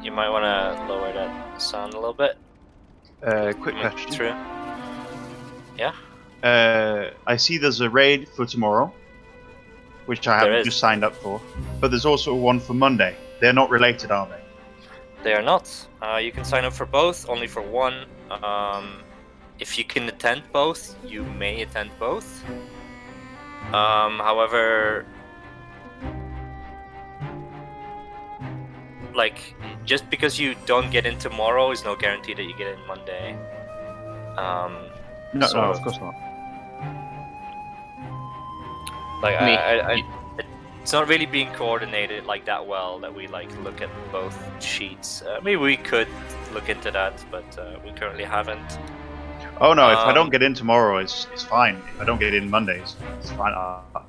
You might want to lower that sound a little bit. Quick question. Through. Yeah? I see there's a raid for tomorrow, which I haven't just signed up for. But there's also one for Monday. They're not related, are they? They are not. You can sign up for both, only for one. If you can attend both, you may attend both. However, like, just because you don't get in tomorrow is no guarantee that you get in Monday. No, of course not. Like, it's not really being coordinated like that well that we like look at both sheets. Maybe we could look into that, but we currently haven't. Oh no! If I don't get in tomorrow, it's fine. If I don't get in Mondays, it's fine.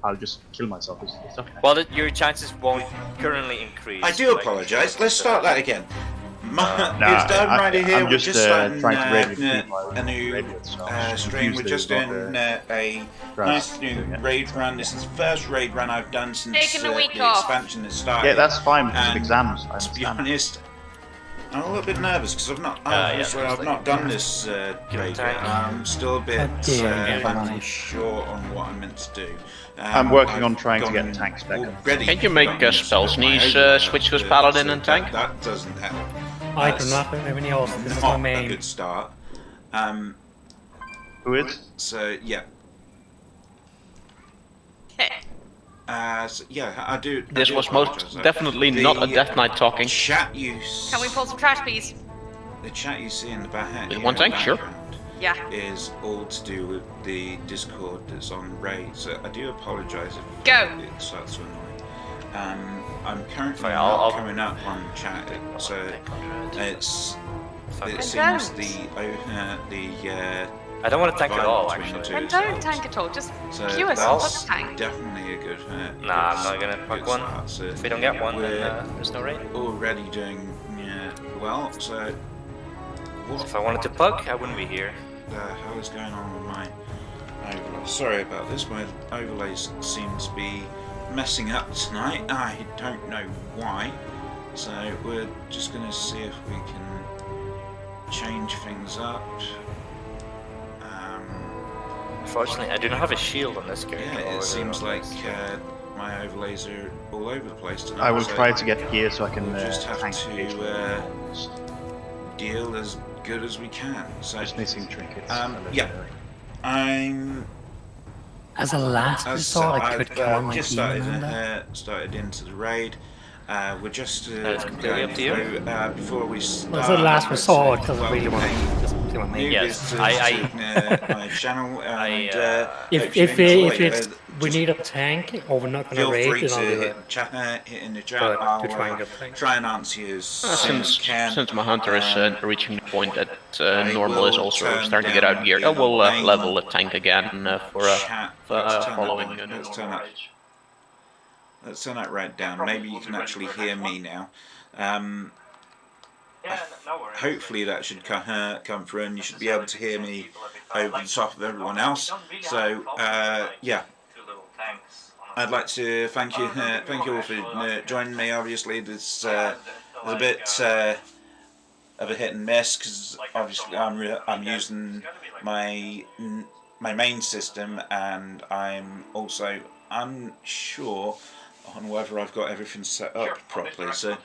I'll just kill myself. It's okay. Well, your chances won't currently increase. I do apologise. Let's start that again. It's Dan Ryder here. I'm just starting trying to a new stream. We're just doing a nice new raid run. This is the first raid run I've done since the expansion has started. Yeah, that's fine because of exams. To be honest, I'm a little bit nervous because I've not done this raid yet. I'm still a bit unsure on what I'm meant to do. I'm working on trying to get tanks back. Can't you make spell sneeze switch to paladin and tank? That doesn't help. I do not have any else. This is my main. A good start. Who is? So yeah. So, yeah, I do. This was most definitely not a Death Knight talking. Chat you. Can we pull some trash, please? The chat you see in the back. With one tank, sure. Yeah. Is all to do with the Discord that's on raid. So I do apologise if it starts to annoy. I'm currently not coming up on chat, so it seems I don't want to tank at all, actually. Then don't tank at all, just queue us up the tank. Definitely a good Nah, I'm not gonna pack one. If we don't get one, then there's no raid. Already doing well, so... If I wanted to puck, I wouldn't be here. The hell is going on with my overlay? Sorry about this, my overlays seem to be messing up tonight. I don't know why. So we're just going to see if we can change things up. Unfortunately, I do not have a shield on this character. Yeah, it seems like my overlays are all over the place tonight. I will try to get gear so I can just have to deal as good as we can. So just missing trinkets. Yeah, I'm. As a last resort, I could come on my just started into the raid. We're just going through before we start. As a last resort, because I really want to just do my main. Yes, my channel. If we need a tank or we're not going to raid, then I'll do it. Hit in the chat. I'll try and answer you as soon as can. Since my hunter is reaching the point that normal is also starting to get out of gear, I will level the tank again for following. Let's turn that right down. Maybe you can actually hear me now. Hopefully that should come through, and you should be able to hear me over the top of everyone else. So yeah, I'd like to thank you all for joining me. Obviously, there's a bit of a hit and miss because obviously I'm using my main system, and I'm also unsure on whether I've got everything set up properly, so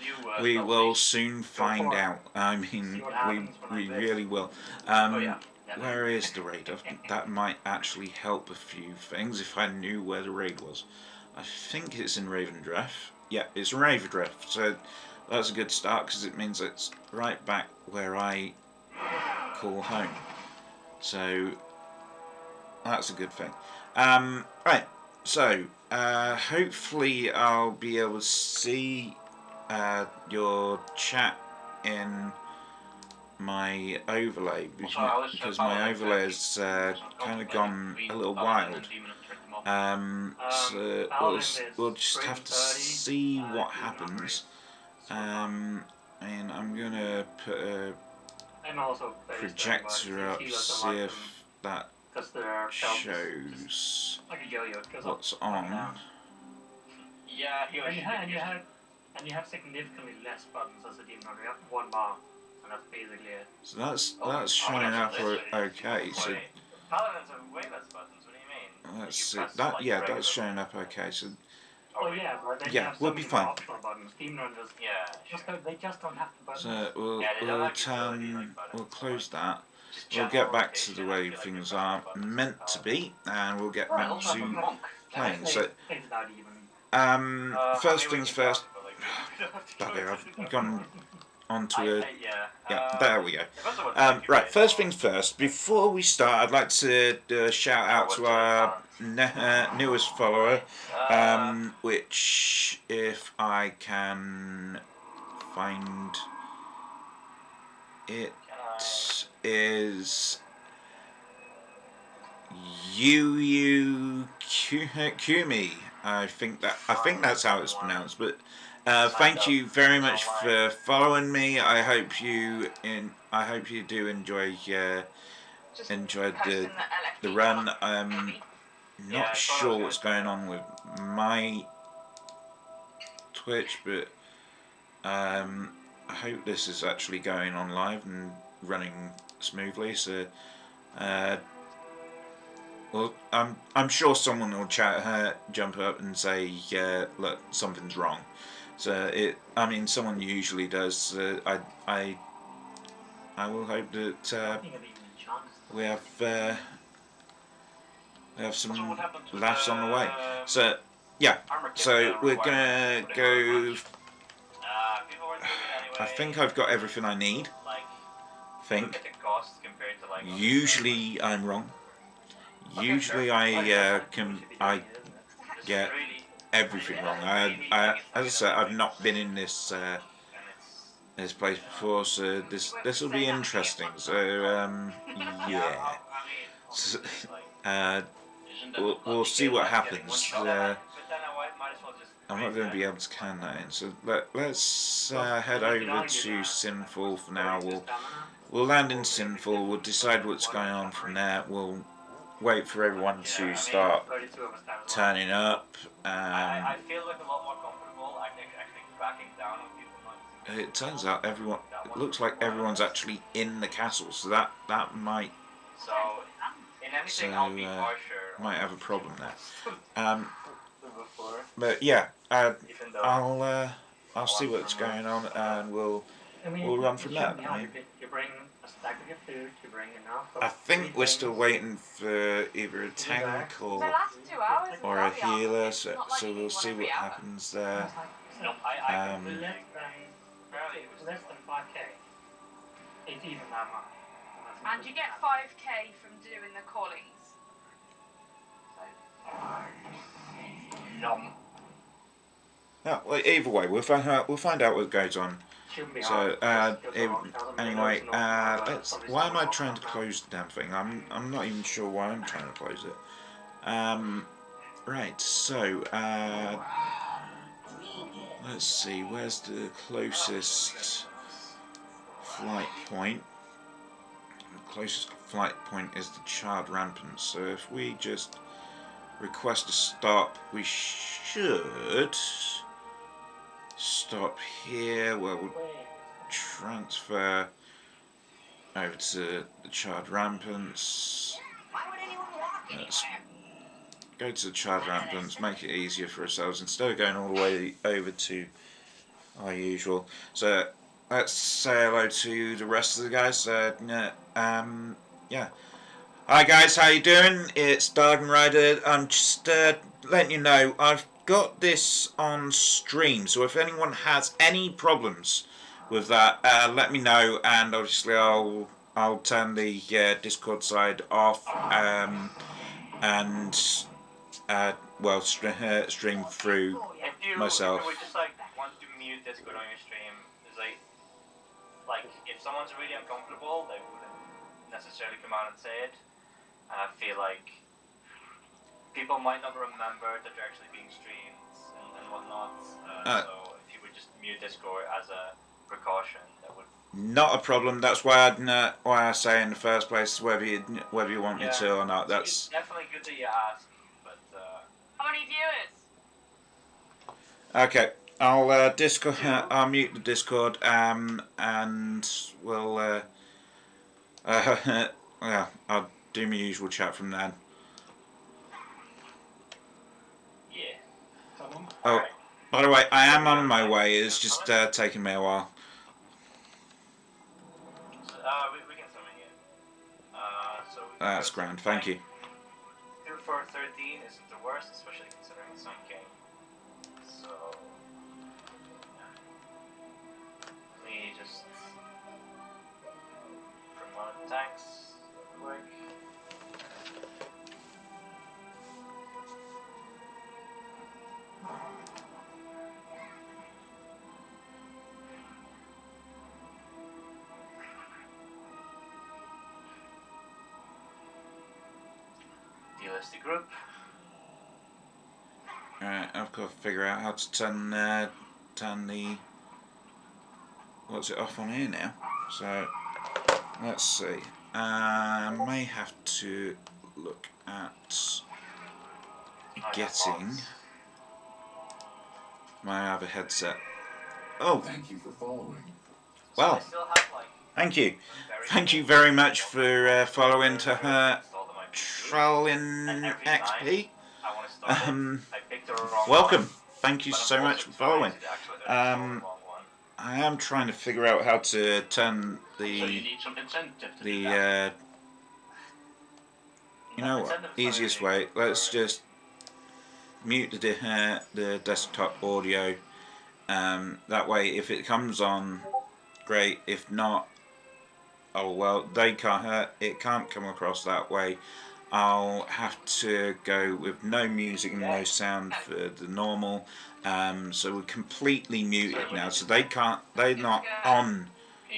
we will soon find out. I mean, we really will. Where is the raid? That might actually help a few things if I knew where the raid was. I think it's in Ravendreth. Yeah, it's in Ravendreth, so that's a good start because it means it's right back where I call home. So that's a good thing. Right, so hopefully I'll be able to see your chat in my overlay because my overlay has kind of gone a little wild. So we'll just have to see what happens. And I'm gonna put a projector up, see if that shows what's on. And you have significantly less buttons as a demon hunter. You have 1 bar, and that's basically it. So that's showing up okay. So Paladins have way less buttons. What do you mean? let's see. That yeah, that's showing up okay. So Well, yeah, but they yeah, have so we'll be many fine. optional buttons. Demon hunters, they just don't have the buttons. So we'll close that. We'll get back to the way things are meant to be, and we'll get back to playing. So first things first. Bloody hell, I've gone onto a yeah. There we go. Right, first things first. Before we start, I'd like to shout out to our newest follower, which, if I can find it, is Kumi. I think that's how it's pronounced. But thank you very much for following me. I hope you do enjoy the run. I'm not sure what's going on with my Twitch, but I hope this is actually going on live and running smoothly. So well, I'm sure someone will jump up and say, look, something's wrong. So I mean, someone usually does. I will hope that we have some laughs on the way. So yeah, so we're gonna go. I think I've got everything I need. Usually I'm wrong. Usually I get everything wrong. As I said, I've not been in this place before, so this will be interesting. So yeah, so, we'll see what happens. I'm not going to be able to can that in. So let's head over to Sinful for now. We'll land in Sinful. We'll decide what's going on from there. We'll wait for everyone to start turning up. I feel like a lot more comfortable actually cracking down on people. It turns out everyone. It looks like everyone's actually in the castle, so that might. So in anything, I'll be for sure. Might have a problem there. But yeah, I'll see what's going on, and we'll run from there. I think we're still waiting for either a tank or a healer, so we'll see what happens there. Less than 5k. It's even that much. And you get 5k from doing the callings. Yeah, well, either way, we'll find out what goes on. So anyway, why am I trying to close the damn thing? I'm not even sure why I'm trying to close it. Right, so let's see, where's the closest flight point? The closest flight point is the Charred Rampant, so if we just request a stop, we should stop here where we'll transfer over to the Charred Rampants. Let's go to the Charred Rampants, make it easier for ourselves instead of going all the way over to our usual. So let's say hello to the rest of the guys. Yeah. Hi guys, how you doing? It's Darden Rider. I'm just letting you know I've got this on stream, so if anyone has any problems with that, let me know, and obviously I'll turn the Discord side off, and well, stream through myself. If you would just want to mute Discord on your stream, is like if someone's really uncomfortable, they wouldn't necessarily come out and say it. And I feel like people might not remember that they're actually being streamed and whatnot. So if you would just mute Discord as a precaution, that would. Not a problem. That's why I say in the first place whether you want me to or not. That's it's definitely good that you ask. But how many viewers? okay. I'll Discord. I'll mute the Discord. And we'll. Yeah, I'll do my usual chat from then. Yeah. Oh, Alright. by the way, I am on my way. It's just taking me a while. So, we can summon you. So That's grand. Thank you. 2 for 13 isn't the worst, especially considering the Sun King. So, yeah. Let me just promote tanks real quick. Delist the group. Alright, I've got to figure out how to turn the what's it off on here now. So let's see. I may have to look at getting my other headset. Oh, thank you for following. well, So I still have, like, thank you. very Thank you cool very much for following to her installed on my PC. Trolling And every XP. I want to start it. I picked the wrong Welcome. one, Thank you but I'm so also much for trying following. to actually install the wrong one. I am trying to figure out how to turn So you the need some incentive to do that. you know what, easiest way. Let's just mute the desktop audio. That way, if it comes on, great. If not, oh well, they can't. It can't come across that way. I'll have to go with no music and no sound for the normal. So we're completely muted now. So they can't. They're not on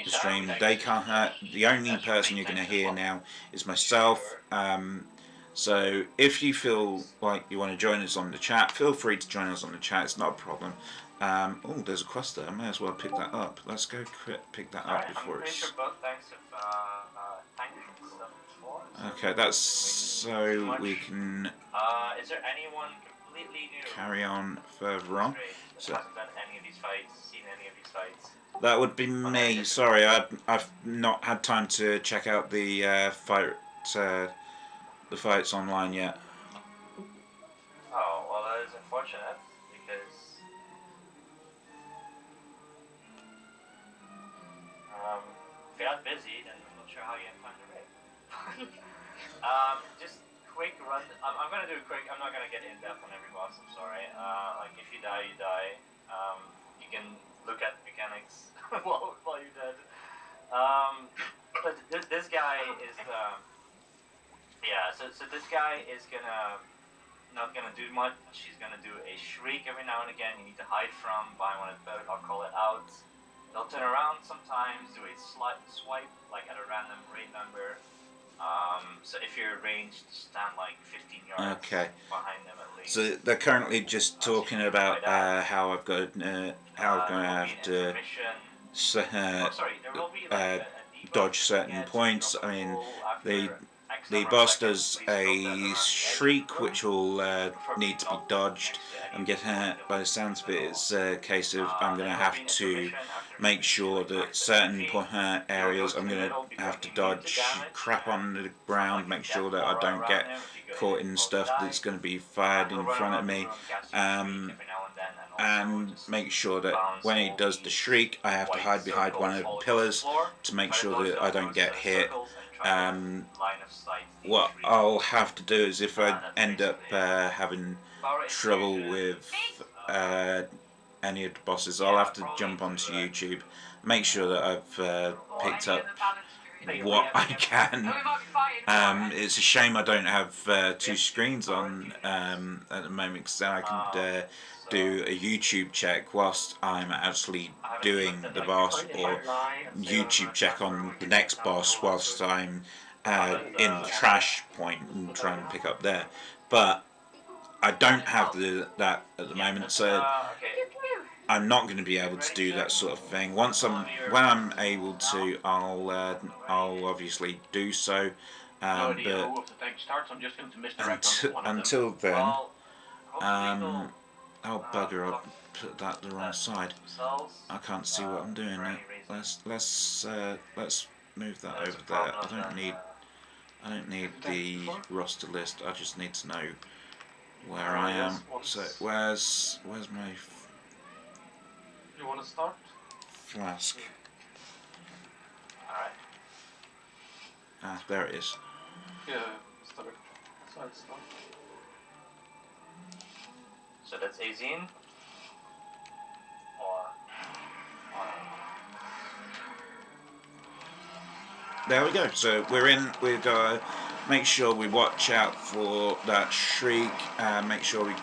the stream. They can't. The only person you're going to hear now is myself. So if you feel like you want to join us on the chat, feel free to join us on the chat. It's not a problem. Oh, there's a quest there. I may as well pick that up. Let's go pick that up before I'm pretty sure it's. both tanks have tank stuff before. Okay, that's so we can Is there anyone completely new? carry on further on. So Hasn't done any of these fights, seen any of these fights. that would be me. Sorry, I've not had time to check out the fights online yet. Oh, well, that is unfortunate because if you're not busy, then I'm not sure how you have time to raid. Just quick run. I'm gonna do a quick. I'm not gonna get in depth on every boss. I'm sorry. Like if you die, you die. You can look at mechanics while you're dead. But this guy is. Yeah. So this guy is not gonna do much. He's gonna do a shriek every now and again. You need to hide from. Buy one at the boat. I'll call it out. They'll turn around sometimes, do a swipe like at a random raid number. So if you're ranged, stand like 15 yards behind them at least. So they're currently just talking about how I've got how I'm gonna have to dodge certain points. I mean, the boss does a shriek which will need to be dodged. I'm getting by the sounds of it, it's a case of I'm going to have to make sure that certain areas I'm going to have to dodge crap on the ground, make sure that I don't get caught in stuff that's going to be fired in front of me, and make sure that when he does the shriek I have to hide behind one of the pillars to make sure that I don't get hit. What I'll have to do is if I end up having trouble with any of the bosses, I'll have to jump onto YouTube, make sure that I've picked up what I can. It's a shame I don't have two screens on at the moment, because then I could do a YouTube check whilst I'm actually doing the boss, or YouTube check on the next boss whilst I'm in the trash point and try and pick up there. But I don't have that at the moment, so I'm not going to be able to do that sort of thing. When I'm able to, I'll obviously do so. But until then, Oh bugger! I put that the wrong side. I can't see what I'm doing now. Let's move that over there. I don't need the roster list. I just need to know where I am. So where's my You want to start? flask? Alright. Ah, there it is. Yeah, start. So I'll start. So that's Azine. Or There we go. So we're in. We've got to make sure we watch out for that shriek. Make sure we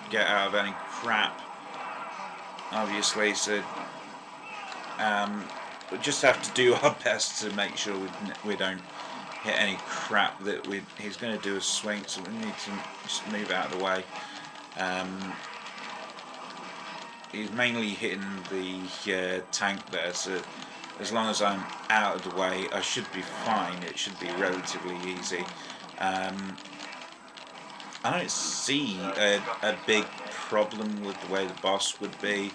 get out of any crap. Obviously, so we just have to do our best to make sure we don't hit any crap that he's going to do a swing. So we need to just move out of the way. He's mainly hitting the tank there, so as long as I'm out of the way, I should be fine. It should be relatively easy. I don't see a big problem with the way the boss would be.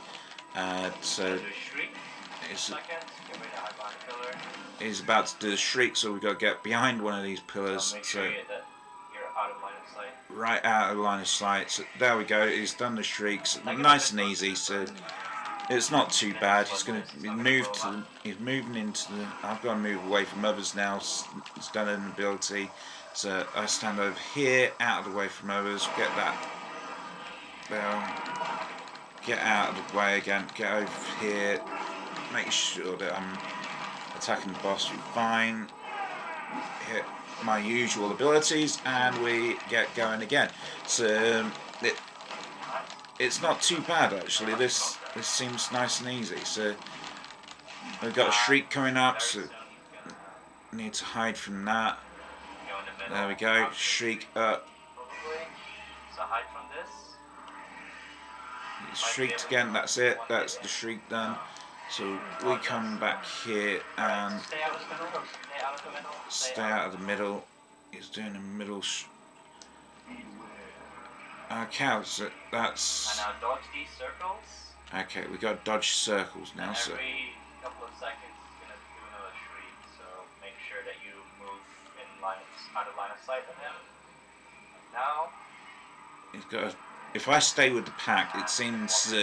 So he's about to do the shriek, so we've got to get behind one of these pillars. So right out of line of sight. So there we go. He's done the shrieks, nice and easy. So it's not too bad. He's going to move to. He's moving into the. I've got to move away from others now. He's done an ability. So I stand over here, out of the way from others. Get that bell. Get out of the way again. Get over here. Make sure that I'm attacking the boss fine. Hit my usual abilities, and we get going again. So it's not too bad actually. This seems nice and easy. So we've got a shriek coming up, so need to hide from that. There we go. Shriek up. So hide from this. It's shrieked again. That's it. That's the shriek done. So we come back here and stay out of the middle. He's doing a middle. Okay, so that's. And now dodge these circles. Okay, we got to dodge circles now. And So every couple of seconds, it's gonna do another shriek. So make sure that you move out of line of sight of him. Now. he's got. If I stay with the pack, it seems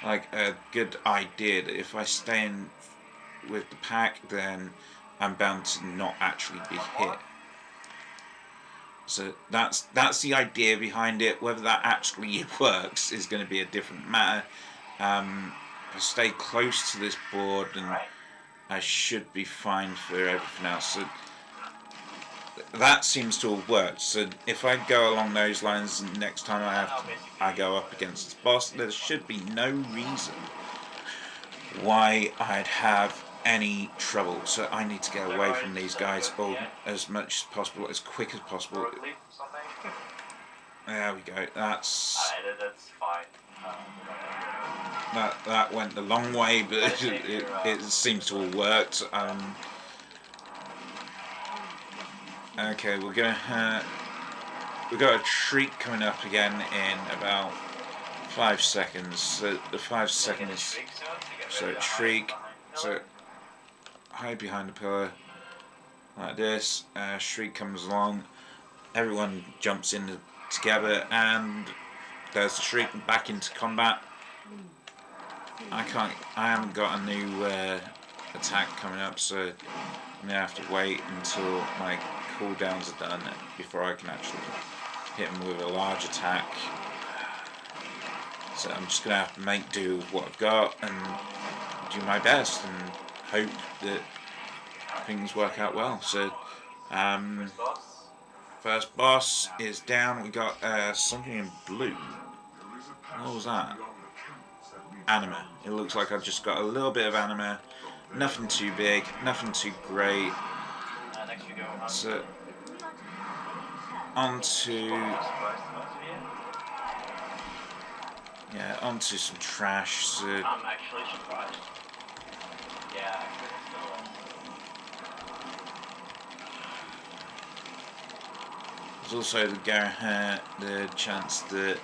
like a good idea. That if I stay in with the pack, then I'm bound to not actually be hit. So that's the idea behind it. Whether that actually works is going to be a different matter. I stay close to this board, and I should be fine for everything else. So that seems to have worked. So if I go along those lines, next time I go up against this boss, there should be no reason why I'd have any trouble. So I need to get away from these guys as much as possible, as quick as possible. There we go. That's fine. that went the long way, but it seems to have worked. Okay, we've got a shriek coming up again in about 5 seconds. So the 5 seconds. So shriek. So hide behind the pillar like this. Shriek comes along. Everyone jumps in together, and there's the shriek back into combat. I haven't got a new attack coming up, so I'm gonna have to wait until my cooldowns are done before I can actually hit him with a large attack. So I'm just gonna have to make do with what I've got and do my best and hope that things work out well. So first boss is down. We got something in blue. What was that? Anima. It looks like I've just got a little bit of anima. Nothing too big, nothing too great. So onto some trash. So I'm actually surprised. Yeah, there's also the chance that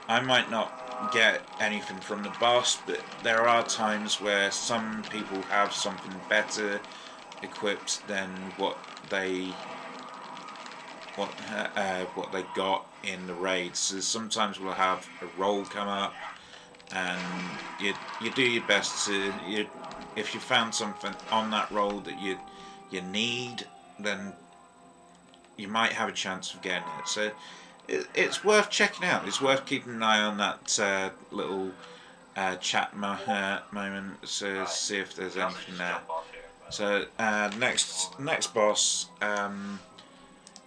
I might not get anything from the boss, but there are times where some people have something better equipped than what they got in the raids. So sometimes we'll have a roll come up, and you do your best to if you found something on that roll that you need, then you might have a chance of getting it. So it's worth checking out. It's worth keeping an eye on that little chat moment to see if there's anything there. So next boss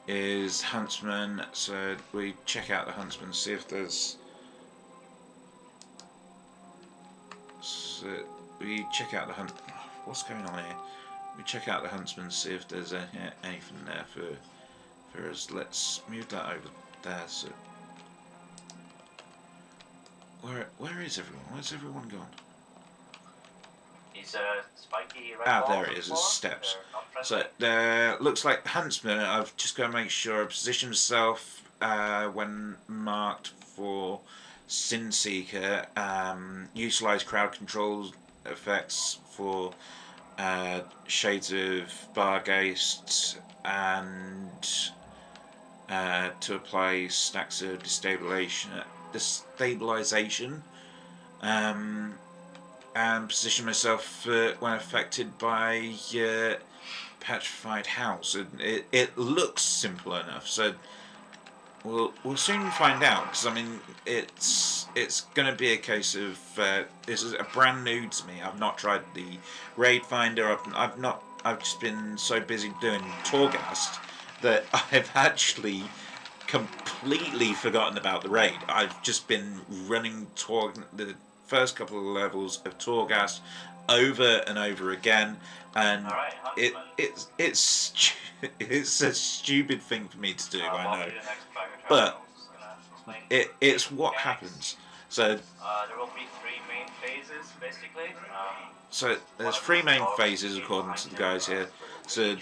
is Huntsman. So we check out the Huntsman, see if there's. So we check out the hunt. What's going on here? We check out the Huntsman, see if there's anything there for us. Let's move that over there. So where is everyone? Where's everyone gone? He's spiky red Ah, balls there on it the is. floor. It's steps. They're So not looks like the Huntsman. I've just got to make sure I position myself when marked for Sin Seeker. Utilize crowd control effects for Shades of Bargeist and to apply stacks of destabilization. And position myself when affected by petrified house. It looks simple enough, so we'll soon find out. Because I mean, it's going to be a case of this is a brand new to me. I've not tried the raid finder. I've just been so busy doing Torghast that I've actually completely forgotten about the raid. I've just been running the first couple of levels of Torghast over and over again, and it's it's a stupid thing for me to do, I know, but it's what happens. So there will be 3 main phases, basically. So there's 3 main phases according to the guys here. So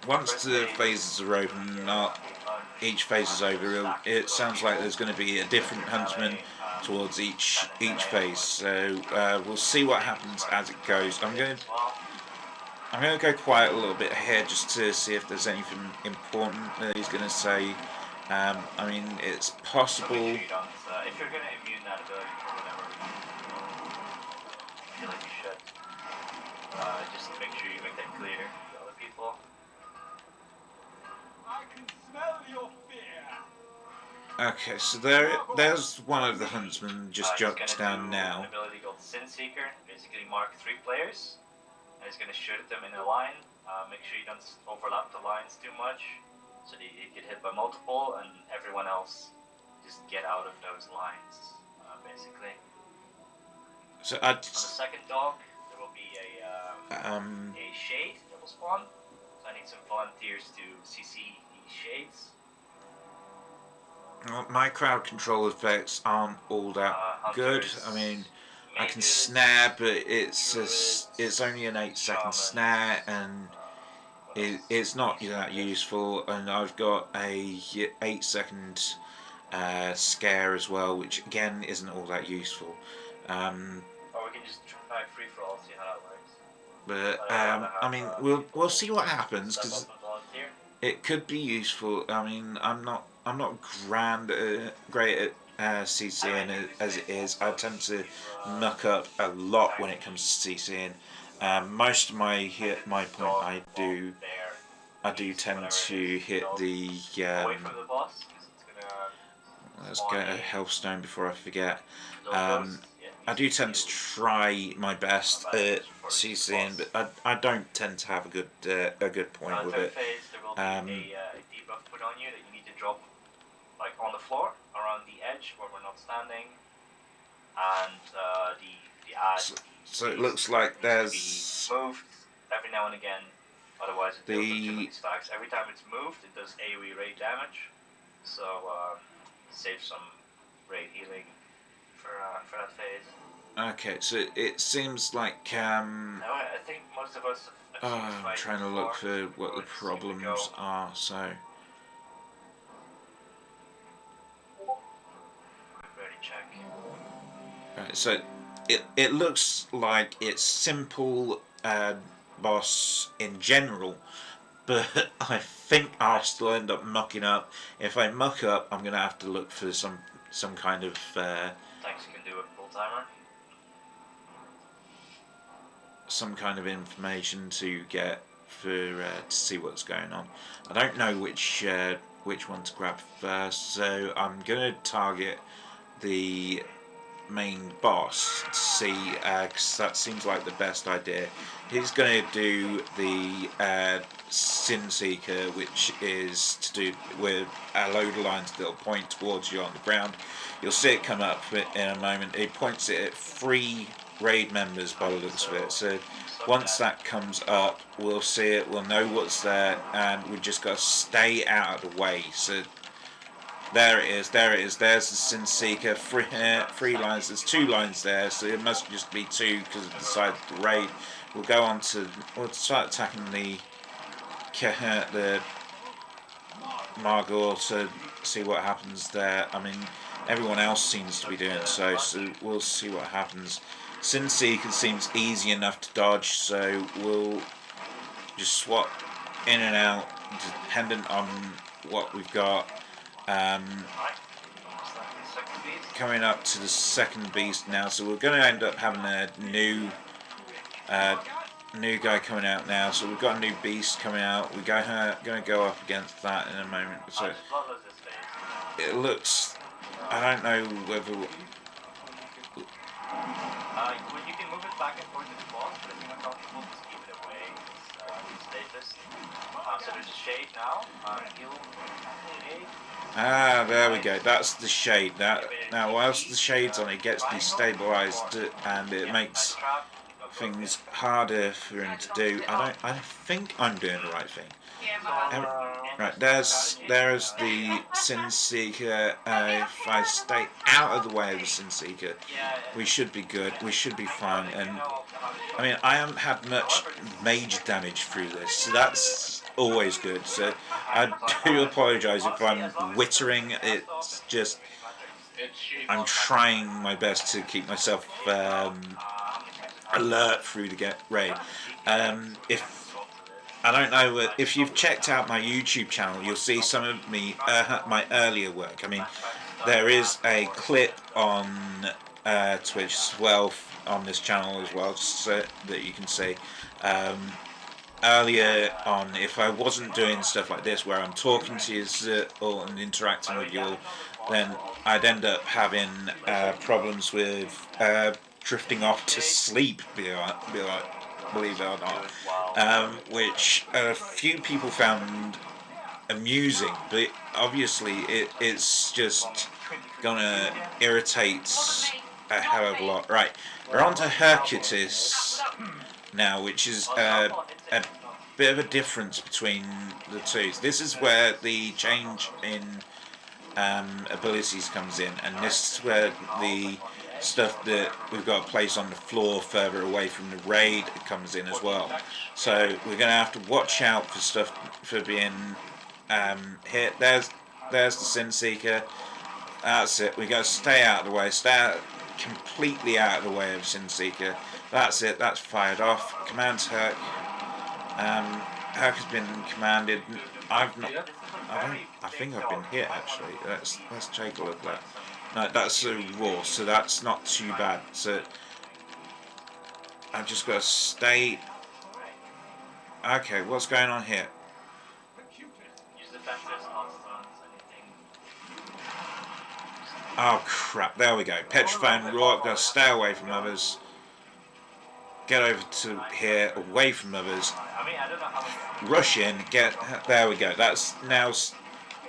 once the phases are over, each phase is over, it sounds like there's going to be a different huntsman towards each phase. So we'll see what happens as it goes. I'm going to go quiet a little bit here just to see if there's anything important that he's going to say. I mean, it's possible. If you're going to immune that ability for whatever reason, I feel like you should. Just make sure you make that clear to other people. I can smell your fear. Okay, so there's one of the huntsmen just jumped down now. An ability called Sin Seeker. Basically, mark 3 players, and he's going to shoot at them in a line. Make sure you don't overlap the lines too much, so that you get hit by multiple, and everyone else just get out of those lines, basically. So on the second dog, there will be a shade that will spawn. So I need some volunteers to CC these shades. My crowd control effects aren't all that good. I mean, I can snare, but it's only an 8-second snare, and it's not that useful. And I've got a 8-second scare as well, which again isn't all that useful. Or we can just try free for all, see how that works. But I mean, we'll see what happens, because it could be useful. I mean, I'm not great at CCing as it is. I tend to muck up a lot when it comes to CCing. Most of my point I do tend to hit the let's get a health stone before I forget. I do tend to try my best at CCing, but I don't tend to have a good point with it. There will be a debuff put on you that you need to drop like on the floor around the edge where we're not standing, and the ad. So it looks like there's moved every now and again. Otherwise, it builds up too many stacks. Every time it's moved, it does AoE raid damage. So save some raid healing for that phase. Okay, so it seems like no, I think most of us have seen this I'm trying to look for what the problems are. So Right, so it looks like it's simple boss in general, but I think I'll still end up mucking up. If I muck up, I'm gonna have to look for some kind of Thanks, you can do it full timer. some kind of information to get for to see what's going on. I don't know which one to grab first, so I'm gonna target the main boss to see, because that seems like the best idea. He's going to do the Sin Seeker, which is to do with a load of lines that'll point towards you on the ground. You'll see it come up in a moment. It points it at 3 raid members by the looks of it. So once that comes up, we'll see it, we'll know what's there, and we've just got to stay out of the way. So there it is, there's the Sin Seeker, 3 lines, there's 2 lines there, so it must just be 2 because of the side of the raid. We'll start attacking the Margor to see what happens there. I mean, everyone else seems to be doing so we'll see what happens. Sin Seeker seems easy enough to dodge, so we'll just swap in and out, dependent on what we've got. Coming up to the second beast now, so we're going to end up having a new guy coming out now. So we've got a new beast coming out. We're going to go up against that in a moment. So it looks, I don't know whether. You can move it back and forth in the boss, but if you're not comfortable, just keep it away. Status. So there's a shade now. Heal. There we go. That's the shade. Now, whilst the shade's on, it gets destabilized, and it makes things harder for him to do. I think I'm doing the right thing. Right, there's the Sin Seeker. If I stay out of the way of the Sin Seeker, we should be good. We should be fine. And I mean, I haven't had much major damage through this, so that's always good. So I do apologise if I'm wittering. It's just I'm trying my best to keep myself alert through the raid. If I don't know if you've checked out my YouTube channel, you'll see some of my earlier work. I mean, there is a clip on Twitch as well on this channel as well, so that you can see. Earlier on, if I wasn't doing stuff like this where I'm talking to you all and interacting with you all, then I'd end up having problems with drifting off to sleep, believe it or not, which a few people found amusing, but obviously it's just gonna irritate a hell of a lot. Right, we're on to Hercutis now, which is a bit of a difference between the two. This is where the change in abilities comes in, and this is where the stuff that we've got to place on the floor further away from the raid comes in as well. So we're going to have to watch out for stuff for being hit. There's the Sin Seeker. That's it. We got to stay out of the way. Completely out of the way of Sin Seeker. That's it. That's fired off. Commands Herc. Herc has been commanded. I think I've been hit actually. Let's take a look at that. No, that's a raw, so that's not too bad. So I've just got to stay. Okay, what's going on here? Oh crap! There we go. Petrifying raw. I've got to stay away from others. Get over to here, away from others. Rush in. There we go. That's now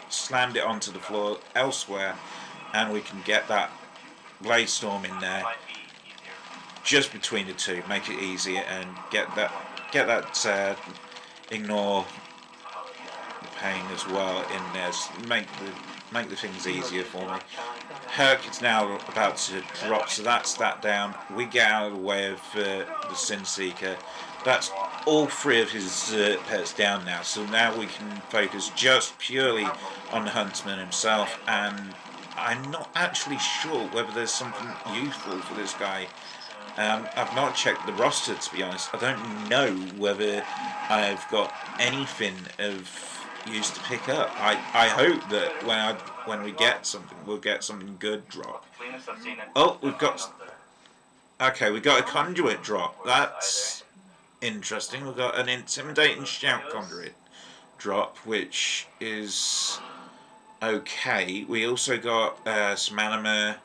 slammed it onto the floor elsewhere. And we can get that Blade Storm in there, just between the two, make it easier, and get that ignore the pain as well in there. Make the things easier for me. Herc is now about to drop, so that's that down. We get out of the way of the Sin Seeker. That's all 3 of his pets down now, so now we can focus just purely on the Huntsman himself and I'm not actually sure whether there's something useful for this guy. I've not checked the roster, to be honest. I don't know whether I've got anything of use to pick up. I hope that when we get something, we'll get something good drop. Oh, we've got... Okay, we got a conduit drop. That's interesting. We've got an intimidating shout conduit drop, which is okay. We also got some anima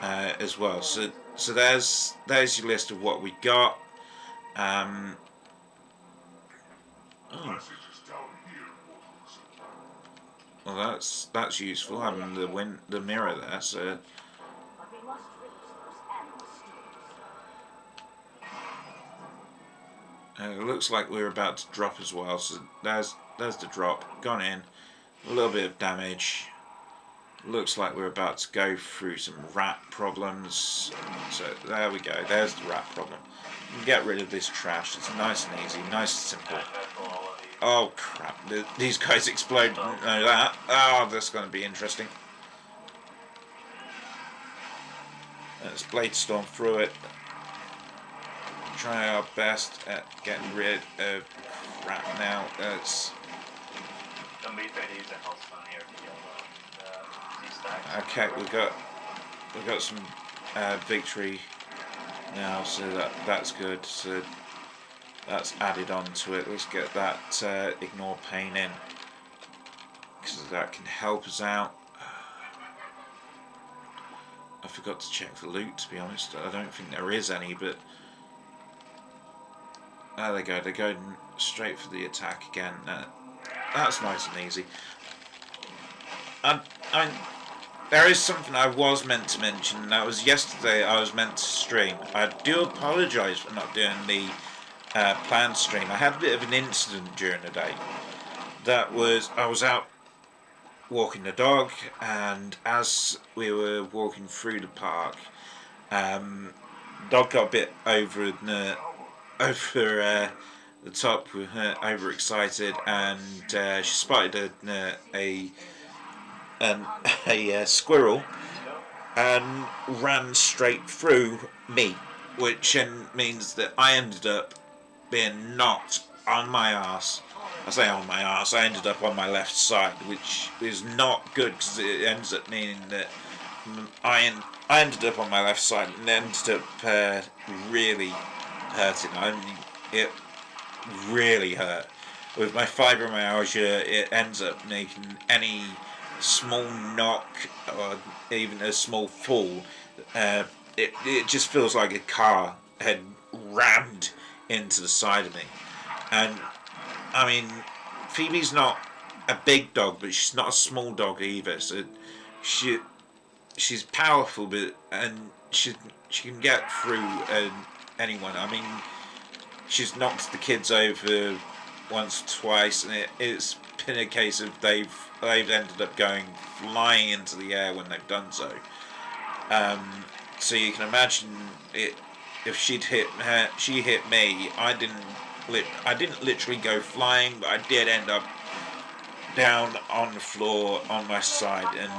as well. So there's your list of what we got. Oh. Well, that's useful having the mirror there. So. It looks like we're about to drop as well. So there's the drop. Gone in. A little bit of damage. Looks like we're about to go through some rat problems. So there we go. There's the rat problem. You can get rid of this trash. It's nice and easy, nice and simple. Oh crap! These guys explode. Didn't know that. Oh, that's going to be interesting. Let's blade storm through it. Try our best at getting rid of crap now. Let's. Okay, we've got some victory now, so that's good. So that's added on to it. Let's get that ignore pain in, because that can help us out. I forgot to check for loot, to be honest. I don't think there is any, but there they go. They're going straight for the attack again. That's nice and easy. There is something I was meant to mention, and that was yesterday I was meant to stream. I do apologise for not doing the planned stream. I had a bit of an incident during the day. I was out walking the dog, and as we were walking through the park, dog got a bit over the top, overexcited, and she spotted a squirrel and ran straight through me, which means that I ended up being knocked on my arse. I say on my arse, I ended up on my left side, which is not good because it ends up meaning that I ended up on my left side and ended up really hurting. It really hurt. With my fibromyalgia, it ends up making any small knock or even a small fall, it just feels like a car had rammed into the side of me. And I mean, Phoebe's not a big dog, but she's not a small dog either. So she's powerful, but she can get through anyone. I mean, she's knocked the kids over once or twice, and it's been a case of they've ended up going flying into the air when they've done so. So you can imagine it. If she hit me. I didn't literally go flying, but I did end up down on the floor on my side, and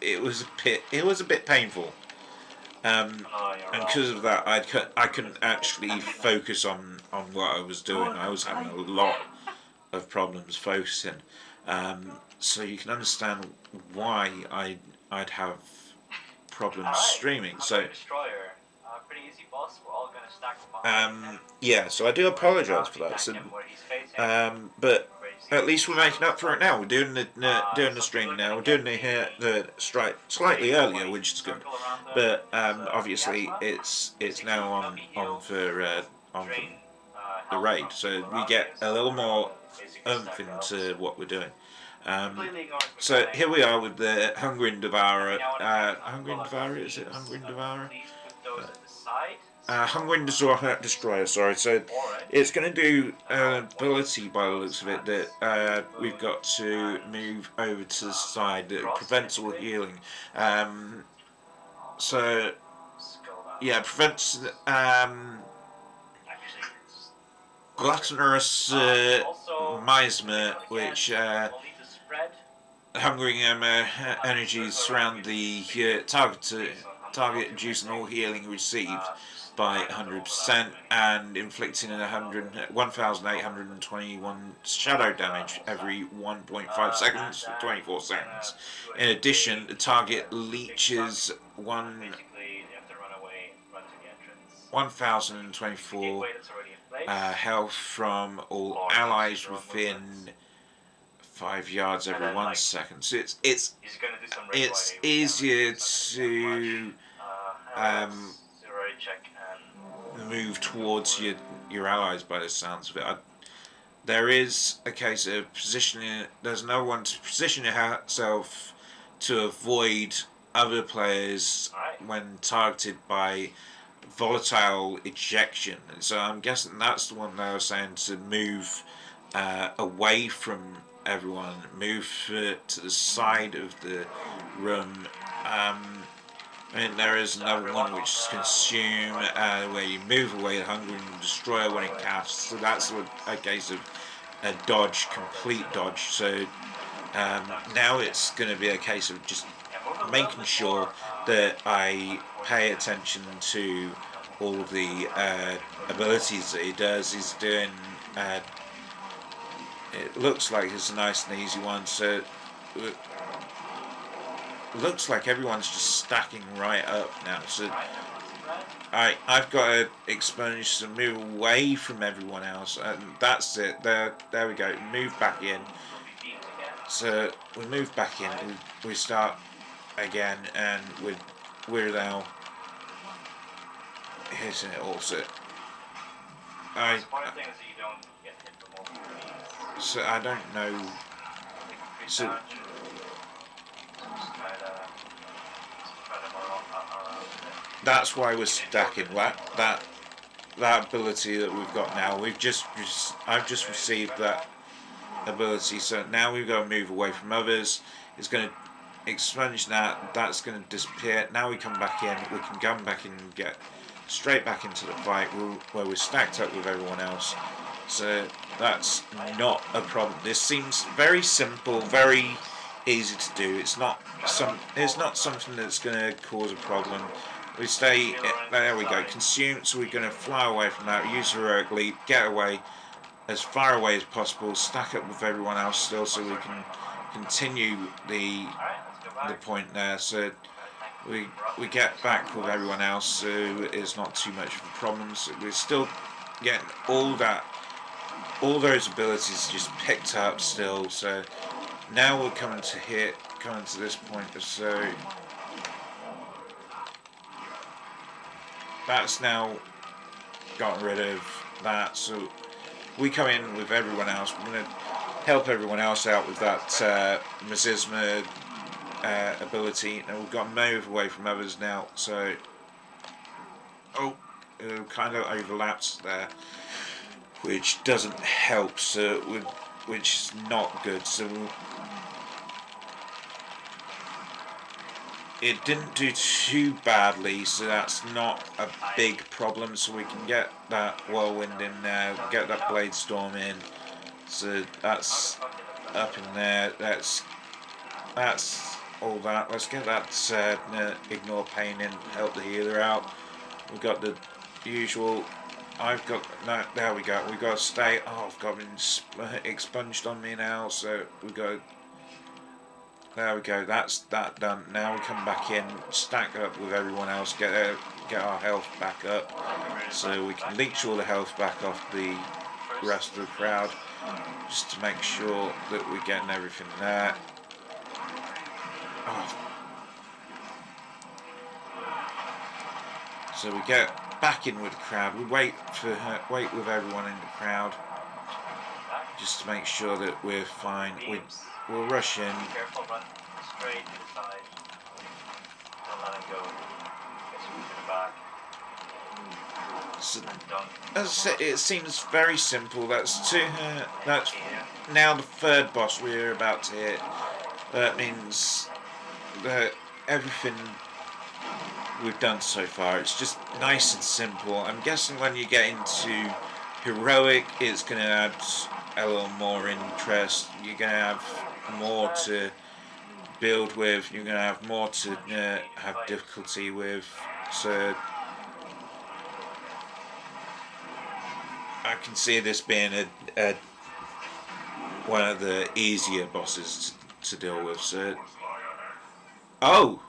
it was a bit painful. And because of that, I couldn't actually focus on what I was doing. I was having a lot of problems focusing. So you can understand why I'd have problems streaming. So yeah, so I do apologise for that. So, but at least we're making up for it now. We're doing the stream now. We're doing the strike slightly earlier, which is good. But obviously it's now on for the raid, so we get a little more oomph into what we're doing. So here we are with the Hungering Devourer. Hungering Devourer, is it Hungering Devourer? Hungering Destroyer, sorry. So it's going to do ability by the looks of it that we've got to move over to the side that prevents all healing. So yeah, prevents gluttonous miasma, which hungering energies surround the target, reducing all healing received by 100% and inflicting 1,821 shadow damage every 1.5 seconds for 24 seconds. In addition, the target leeches Basically, you have to run away, run to the entrance. 1,024 health from all allies within 5 yards every 1 second. So it's easier to move towards your allies by the sounds of it. There is a case of positioning. There's no one to position yourself to avoid other players when targeted by volatile ejection. So I'm guessing that's the one they were saying to move away from everyone, move to the side of the room. There is another one which is consume, where you move away the hungry and destroyer when it casts. So that's a case of a dodge, complete dodge. So now it's going to be a case of just making sure that I pay attention to all the abilities that he does. He's doing. It looks like it's a nice and easy one. So it looks like everyone's just stacking right up now. So I've got to expunge to move away from everyone else, and that's it. There we go. Move back in. So we move back in. We start again, and we're now hitting it also. So I don't know. So that's why we're stacking that ability that we've got now. I've just received that ability, so now we've got to move away from others. It's going to expunge that. That's going to disappear. Now we come back in. We can come back in and get straight back into the fight where we're stacked up with everyone else. So that's not a problem. This seems very simple, very easy to do. It's not something that's going to cause a problem. We stay there. We go consume. So we're going to fly away from that. Use heroic leap. Get away as far away as possible. Stack up with everyone else still, so we can continue the point there. So we get back with everyone else, so it's not too much of a problem. So we're still getting all those abilities just picked up still. So now we're coming to this point. So that's now gotten rid of that. So we come in with everyone else. We're going to help everyone else out with that Miasma ability. And we've got to move away from others now. So it kind of overlaps there, which doesn't help. So which is not good. So it didn't do too badly, so that's not a big problem. So we can get that whirlwind in there, get that blade storm in. So that's up in there. That's all that. Let's get that ignore pain in, help the healer out. We've got the usual. There we go. We've got to stay. I've got been expunged on me now. So we go. There we go. That's that done. Now we come back in, stack up with everyone else, get our health back up, so we can leech all the health back off the rest of the crowd, just to make sure that we're getting everything there. So we get back in with the crowd. We wait with everyone in the crowd, just to make sure that we're fine. We'll rush in. Be careful, run straight to the side. Don't let him go. Gets moved to the back. So, Done. as I said, it seems very simple. That's now the third boss we're about to hit. That means that everything we've done so far, it's just nice and simple. I'm guessing when you get into heroic, it's going to add a little more interest. You're going to have more to build with, you're going to have more to have difficulty with. So I can see this being one of the easier bosses to deal with. So, oh,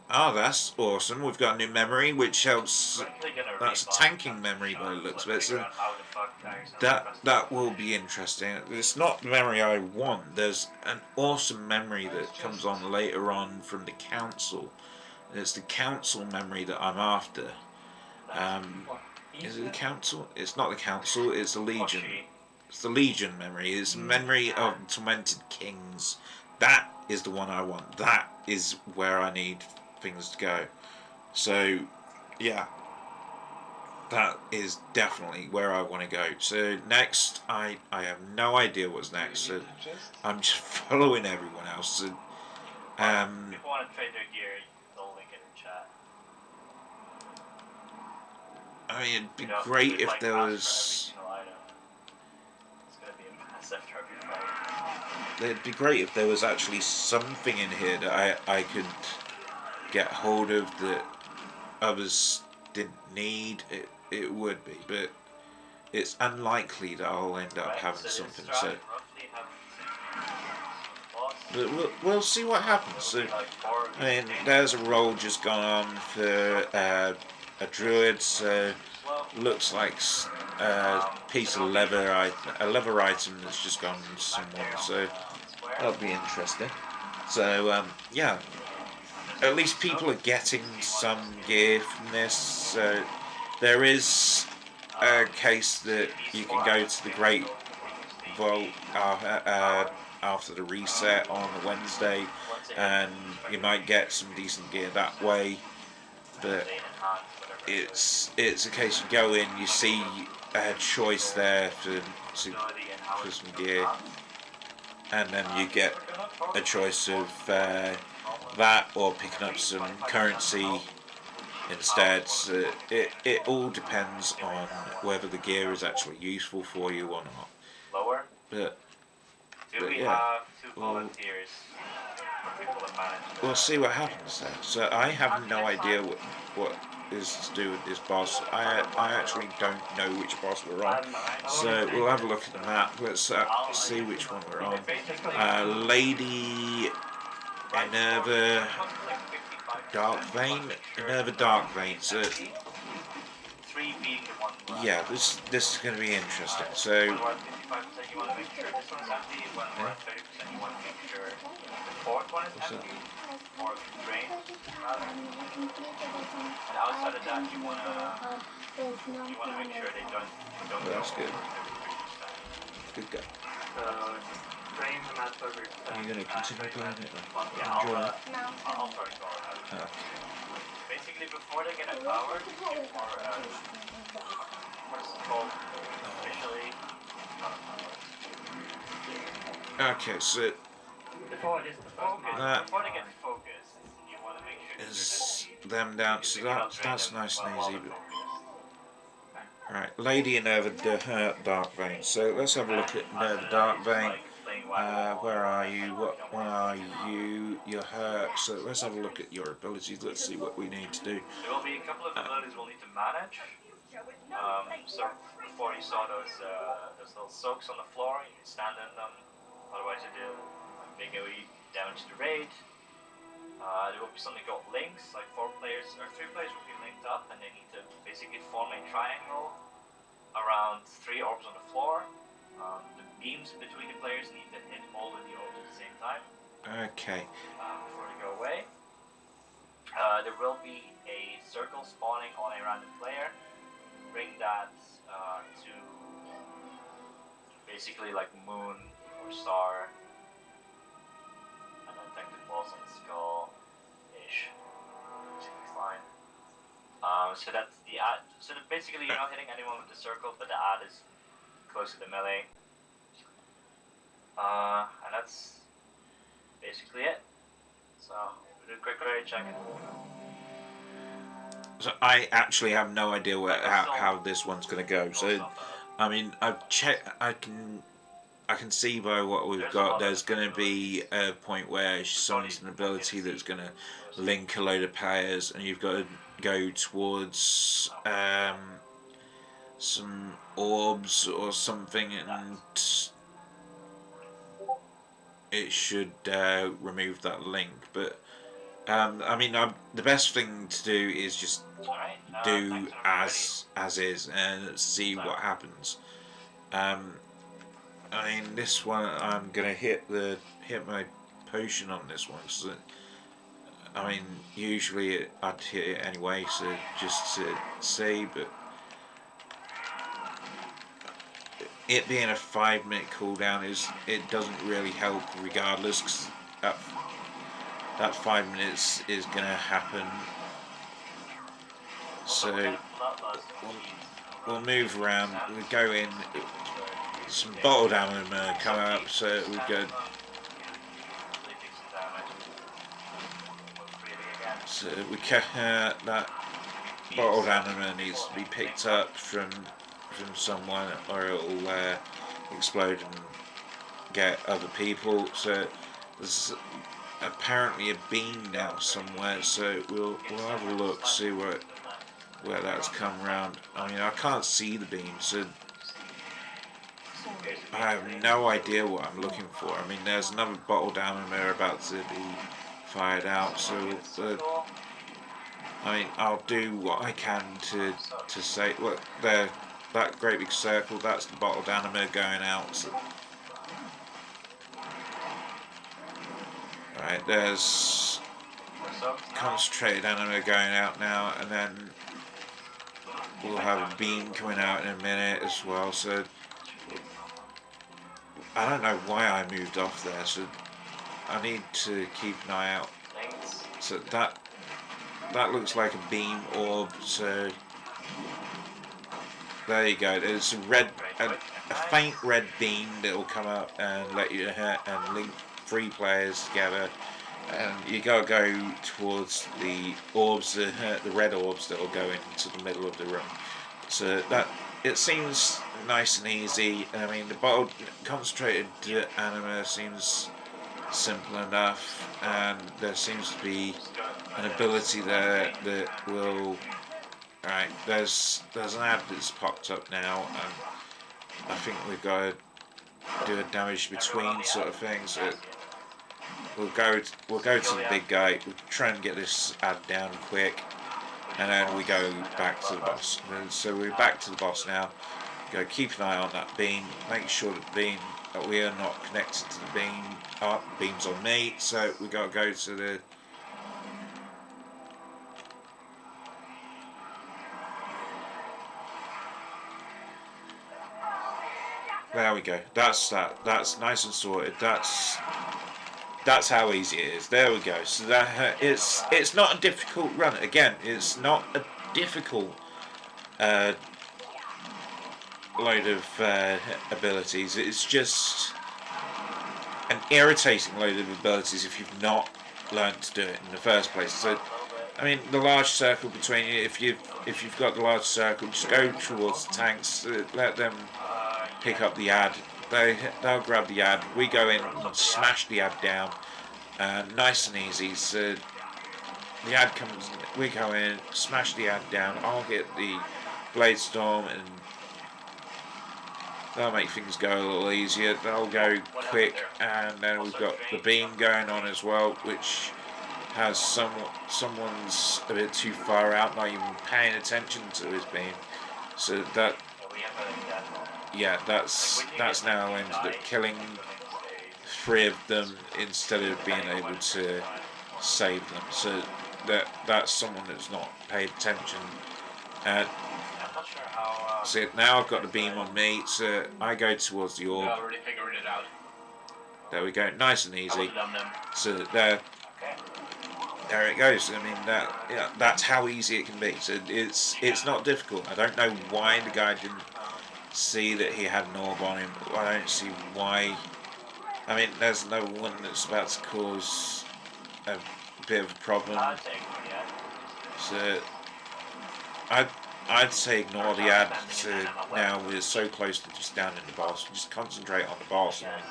that's awesome. We've got a new memory, which helps. That's a tanking memory by the looks of it. So that will be interesting. It's not the memory I want. There's an awesome memory that comes on later on from the council. It's the council memory that I'm after. Is it the council? It's not the council. It's the Legion. It's the Legion memory. It's the memory of tormented kings. That is the one I want. That is where I need things to go. So, yeah, that is definitely where I want to go. So next, I have no idea what's next. So I'm just following everyone else. So, If you want to trade their gear, they'll link it in chat. I mean, it'd be great if there was. It's gonna be a mess after every fight. It'd be great if there was actually something in here that I could get hold of that others didn't need. It would be, but it's unlikely that I'll end up having something. So, but we'll see what happens. So, I mean, there's a roll just gone on for a druid. So, looks like a piece of leather, a leather item that's just gone to someone. So that'll be interesting. So yeah, at least people are getting some gear from this. There is a case that you can go to the Great Vault after the reset on a Wednesday, and you might get some decent gear that way. But it's a case you go in, you see a choice there for some gear, and then you get a choice of that or picking up some currency instead. So it all depends on whether the gear is actually useful for you or not. Lower. But We yeah, have two volunteers. we'll see what happens there. So I have no idea what is to do with this boss. I actually don't know which boss we're on. So we'll have a look at the map. Let's see which one we're on. Lady Minerva Dark Vein. So yeah, this is going to be interesting. So. And outside of that, you wanna make sure they don't. That's good. Good guy. Are you gonna continue playing it? I'll start going. Basically, before they get empowered, or what's it called officially? Okay, so before they get focused, you want to make sure is them down. So that's nice and easy. Right, Lady Minerva Dark Vein. So let's have a look at Minerva Dark Vein. Where are you? What are you? You're hurt. So let's have a look at your abilities. Let's see what we need to do. There will be a couple of abilities we'll need to manage. So before you saw those little soaks on the floor, you can stand in them. Otherwise, you do big AoE damage to raid. There will be something called links, like 3 players will be linked up, and they need to basically form a triangle around 3 orbs on the floor. The beams between the players need to hit all of the orbs at the same time. Okay. Before they go away. There will be a circle spawning on a random player. Bring that to basically like moon or star, and then technical balls on the skull-ish. Fine. So that's the ad. So basically, you're not hitting anyone with the circle, but the ad is close to the melee. And that's basically it. So we'll do a quick raid check. So I actually have no idea how this one's going to go. So I mean, I've checked. I can I can see by what we've got, there's going to be a point where she summons an ability that's going to link a load of players, and you've got to go towards some orbs or something, and it should remove that link. But I mean, the best thing to do is just do as is and see what happens. I mean, this one I'm gonna hit my potion on this one. So, I mean, usually I'd hit it anyway, so just to see. But it being a 5-minute cooldown it doesn't really help regardless, because that 5 minutes is gonna happen. So we'll move around. We go in. Some bottled ammo come up, so we go. So we that bottled ammo needs to be picked up from someone, or it'll explode and get other people. So there's apparently a beam now somewhere. So we'll have a look, see where that's come round. I mean, I can't see the beam, so I have no idea what I'm looking for. I mean, there's another bottled ammo about to be fired out, so I mean, I'll do what I can to say, look, there, that great big circle, that's the bottled ammo going out. So, right, there's concentrated ammo going out now, and then we'll have a beam coming out in a minute as well. So I don't know why I moved off there, so I need to keep an eye out. So that looks like a beam orb, so there you go. There's a faint red beam that will come up and let you and link 3 players together, and you gotta go towards the orbs, the red orbs that will go into the middle of the room. So that it seems nice and easy. I mean, the bottled concentrated ammo seems simple enough, and there seems to be an ability there that will. Right, there's an ad that's popped up now, and I think we've got to do a damage between sort of thing. So we'll go to the big guy. We'll try and get this ad down quick, and then we go back to the boss. And so we're back to the boss now. Go keep an eye on that beam. Make sure that we are not connected to the beam. The beam's on me, so we got to go to the. There we go. That's that. That's nice and sorted. That's how easy it is. There we go. So that it's not a difficult run. Again, it's not a difficult load of abilities. It's just an irritating load of abilities if you've not learned to do it in the first place. So, I mean, the large circle between you. If you've got the large circle, just go towards the tanks. Let them pick up the ad. They'll grab the ad. We go in and smash the ad down. Nice and easy. So the ad comes. We go in, smash the ad down. I'll hit the blade storm, and that'll make things go a little easier. They'll go quick, and then we've got the beam going on as well, which has someone's a bit too far out, not even paying attention to his beam. So that. Yeah, that's now ended up killing 3 of them instead of being able to save them. So that's someone that's not paid attention. So now I've got the beam on me, so I go towards the orb. There we go, nice and easy. So there it goes. I mean that's how easy it can be. So it's not difficult. I don't know why the guy didn't see that he had an orb on him. I don't see why. I mean, there's no one that's about to cause a bit of a problem. So I'd say ignore the ad. Now we're so close to just down in the boss. Just concentrate on the boss, and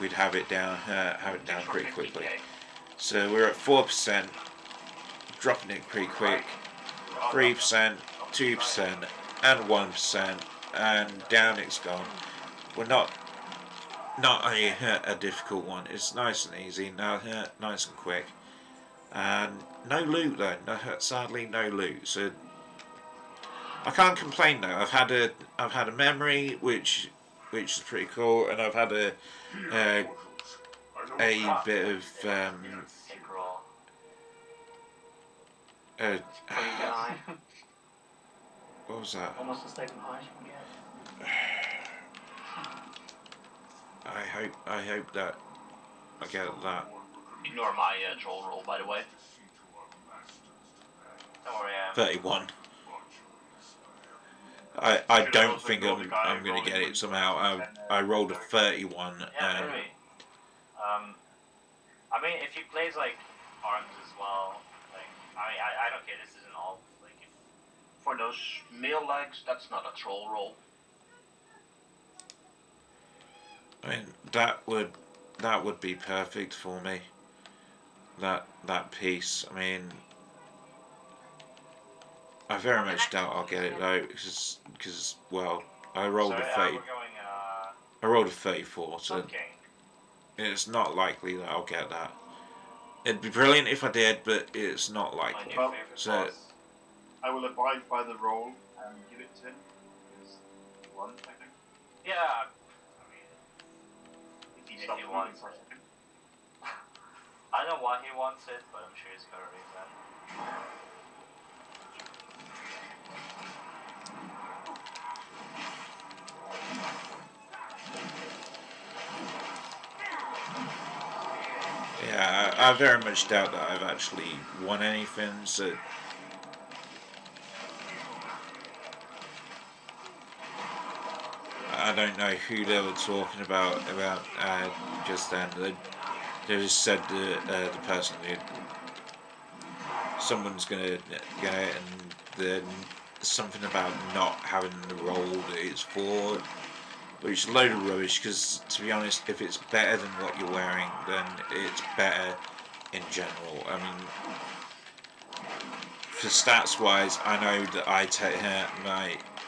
we'd have it down pretty quickly. So we're at 4%, dropping it pretty quick. 3%, 2%, and 1%, and down it's gone. We're not a difficult one. It's nice and easy, nice and quick, and no loot though. Sadly, no loot. So I can't complain though. I've had a memory which is pretty cool, and I've had a bit of what was that? Almost a steak and hash. I hope that I get that. Ignore my troll roll, by the way. Don't worry, 31. I don't think I'm going to get it somehow. I rolled a 31. Yeah, maybe. I mean, if you plays like arms as well, like I don't care. This isn't all like. For those meal legs, that's not a troll roll. I mean, that would be perfect for me. That piece. I mean, I very much doubt I'll get it though, because well, I rolled a 30. I rolled a 34, so Okay. it's not likely that I'll get that. It'd be brilliant if I did, but it's not likely. So I will abide by the roll and give it to him. It's 1, I think. Yeah. I mean, If he wants it. I know why he wants it, but I'm sure he's got a reason. yeah, I very much doubt that I've actually won anything. So I don't know who they were talking about just then. They just said the person who someone's gonna get it, and then something about not having the role that it's for, which is a load of rubbish. Because to be honest, if it's better than what you're wearing, then it's better in general. I mean, for stats wise, I know that I take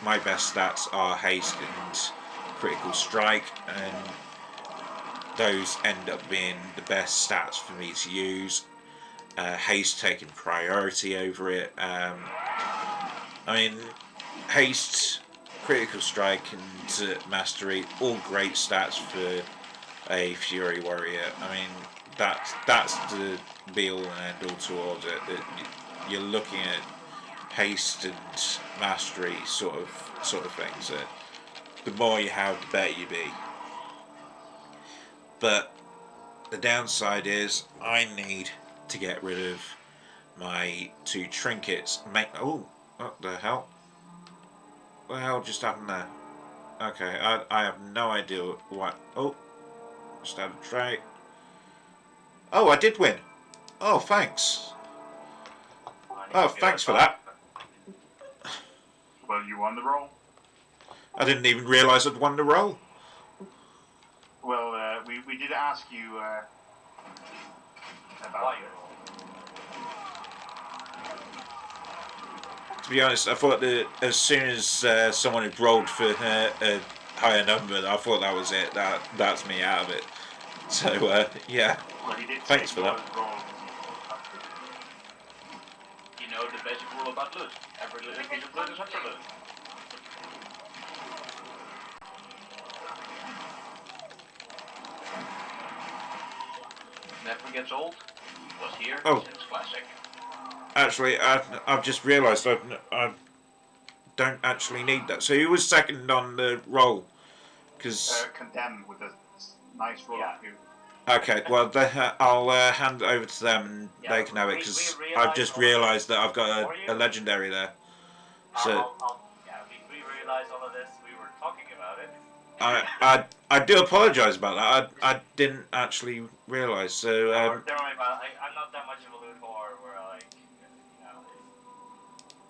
my best stats are haste and critical strike, and those end up being the best stats for me to use. Haste taking priority over it. I mean, haste, critical strike, and mastery, all great stats for a Fury warrior. I mean, that's the be all and end all towards it. You're looking at haste and mastery sort of things. The more you have, the better you be. But the downside is I need to get rid of my 2 trinkets. Oh, what the hell? What the hell just happened there? Okay, I have no idea what. Oh, just had a tray. Oh, I did win. Oh, thanks. Oh, thanks for that. Well, you won the roll. I didn't even realise I'd won the roll. Well, we did ask you about your roll. To be honest, I thought that as soon as someone had rolled for a higher number, I thought that was it. That's me out of it. So yeah, Well, he did thanks say for that. You know the basic rule about loot. Every piece of loot is extra loot. Never gets old. Was here Oh. since classic. Actually, I've just realised I don't actually need that. So who was second on the roll? Because Condemned with a nice roll. Yeah. okay, well I'll hand it over to them and they can have it, because I've just realised that I've got a legendary there. So we realized all of this. We were talking about it. I do apologise about that. I didn't actually realise. So Don't worry about it. I'm not that much of a loot whore where like, you know,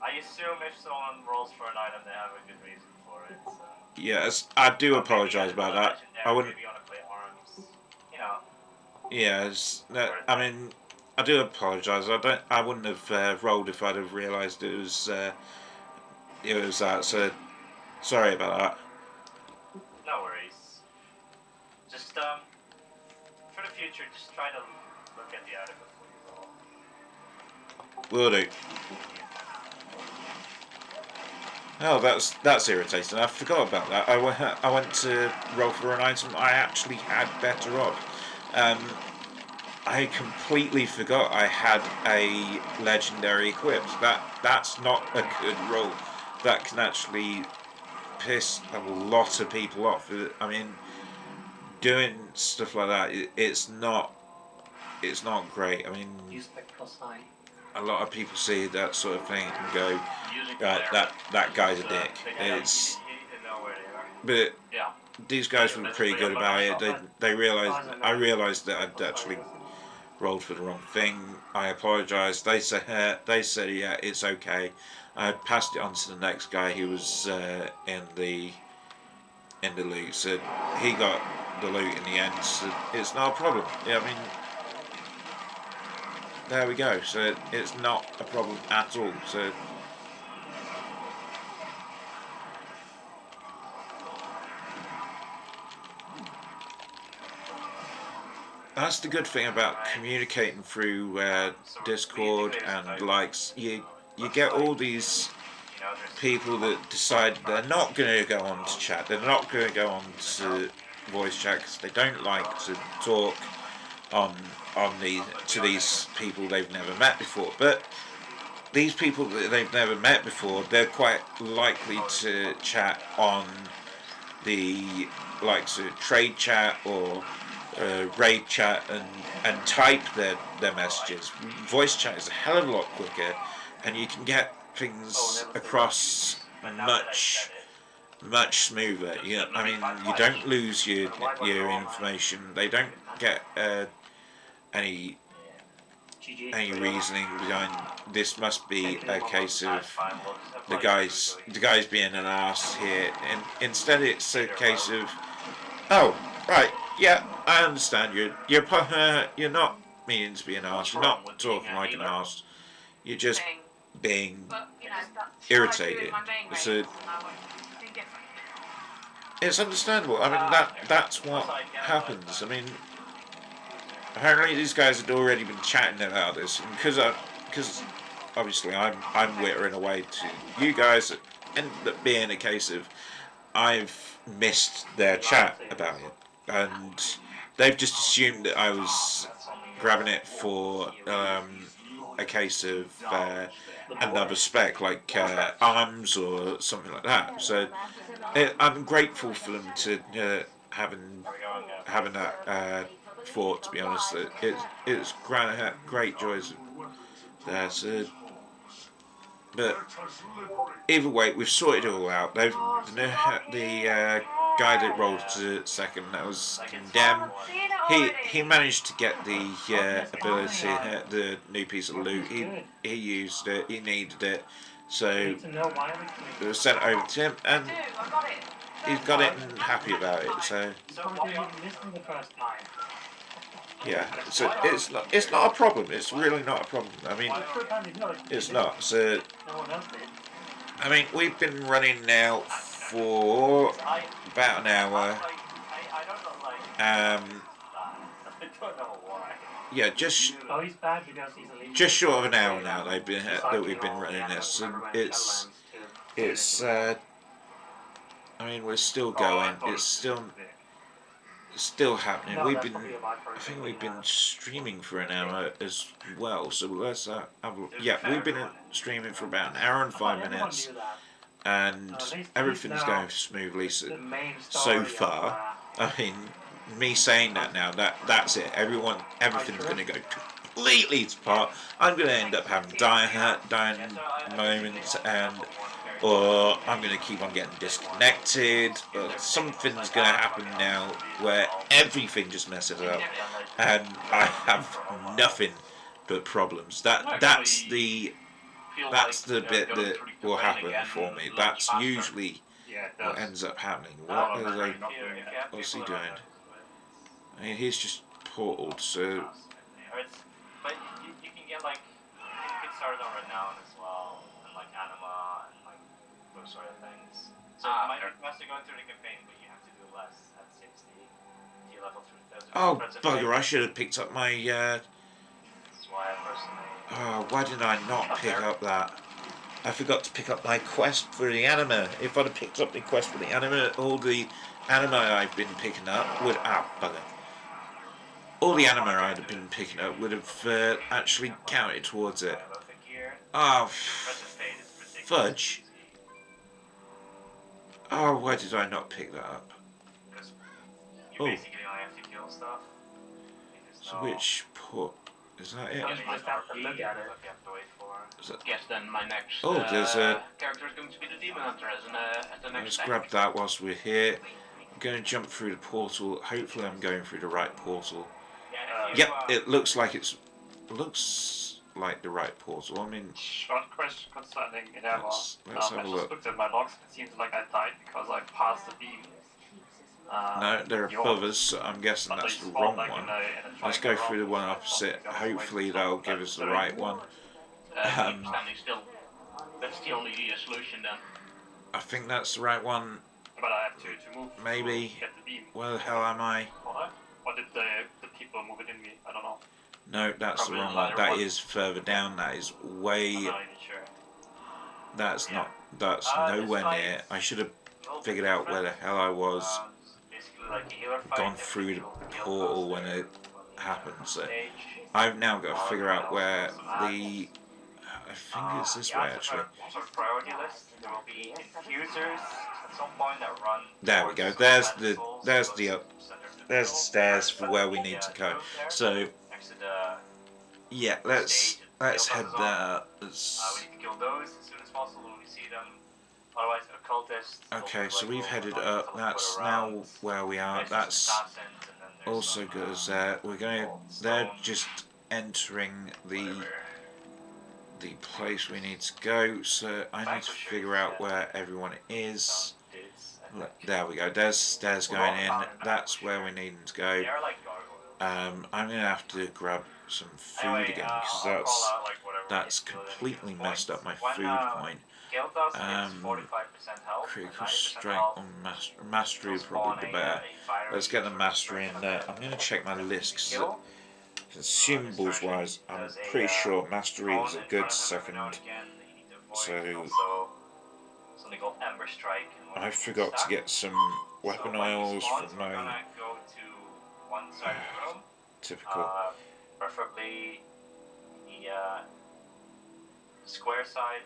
I assume if someone rolls for an item, they have a good reason for it. So. Yes, I do apologise about that. I wouldn't. Maybe you want to play arms, you know. Yes, I mean, I do apologise. I wouldn't have rolled if I'd have realised it was that. So sorry about that. No worries. Just for the future, just try to look at the item before you roll. Will do. Oh, that's irritating. I forgot about that. I went to roll for an item I actually had better of. I completely forgot I had a legendary equipped. That's not a good roll. That can actually piss a lot of people off. I mean, doing stuff like that, it's not great. I mean, a lot of people see that sort of thing and go, right, that guy's a dick. It's, but these guys were pretty good about it. They realised, I realised that I'd actually rolled for the wrong thing. I apologised. They said yeah, it's okay. I passed it on to the next guy who was in the loot. So he got the loot in the end. So it's not a problem. Yeah, I mean, there we go. So it's not a problem at all. So that's the good thing about communicating through Discord and likes. You get all these people that decide they're not going to go on to chat. They're not going to go on to voice chat because they don't like to talk to these people they've never met before. But these people that they've never met before, they're quite likely to chat on the likes of trade chat or raid chat and type their messages. Voice chat is a hell of a lot quicker, and you can get things across much smoother. I mean, you don't lose your information. They don't get any reasoning behind this. Must be a case of the guys being an arse here, and instead it's a case of, oh right, yeah, I understand you're not meaning to be an arse. You're not talking like an arse. You're just being irritated. It's understandable. I mean, that's what happens. I mean, apparently these guys had already been chatting about this, and because obviously I'm wittering away to you guys, it ended up being a case of I've missed their chat about it, and they've just assumed that I was grabbing it for a case of another spec like arms or something like that. So I'm grateful for them to having that thought. To be honest, it's great joys there. So, but either way, we've sorted it all out. The guy that rolled to second, that was Condemn. He managed to get the ability, the new piece of loot. He used it. He needed it, so it was sent over to him, and he's got it and happy about it. So yeah, so it's not a problem. It's really not a problem. I mean, it's not. So I mean, we've been running now for about an hour. Yeah, just short of an hour now. That we've been running this, and it's. I mean, we're still going. It's still happening. I think we've been streaming for an hour as well. So let's we've been streaming for about an hour and 5 minutes, and everything's going smoothly so far. I mean, me saying that now, that's it. Everything's going to go completely to pot. I'm going to end up having dying moments, or I'm going to keep on getting disconnected, or something's going to happen now where everything just messes up, and I have nothing but problems. That's the That's the bit that will happen for me. That's usually Yeah, it what does. ends up happening. I What don't is remember like? not doing that. What's he doing? I mean, he's just portaled, so But you can get like you can get started on Renown as well, and like Anima and like those sort of things. So it might be faster going through the campaign, but you have to do less at 60 to level through the oh bugger! I should have picked up my. That's why I personally. Oh, why did I not pick up that? I forgot to pick up my quest for the anima. If I'd have picked up the quest for the anima, all the anima I've been picking up would bugger. All the anima I'd have been picking up would have actually counted towards it. Oh, fudge. Oh, why did I not pick that up? You basically only have to kill stuff. So which port? Is that it? I just have to look at it. Guess then my next there's a... character is going to be the Demon Hunter as the next. Let's grab that whilst we're here. I'm going to jump through the portal. Hopefully I'm going through the right portal. Yep, it looks like the right portal. I mean... Short question concerning Endeavor. Let's have a I just look. looked at my logs. It seems like I died because I passed the beam. No, they're above us, so I'm guessing that's the wrong one. Let's go through the one opposite. Hopefully that'll give us the right one. Standing still. That's the only solution then. I think that's the right one. But I have to move Maybe. to get the beam. Where the hell am I? Or did the people move it in me? I don't know. No, that's Probably the wrong the one. latter That one. is further down. That is way... I'm not even sure. That's not... That's nowhere near. I should have figured out where the hell I was. Basically like a healer fight, Gone through the portal when it happened. So I've now got to figure out where the... I think it's this way actually. Sort of priority list. There will be infusers at some point that run. There we go. There's the stairs for where we need to go. So yeah, let's head there. We need to kill those as soon as possible when we see them. Otherwise, occultists. Okay, so we've headed up. That's now where we are. That's also good as there. We're going. They're just entering the place we need to go. So I need to figure out where everyone is. There we go. There's stairs going in. That's where we need to go. I'm gonna have to grab some food again because that's completely messed up my food point. Critical strength on mastery would probably be better. Let's get the mastery in there. I'm gonna check my list because consumables wise, I'm pretty sure mastery is a good second. So I forgot to get some weapon oils for my typical. Preferably the square side.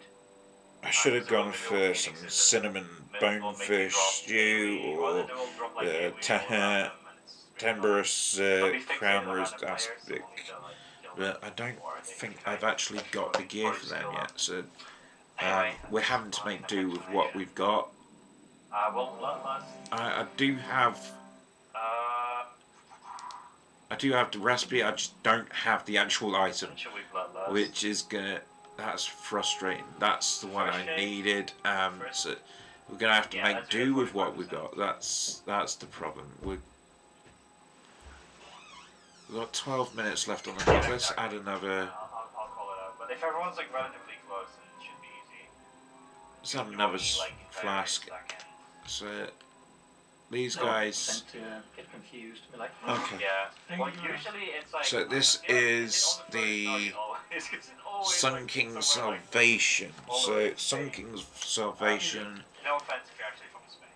I should have gone for some cinnamon bonefish stew or Temperous crown roast aspic, but I don't think I've actually got the gear for them yet, so we're having to make do with what we've got. I do have the recipe, I just don't have the actual item, which is that's frustrating. That's the one I needed, so we're gonna have to make do with what we've got. That's the problem. We've got 12 minutes left on the clock. Let's add another. I'll call it out. But if everyone's like relatively close, then it should be easy. Let's have another flask. So these guys. Tend to get confused. Be like, Okay. Yeah. Well, usually it's like. So this is the Sun King's Salvation. So Sun King's Salvation. No offense if you're actually from Spain.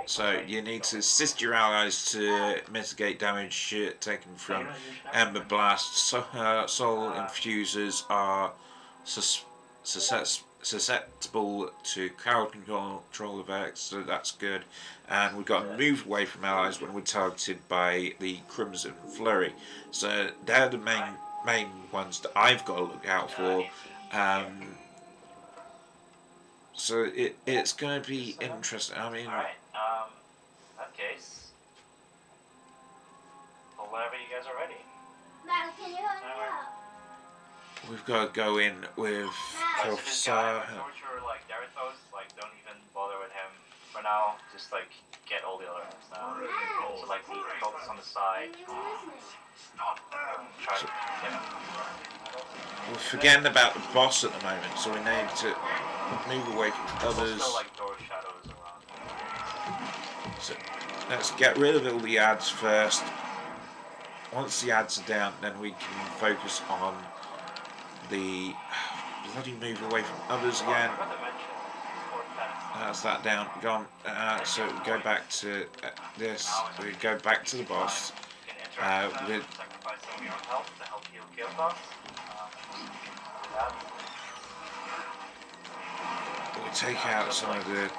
So you need to assist your allies to mitigate damage taken from Ember Blast. Soul infusers are susceptible to crowd control effects, so that's good. And we've got to move away from allies when we're targeted by the Crimson Flurry. So they're the main ones that I've got to look out for. So it's going to be interesting. I mean, alright, in that case, well, whenever you guys are ready. we've got to go in with Professor. Like Deritos, like don't even bother with him for now. Just like get all the other ones now. So like the cultists on the side. Try to get him. We're forgetting about the boss at the moment, so we need to move away from others. Still like door shadows around. So let's get rid of all the ads first. Once the ads are down, then we can focus on the bloody move away from others again. That's that down, gone. So we go back to this. We go back to the boss. With we take out some of the.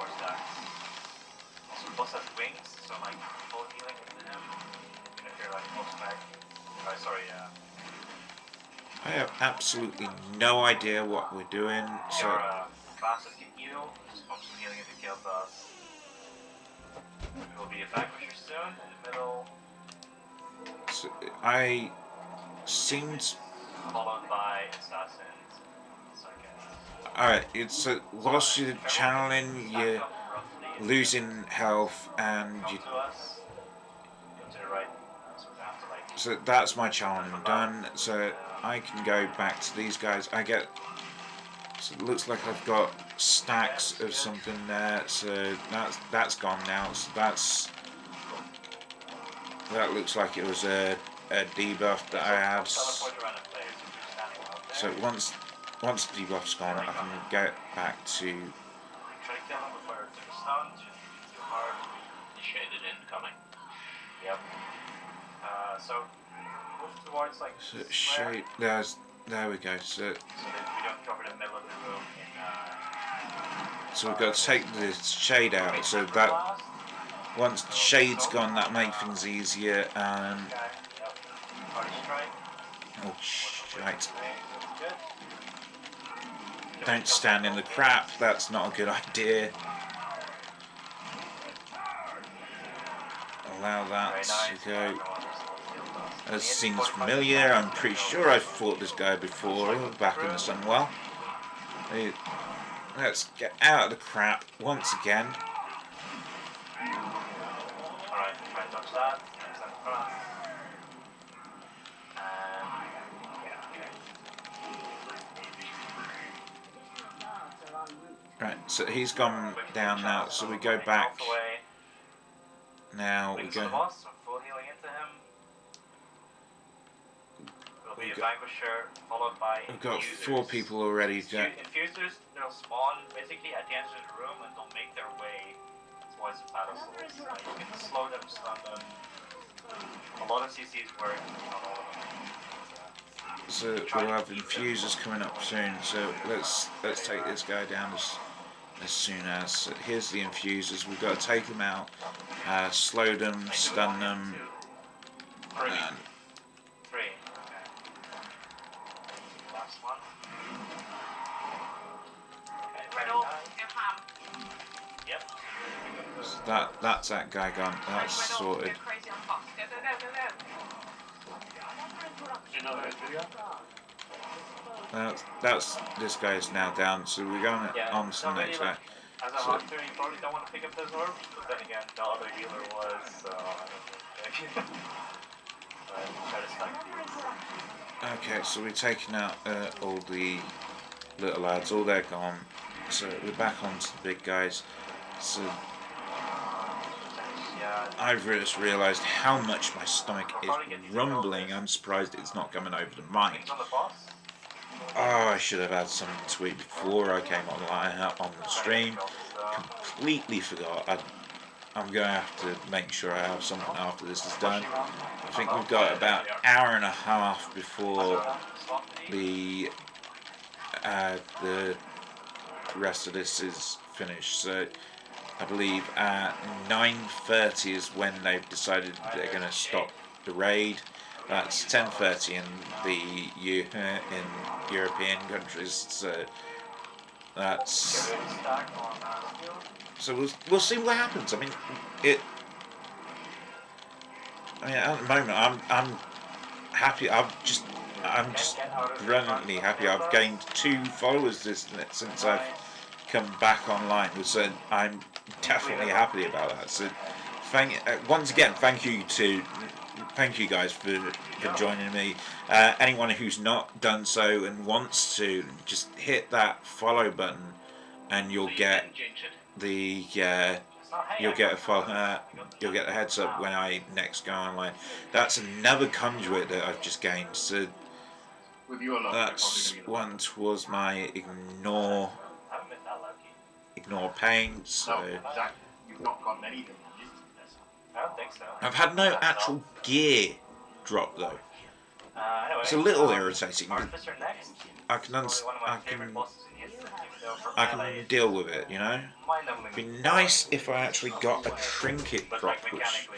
Boss has wings, so like full healing into him. Even if you're like close back. Sorry, I have absolutely no idea what we're doing. So. Classes can heal. Just pump some healing into kill boss. There will be a vanquisher soon in the middle. So I seemed. Followed by assassins. Alright, it's lost your channeling, you're losing health, and you. So that's my channeling done. So I can go back to these guys. I get. So it looks like I've got stacks of something there. So that's gone now. So that looks like it was a debuff that I had. So once the debuff's gone, I can get back to. Shaded incoming. Yep. So move towards like. So shade. There we go. So that we don't cover the middle of the room. So we've got to take the shade out. So that once the shade's gone, that makes things easier. And oh shite! Don't stand in the crap. That's not a good idea. Allow that to go. That seems familiar. I'm pretty sure I've fought this guy before back in the Sunwell. Let's get out of the crap once again. Alright, try and dodge that. Right, so he's gone down now, so we go back. Now we go. Full healing into him. Will be a vanquisher followed by. We've got infusers. 4 people already. Infusers, they'll spawn basically at the end of the room and they'll make their way towards the battle swords. Like, you can slow them, stun them. A lot of CCs work, not all of them. So we'll have infusers coming up soon. So let's take this guy down as soon as. Here's the infusers. We've got to take them out, slow them, stun them, and. That's that guy gone. That's sorted. That's this guy is now down. So we're going on to the next guy. As a hunter, you probably don't want to pick up those orbs, but then again, the other healer was, so I don't think. Okay, so we're taking out all the little lads. All they're gone. So we're back onto the big guys. So I've just realised how much my stomach is rumbling. I'm surprised it's not coming over the mic. Oh, I should have had something to eat before I came online on the stream. Completely forgot. I'm going to have to make sure I have something after this is done. I think we've got about an hour and a half before the rest of this is finished. So I believe at 9:30 is when they've decided they're going to stop the raid. That's 10:30 in in European countries. So that's. So we'll see what happens. I mean, at the moment I'm happy. I'm just brilliantly happy. I've gained 2 followers since I've come back online, so I'm definitely happy about that. So once again, thank you guys for joining me. Anyone who's not done so and wants to, just hit that follow button, and you'll get the you'll get a heads up when I next go online. That's another conduit that I've just gained. So that's one towards my ignore pain. So You've not gotten anything, have you? I don't think so. I've had no actual gear drop though. It's a little irritating, but I can deal with it, you know. It'd be nice if I actually got a trinket drop, which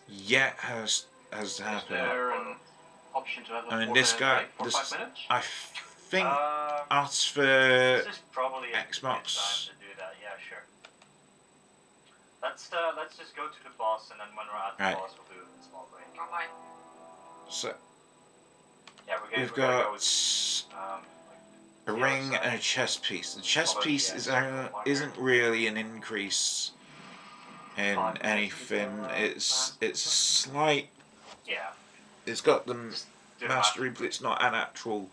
yet has happened. I mean, this guy, I think as for Xbox. Let's just go to the boss, and then when we're at the boss, we'll do a small break. Online. So Yeah, we've got a ring and a chest piece. The chest piece isn't really an increase in anything. It's a slight. Yeah. It's got the mastery, but it's not an actual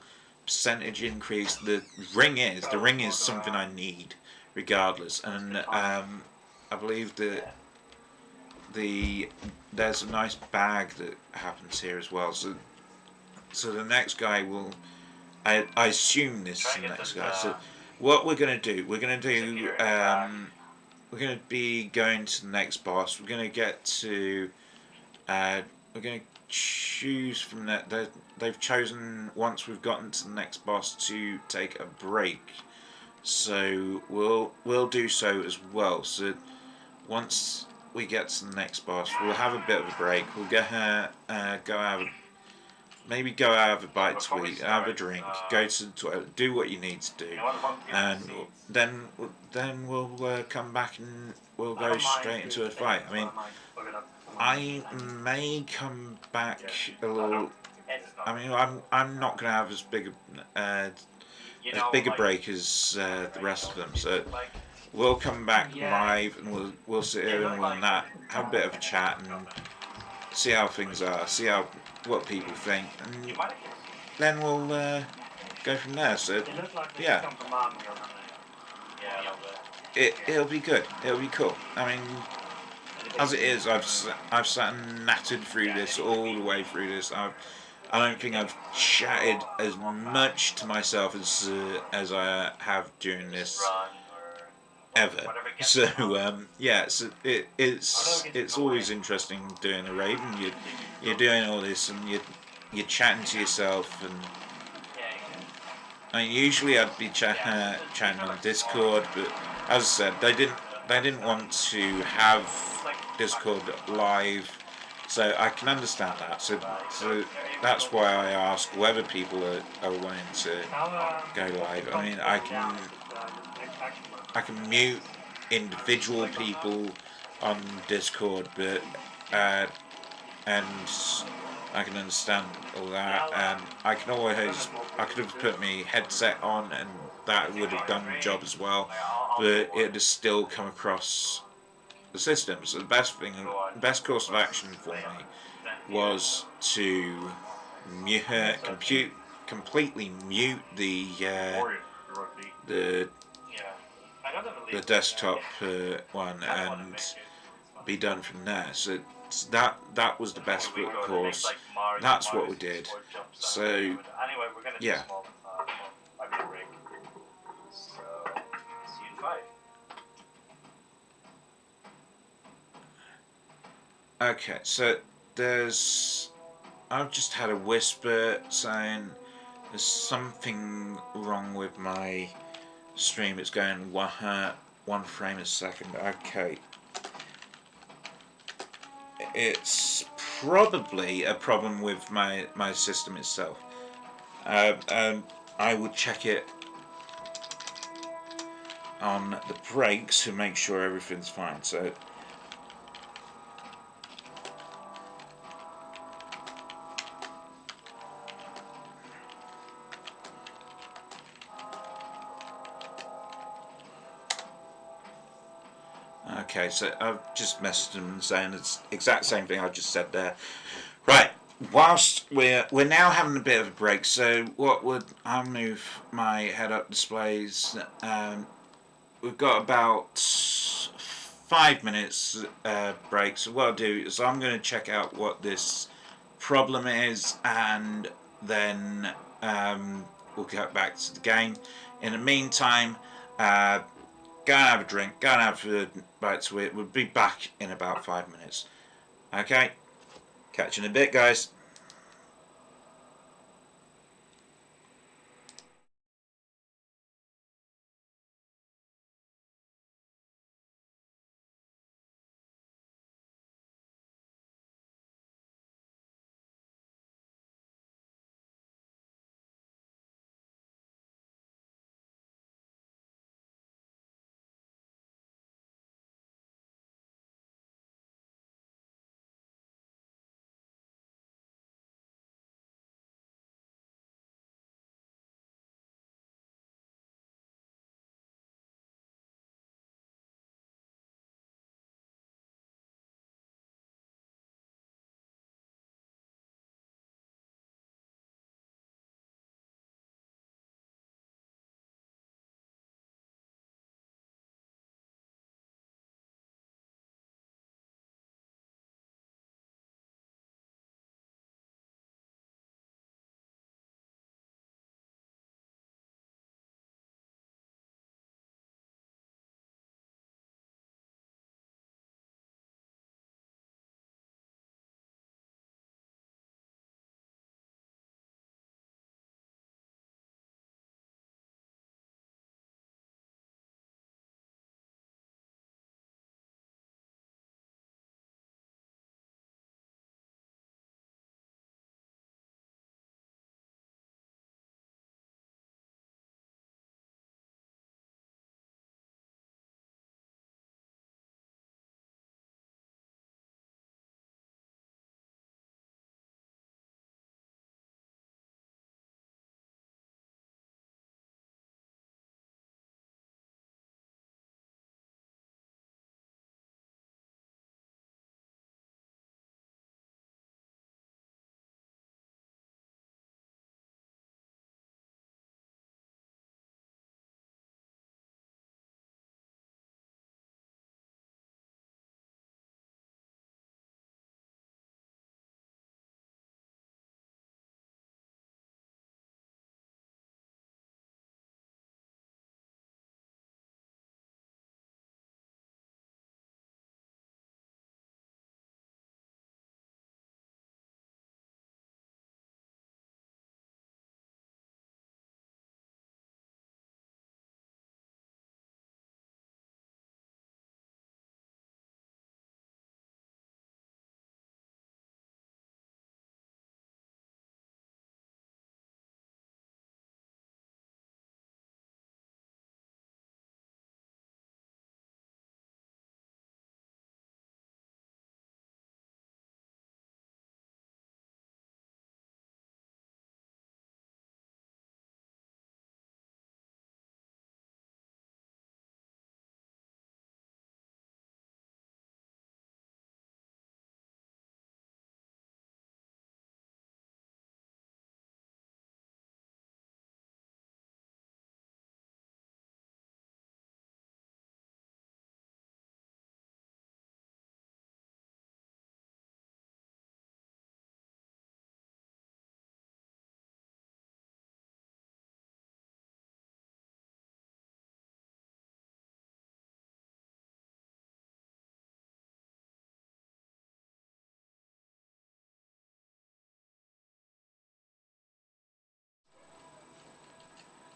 percentage increase. The ring is something I need regardless, and I believe that there's a nice bag that happens here as well. So the next guy will, I assume this is the next guy. So what we're gonna do, we're gonna be going to the next boss. We're gonna get to, we're gonna choose from that. They've chosen, once we've gotten to the next boss, to take a break. So we'll do so as well. So once we get to the next boss, we'll have a bit of a break. We'll go have a bite to eat, have a drink, go to the toilet, do what you need to do, and then we'll come back and we'll go straight into a fight. I mean, I may come back a little. I mean, I'm not gonna have as big a break as the rest of them, so we'll come back live and we'll sit here and we'll have a bit of a chat and see how things are, see what people think, and then we'll go from there. So yeah, it'll be good. It'll be cool. I mean, as it is, I've sat and nattered through this all the way through this. I don't think I've chatted as much to myself as I have during this ever. So yeah, so it's always interesting doing a raid, and you're doing all this, and you're chatting to yourself, and I mean, usually I'd be chatting on Discord, but as I said, they didn't want to have Discord live, so I can understand that. So that's why I ask whether people are wanting to go live. I mean, I can mute individual people on Discord, but and I can understand all that, and I could have put my headset on, and that would have done the job as well, but it has still come across the system. So the best course of action for me was to completely mute the desktop one and be done from there. So that was the best course. That's what we did. So yeah. Okay, so I've just had a whisper saying there's something wrong with my stream. It's going one frame a second. Okay. It's probably a problem with my system itself. I would check it on the brakes to make sure everything's fine. So Okay, so I've just messaged them saying it's the exact same thing I just said there. Right. Whilst we're now having a bit of a break, so I'll move my head-up displays. We've got about 5 minutes break. So what I'll do is I'm going to check out what this problem is, and then we'll get back to the game. In the meantime, go and have a drink, go and have a bite to it. We'll be back in about 5 minutes. Okay? Catch you in a bit, guys.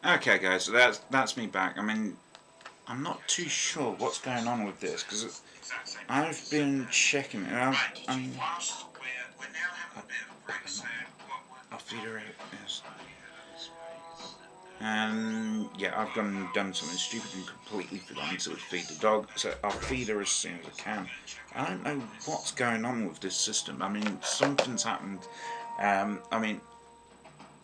Okay, guys, so that's me back. I mean, I'm not too sure what's going on with this because I've been checking it out. I'll feed her out. Yes. And yeah, I've gone and done something stupid and completely forgotten to feed the dog. So I'll feed her as soon as I can. I don't know what's going on with this system. I mean, something's happened. I mean,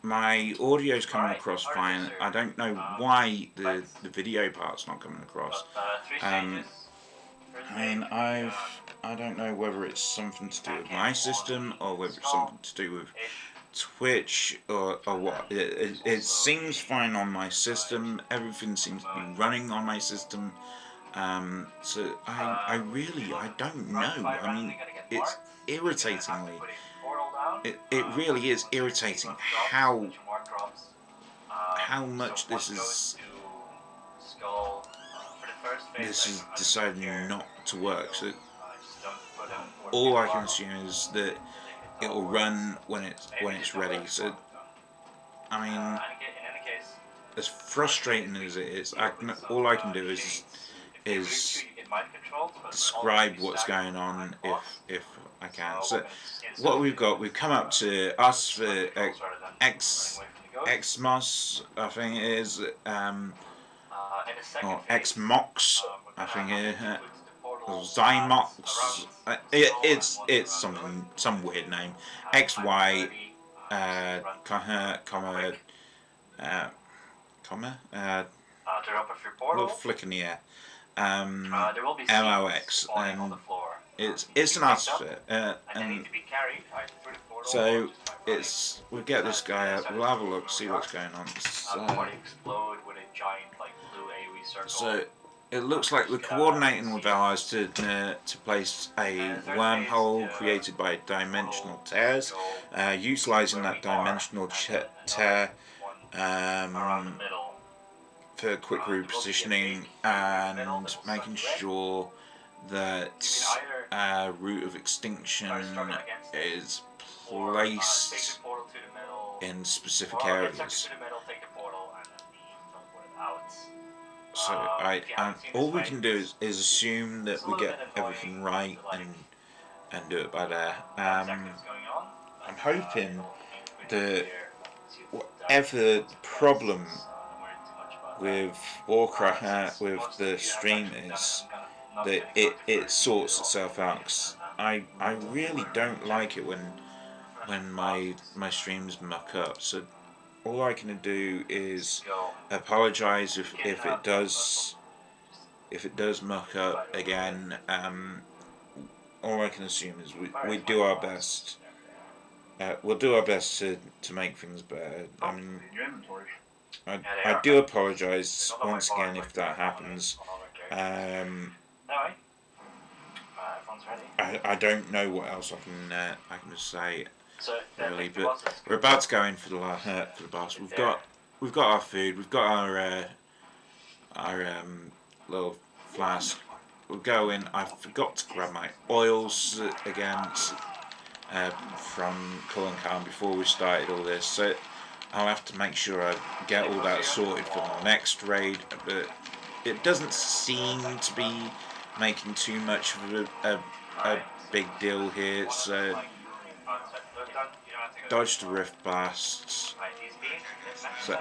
my audio's coming across fine. I don't know why the video part's not coming across. I mean, I don't know whether it's something to do with my system or whether it's something to do with Twitch or what. It seems fine on my system. Everything seems to be running on my system. So I don't know. I mean, it's irritatingly. It really is irritating how much this is deciding not to work. So all I can assume is that it will run when it's ready. So I mean, as frustrating as it is, all I can do is describe what's going on if I can. So what we've come up to us for Xmos, I think it is, or Xmox, I think it is, or Zymox. It's some weird name. XY, little flick in the air. MOX, and it's an artifact, and so we'll get this guy up, we'll have a look, see what's going on. So it looks like we're coordinating with allies to place a wormhole created by dimensional tears, utilising that dimensional tear for quick repositioning and making sure that route of extinction is placed in specific areas. So all we can do is assume that we get everything right and do it by there. I'm hoping that whatever problem with Warcraft, with the stream is, that it sorts itself out. 'Cause I really don't like it when my streams muck up. So all I can do is apologise if it does muck up again. All I can assume is we do our best. We'll do our best to make things better. I mean, I do apologise once again if that happens. I don't know what else I can say really, but we're about to go in for the boss. We've got our food. We've got our little flask. We'll go in. I forgot to grab my oils again from Cullen Khan before we started all this, so I'll have to make sure I get all that sorted for the next raid. But it doesn't seem to be making too much of a big deal here. So dodge the Rift Blasts. So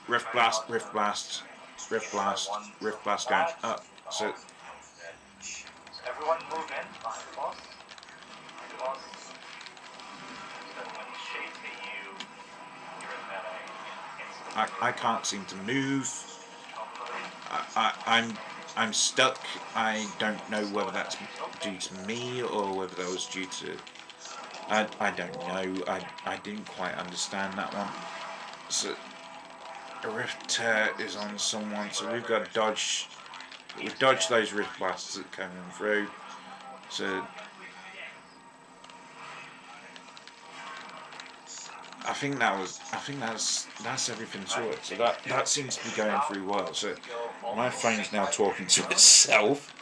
Rift Blast, Rift Blast, Rift Blast, Rift Blast going up. So everyone move in behind the boss. I can't seem to move. I'm stuck. I don't know whether that's due to me or whether that was due to. I don't know. I didn't quite understand that one. So a rift tear is on someone. So we've got to dodge. We've dodged those rift blasts that come through. So I think that's everything sorted. So that seems to be going through well. So my phone's now talking to itself.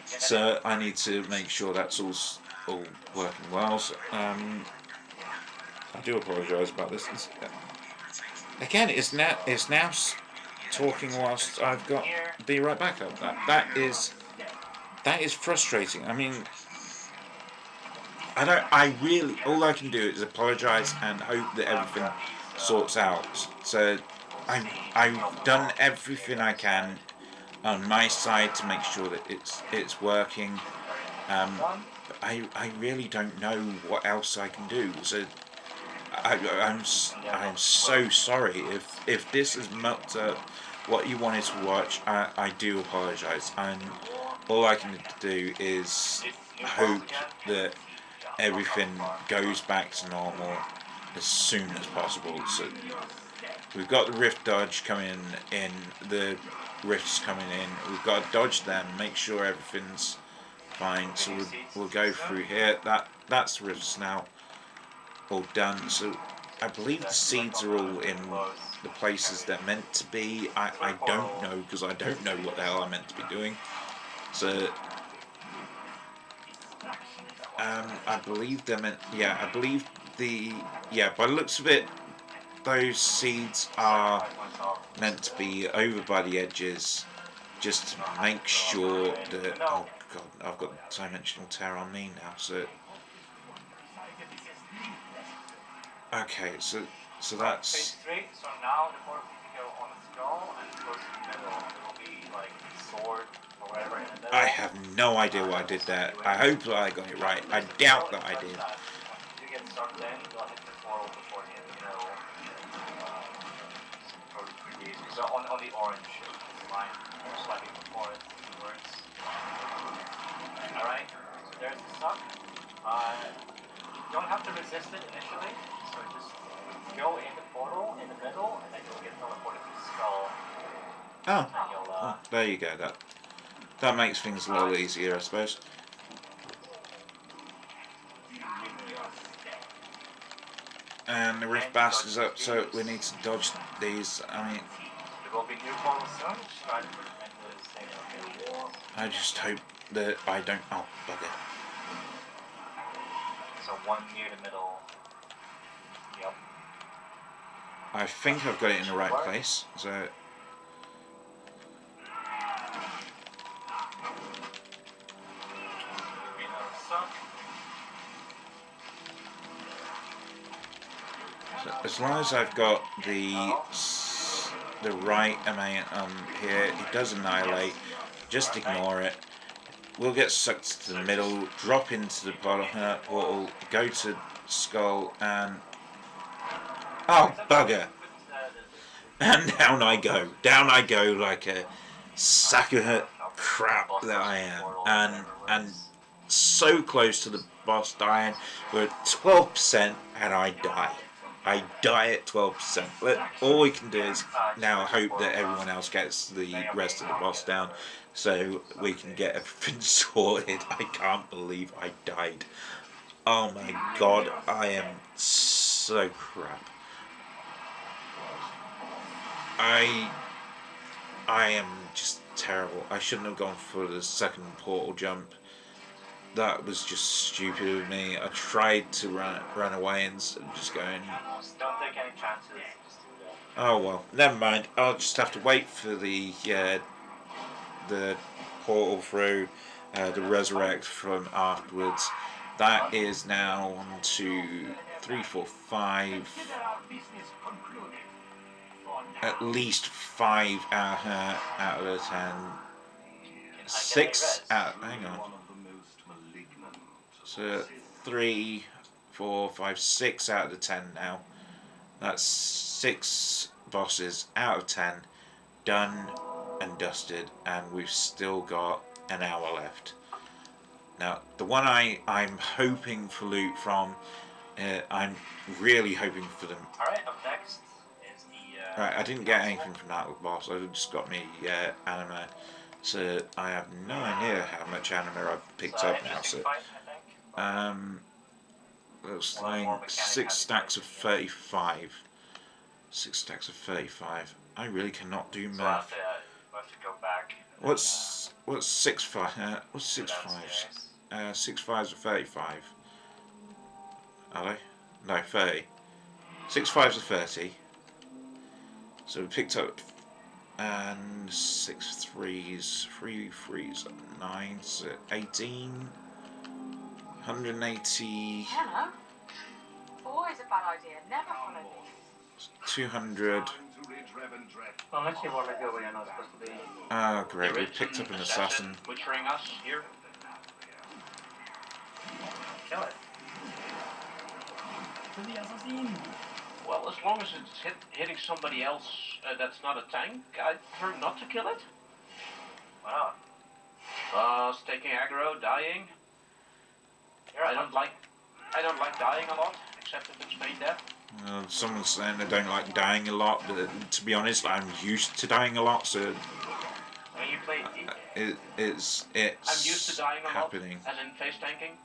So I need to make sure that's all working well. So, I do apologise about this. Again, it's now talking whilst I've got the right back up. That is frustrating. I mean, all I can do is apologise and hope that everything sorts out. So I've done everything I can on my side to make sure that it's working. I really don't know what else I can do. So I'm so sorry if this has mucked up what you wanted to watch. I do apologise, and all I can do is hope that everything goes back to normal as soon as possible. So we've got the rift dodge coming in, the rifts coming in. We've got to dodge them, make sure everything's fine. So we'll go through here. That's the rifts now all done. So I believe the seeds are all in the places they're meant to be. I don't know, because I don't know what the hell I'm meant to be doing. So I believe they're meant. Yeah, I believe by the looks of it, those seeds are meant to be over by the edges, just to make sure that. Oh god, I've got dimensional tear on me now. So okay, so that's. Phase 3. So now the more we go on the skull and it goes in the middle, it will be like sword or whatever in the middle. I have no idea what I did there. I hope that I got it right. I doubt that I did. You get started then, you'll hit the portal before the middle. So on the orange line, slightly before it works. Alright, so there's the suck. You don't have to resist it initially, so just go in the portal in the middle, and then you'll get teleported to the skull. Oh, there you go. That makes things a little easier, I suppose. And the rift bast is up, so we need to dodge these. I mean, there will be new portals soon. I just hope that I don't. Oh, bugger. So one near the middle. Yep. I think I've got it in the right place. So. As long as I've got the right amount here, it does annihilate. Just ignore it. We'll get sucked to the middle, drop into the portal, go to skull, and oh bugger! And down I go. Down I go like a sack of crap that I am. And so close to the boss dying. We're at 12% and I die. I die at 12%. All we can do is now hope that everyone else gets the rest of the boss down so we can get everything sorted. I can't believe I died. Oh my god, I am so crap. I am just terrible. I shouldn't have gone for the second portal jump. That was just stupid of me. I tried to run away instead of just going. Don't take any chances. Oh well, never mind. I'll just have to wait for the portal through, the resurrect from afterwards. That is now 1, 2, 3, 4, 5. At least 5 out of the 10. 6 out. Hang on. So 3, 4, 5, 6 out of the 10 now. That's 6 bosses out of 10 done and dusted, and we've still got an hour left. Now the one I'm hoping for loot from, I'm really hoping for them. Alright, up next is the Right, I didn't get anything from that boss. I just got me anima. So I have no idea how much anima I've picked up now. So looks like 6 stacks of 35. 6 stacks of 35. I really cannot do math. we'll have to go back. What's 6 5? What's 6 5s? 6 5s are 35. Are they? No, 30. 6 5s are 30. So we picked up and 6 3s, 3 3s, 9, so 18, 180. Hannah? Always a bad idea. Never follow me. 200. Well, let's see where we go. We're not supposed to be. Oh, great. We picked up an assassin. Butchering us here. Kill it. Well, as long as it's hitting somebody else that's not a tank, I prefer not to kill it. Wow. Taking aggro, dying. I don't like dying a lot, except if it's fate death. Someone's saying they don't like dying a lot, but to be honest, I'm used to dying a lot, so When you play it's I'm used to dying a happening. lot, as in face tanking.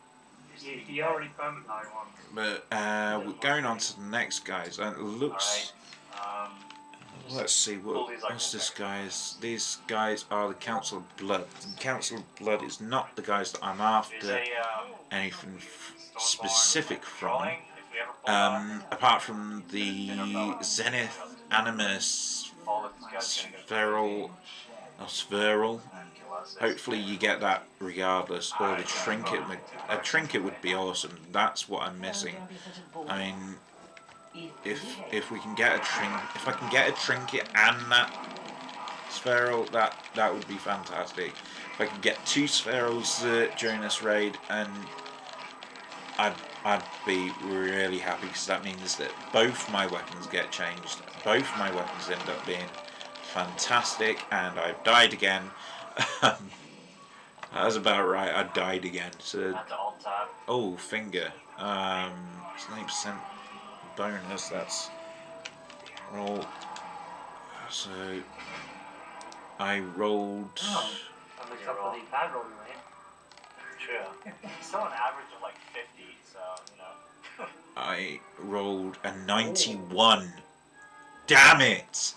You already permanent died once. But we're going on to the next guys, and it looks. Let's see what's this guys. These guys are the Council of Blood. The Council of Blood is not the guys that I'm after anything specific from. Apart from the Zenith Animus Spheral or Spheral. Hopefully you get that regardless, or the trinket. A trinket would be awesome. That's what I'm missing. I mean, if we can get a if I can get a trinket and that Spheral, that would be fantastic. If I can get 2 Spherals during this raid, and I'd be really happy, because that means that both my weapons get changed. Both my weapons end up being fantastic, and I've died again. That's about right. I died again. So, oh, finger. 9% bonus. That's roll. So I rolled. On the top of the bad roll, right? True. Still an average of like 50, so you know. I rolled a 91. Damn it!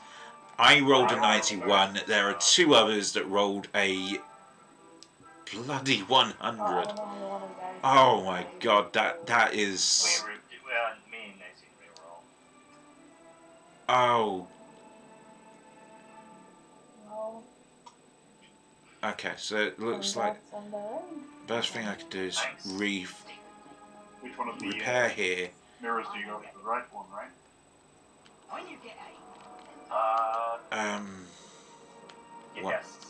I rolled a 91. There are 2 others that rolled a bloody 100. Oh my god, that is. Me and Nancy reroll. Oh. Okay, so it looks like the best thing I could do is Which one of the repair here. mirrors do you go for? The right one, right?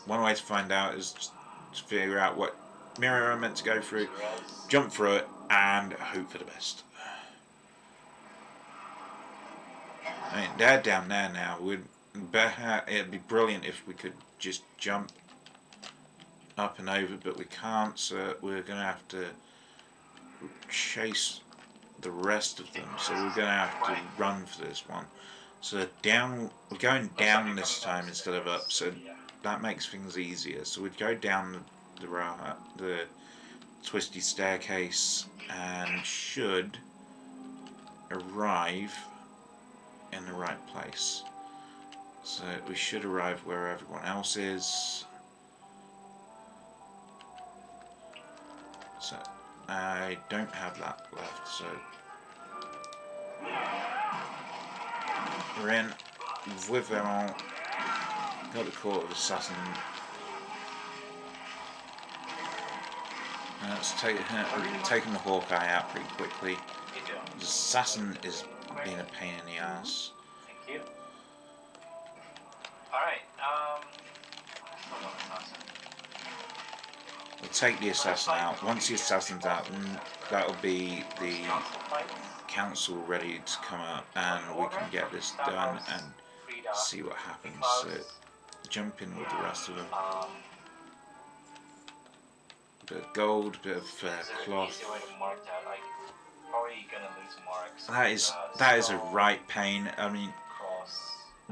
One way to find out is just to figure out what mirror I'm meant to go through, jump through it, and hope for the best. I mean, they're down there now. It'd be brilliant if we could just jump up and over, but we can't, so we're going to have to chase the rest of them. So we're going to have to run for this one. So we're going down this time instead of up, so that makes things easier. So we'd go down the twisty staircase and should arrive in the right place. So we should arrive where everyone else is. So I don't have that left, so we're in with them all. Got the Court of Assassin. Let's taking the Hawkeye out pretty quickly. The Assassin is being a pain in the ass. Thank you. Alright, We'll take the Assassin out. Once the Assassin's out, that'll be the Council ready to come up, and we can get this done and see what happens. So jump in with the rest of them. Bit of gold, bit of cloth. That is a right pain. I mean,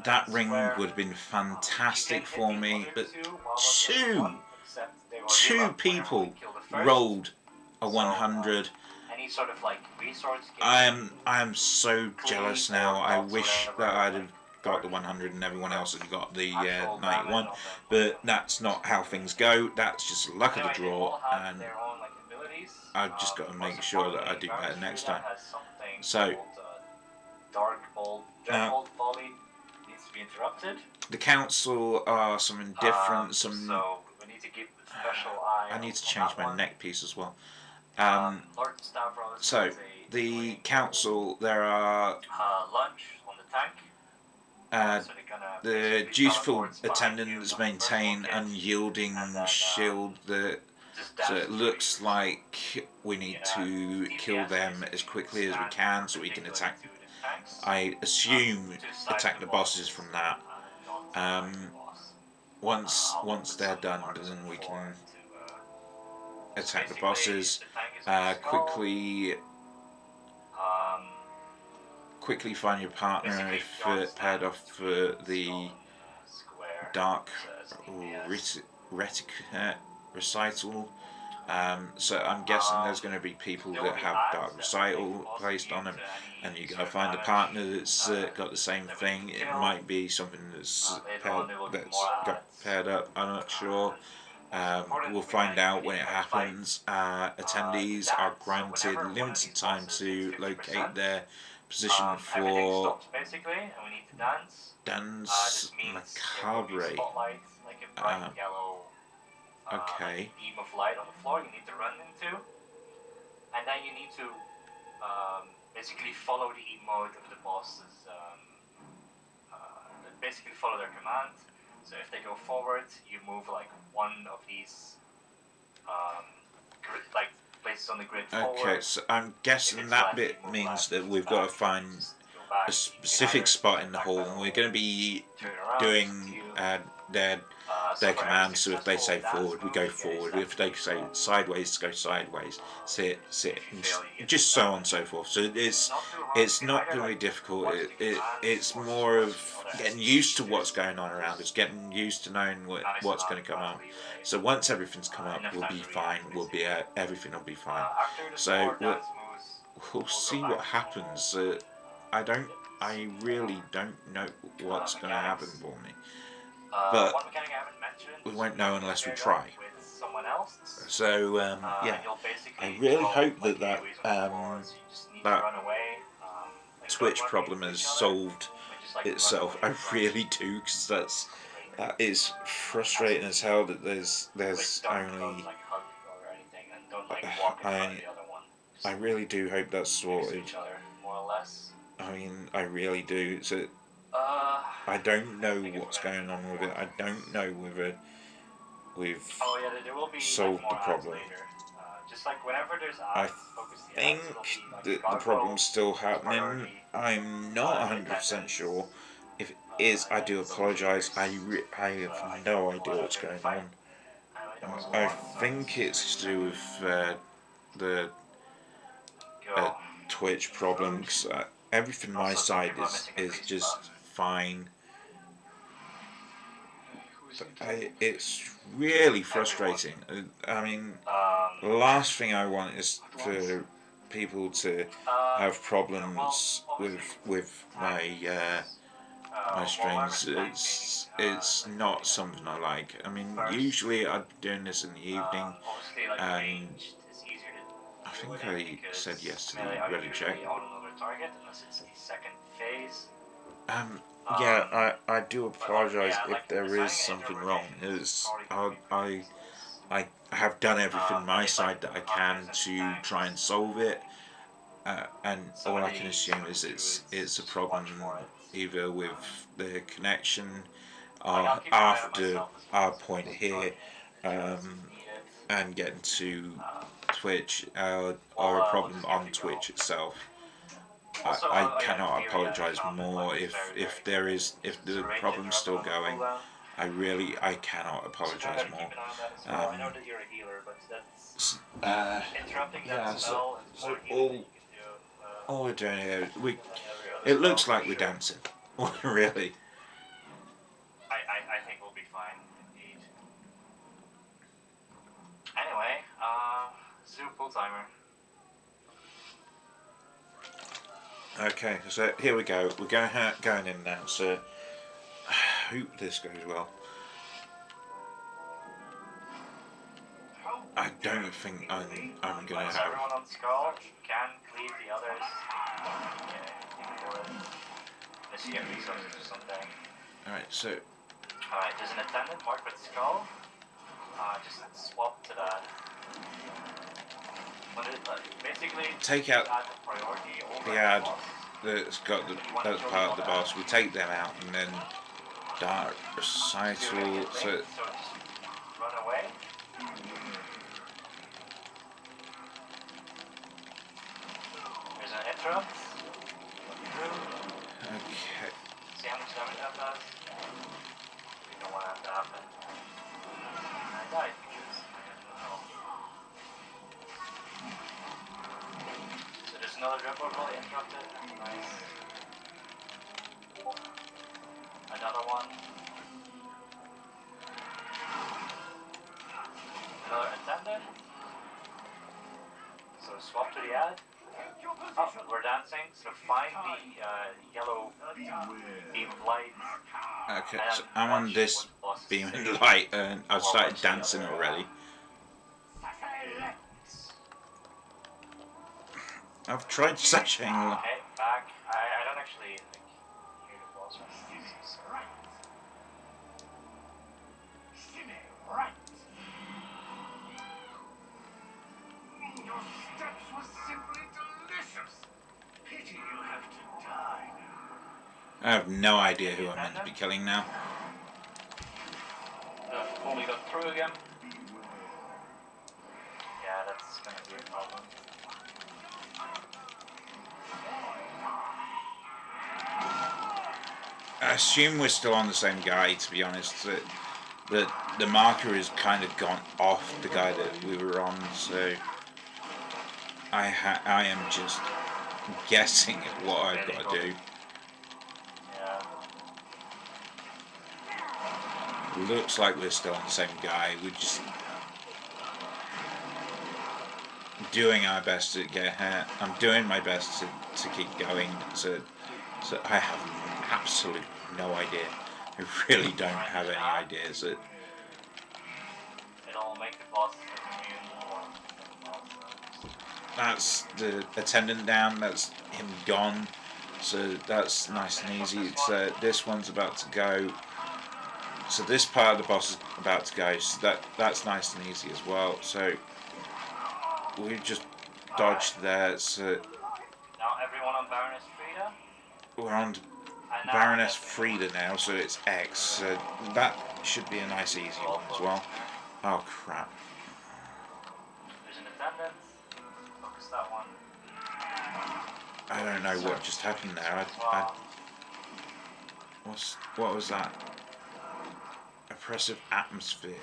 that ring would have been fantastic for me, but two people rolled a 100. I am so jealous now. I wish that I'd have got the 100 and everyone else had got the 91, but that's not how things go. That's just luck of the draw, and I've just got to make sure that I do better next time. So the Council are something different. I need to change my neck piece as well. So the Council, there are the dutiful attendants maintain unyielding shield. So it looks like we need to kill them as quickly as we can, so we can attack. I assume attack the bosses from that. Once they're done, then we can attack the bosses, quickly find your partner if paired off for the dark recital. So I'm guessing there's going to be people that have dark recital placed on them, and you're going to find a partner that's got the same thing. It might be something that's got paired up. I'm not sure. We'll find out when it happens. Attendees are granted limited time to locate their position for Dance Macabre. Okay. Beam of light on the floor you need to run into, and then you need to basically follow the emote of the bosses. Basically follow their command. So if they go forward, you move like one of these places on the grid forward. Okay, so I'm guessing that bit means that we've got to find a specific spot in the hall, and we're going to be doing their commands. So if they say forward, we go forward. If they say sideways, go sideways. Sit, and just so on and so forth. So it's not going to be difficult. It's more of getting used to what's going on around us, getting used to knowing what's going to come up. So once everything's come up, we'll be fine. Everything will be fine. So we'll see what happens. I really don't know what's going to happen for me, but we won't know unless we try. So yeah, I really hope that Twitch problem has solved itself. I really do, because that is frustrating as hell. That there's only. I really do hope that's sorted. I mean, I really do. So I don't know what's going on with it. I don't know whether we've solved the problem. I think that the problem's still happening. I'm not 100% sure. If it is, I do apologise. I have no idea what's going on. I think it's to do with the Twitch problem, because everything my side is just fine. It's really frustrating. I mean, the last thing I want is for people to have problems with my my streams. It's not something I like. I mean, usually I'd be doing this in the evening, and I think I said yes to the Reddit check. Yeah, I do apologise if there is something wrong. I have done everything my side that I can to try and solve it, and all I can assume is it's a problem either with the connection after our point here, and getting to Twitch, or a problem on Twitch itself. I cannot apologise more if the problem's still going. I cannot apologise more. Yeah, so all we're doing here, it looks like we're dancing. Really. I think we'll be fine, indeed. Anyway, Zoo pull timer. Okay, so here we go. We're going in now, so I hope this goes well. I don't think I'm gonna have. Everyone on skull can cleave the others. Unless you get resources or something. Alright, so. Alright, there's an attendant marked with skull. Just swap to that. Basically, take out the ad that's part of the boss. We take them out, and then dark recital. So just run away. There's an interrupt. Okay. See how much damage that does? We don't want that to happen. I died because I don't know. another dribble really interrupted. Nice. Another one. Another attendant. So swap to the ad. Oh, we're dancing. So find the yellow beam of light. Okay, so I'm on this beam of light and I've started dancing already. I've tried sashaying. Okay, back. I don't actually like hear the boss right. Right. Your steps were simply delicious. Pity you have to die now. I have no idea who I'm meant to be killing now. Only got through again. Yeah, that's gonna be a problem. I assume we're still on the same guy, to be honest. The marker has kind of gone off the guy that we were on, so I am just guessing at what I've got to do. Yeah. Looks like we're still on the same guy. We're just doing our best to get here. I'm doing my best to keep going. So I have absolutely no idea. I really don't have any ideas. It'll make the boss immune. That's the attendant down. That's him gone. So that's nice and easy. It's this one's about to go. So this part of the boss is about to go. So that's nice and easy as well. So we just dodged there. So now everyone on Baroness Frida. we're on Baroness Frida now. So it's X. So that should be a nice easy one as well. Oh crap! There's an attendant. Focus that one. I don't know what just happened there. What was that? Oppressive atmosphere.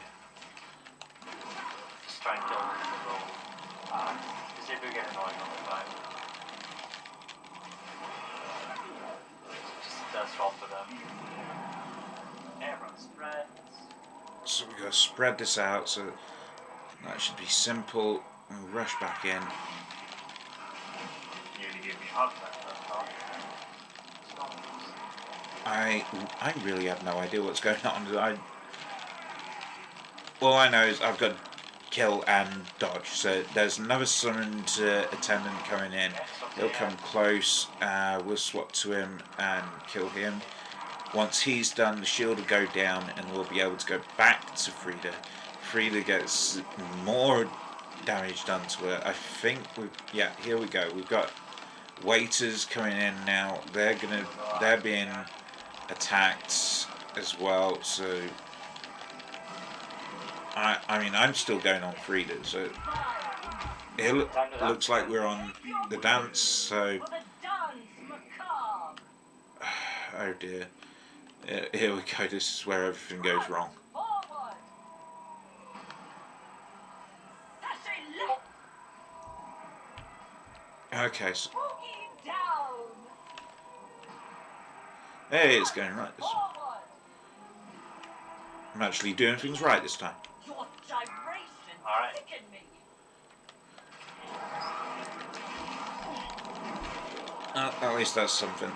Just try and kill the roll. See if we get annoying on the time. Just swap to them. Everyone spreads. So we've got to spread this out, so that should be simple. We'll rush back in. Nearly gave me a heart attack. I really have no idea what's going on. All I know is I've got kill and dodge. So there's another summoned attendant coming in. He'll come close. We'll swap to him and kill him. Once he's done, the shield will go down and we'll be able to go back to Frida. Frida gets more damage done to her. I think yeah, here we go. We've got waiters coming in now. They're being attacked as well. So I mean, I'm still going on Frida. So it looks like we're on the dance. So oh dear. Here we go, this is where everything goes wrong. Okay, so hey, it's going right this time. I'm actually doing things right this time. Alright. At least that's something.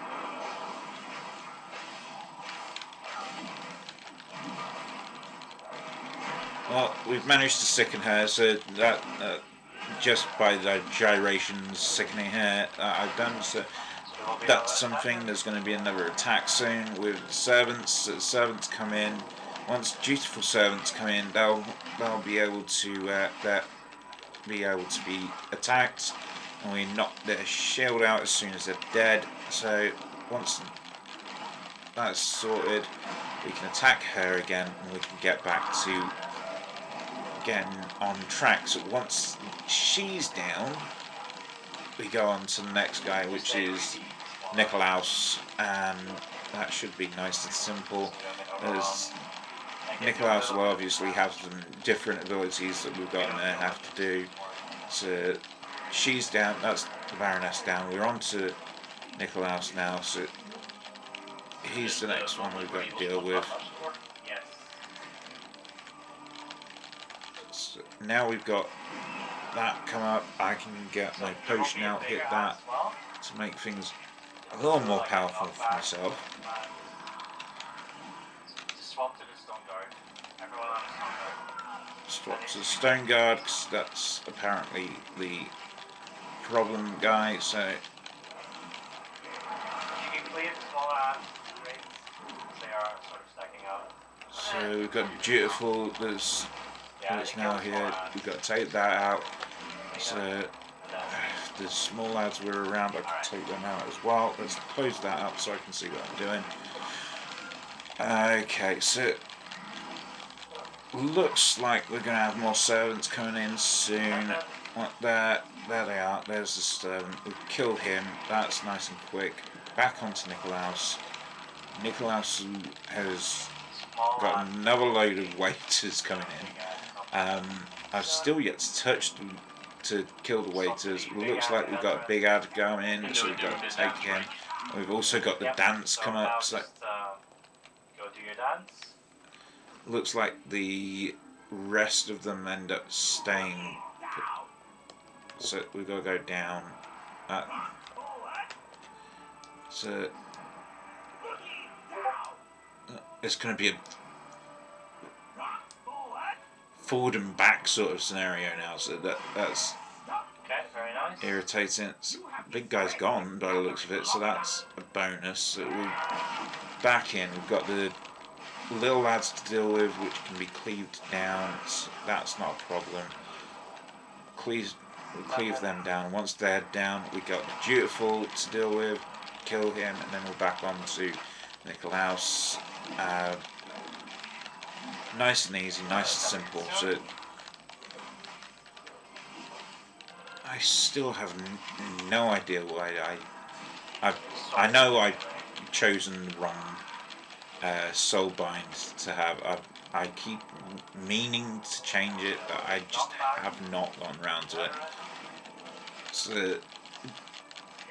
Well, we've managed to sicken her, so that just by the gyrations sickening her I've done, so that's something. There's going to be another attack soon with servants. Servants come in. Once dutiful servants come in, they'll be able to be attacked, and we knock their shield out as soon as they're dead. So once that's sorted, we can attack her again, and we can get back to getting on track. So once she's down, we go on to the next guy, which is Nikolaus, and that should be nice and simple. As Nikolaus will obviously have some different abilities that we've got in there have to do. So she's down. That's the Baroness down. We're on to Nicolaus now, so he's the next one we've got to deal with. Yes. So now we've got that come up. I can get my potion out, hit that to make things a little more powerful for myself. Just swap to the Stone Guard. Everyone on the Stone Guard. Swap to the Stone Guard, because that's apparently the problem guy, so... You can clear the small ads, great. They are sort of stacking up. So we've got Dutiful that's now here. We've got to take that out. So if the small lads were around, I could take them out as well. Let's close that up so I can see what I'm doing. Okay, so looks like we're going to have more servants coming in soon. What, there they are. There's the servant. We've killed him. That's nice and quick. Back onto Nicolaus. Nicolaus has got another load of waiters coming in. I've still yet to touch them to kill the waiters. Looks like we've got a big ad going in, so we've got to take him. We've also got the dance come up. So go do your dance. looks like the rest of them end up staying. So we've got to go down. So it's going to be a forward and back sort of scenario now. So that's Okay, very nice. irritating. Big guy's gone by the looks of it, so that's a bonus. So we're back in. We've got the little lads to deal with, which can be cleaved down. So that's not a problem. We'll cleave them down. Once they're down, we got the Dutiful to deal with. Kill him, and then we're back on to Nicolaus. Nice and easy, nice and simple. So I still have no idea why I know I've chosen the wrong soulbind to have. I keep meaning to change it, but I just have not gotten around to it. So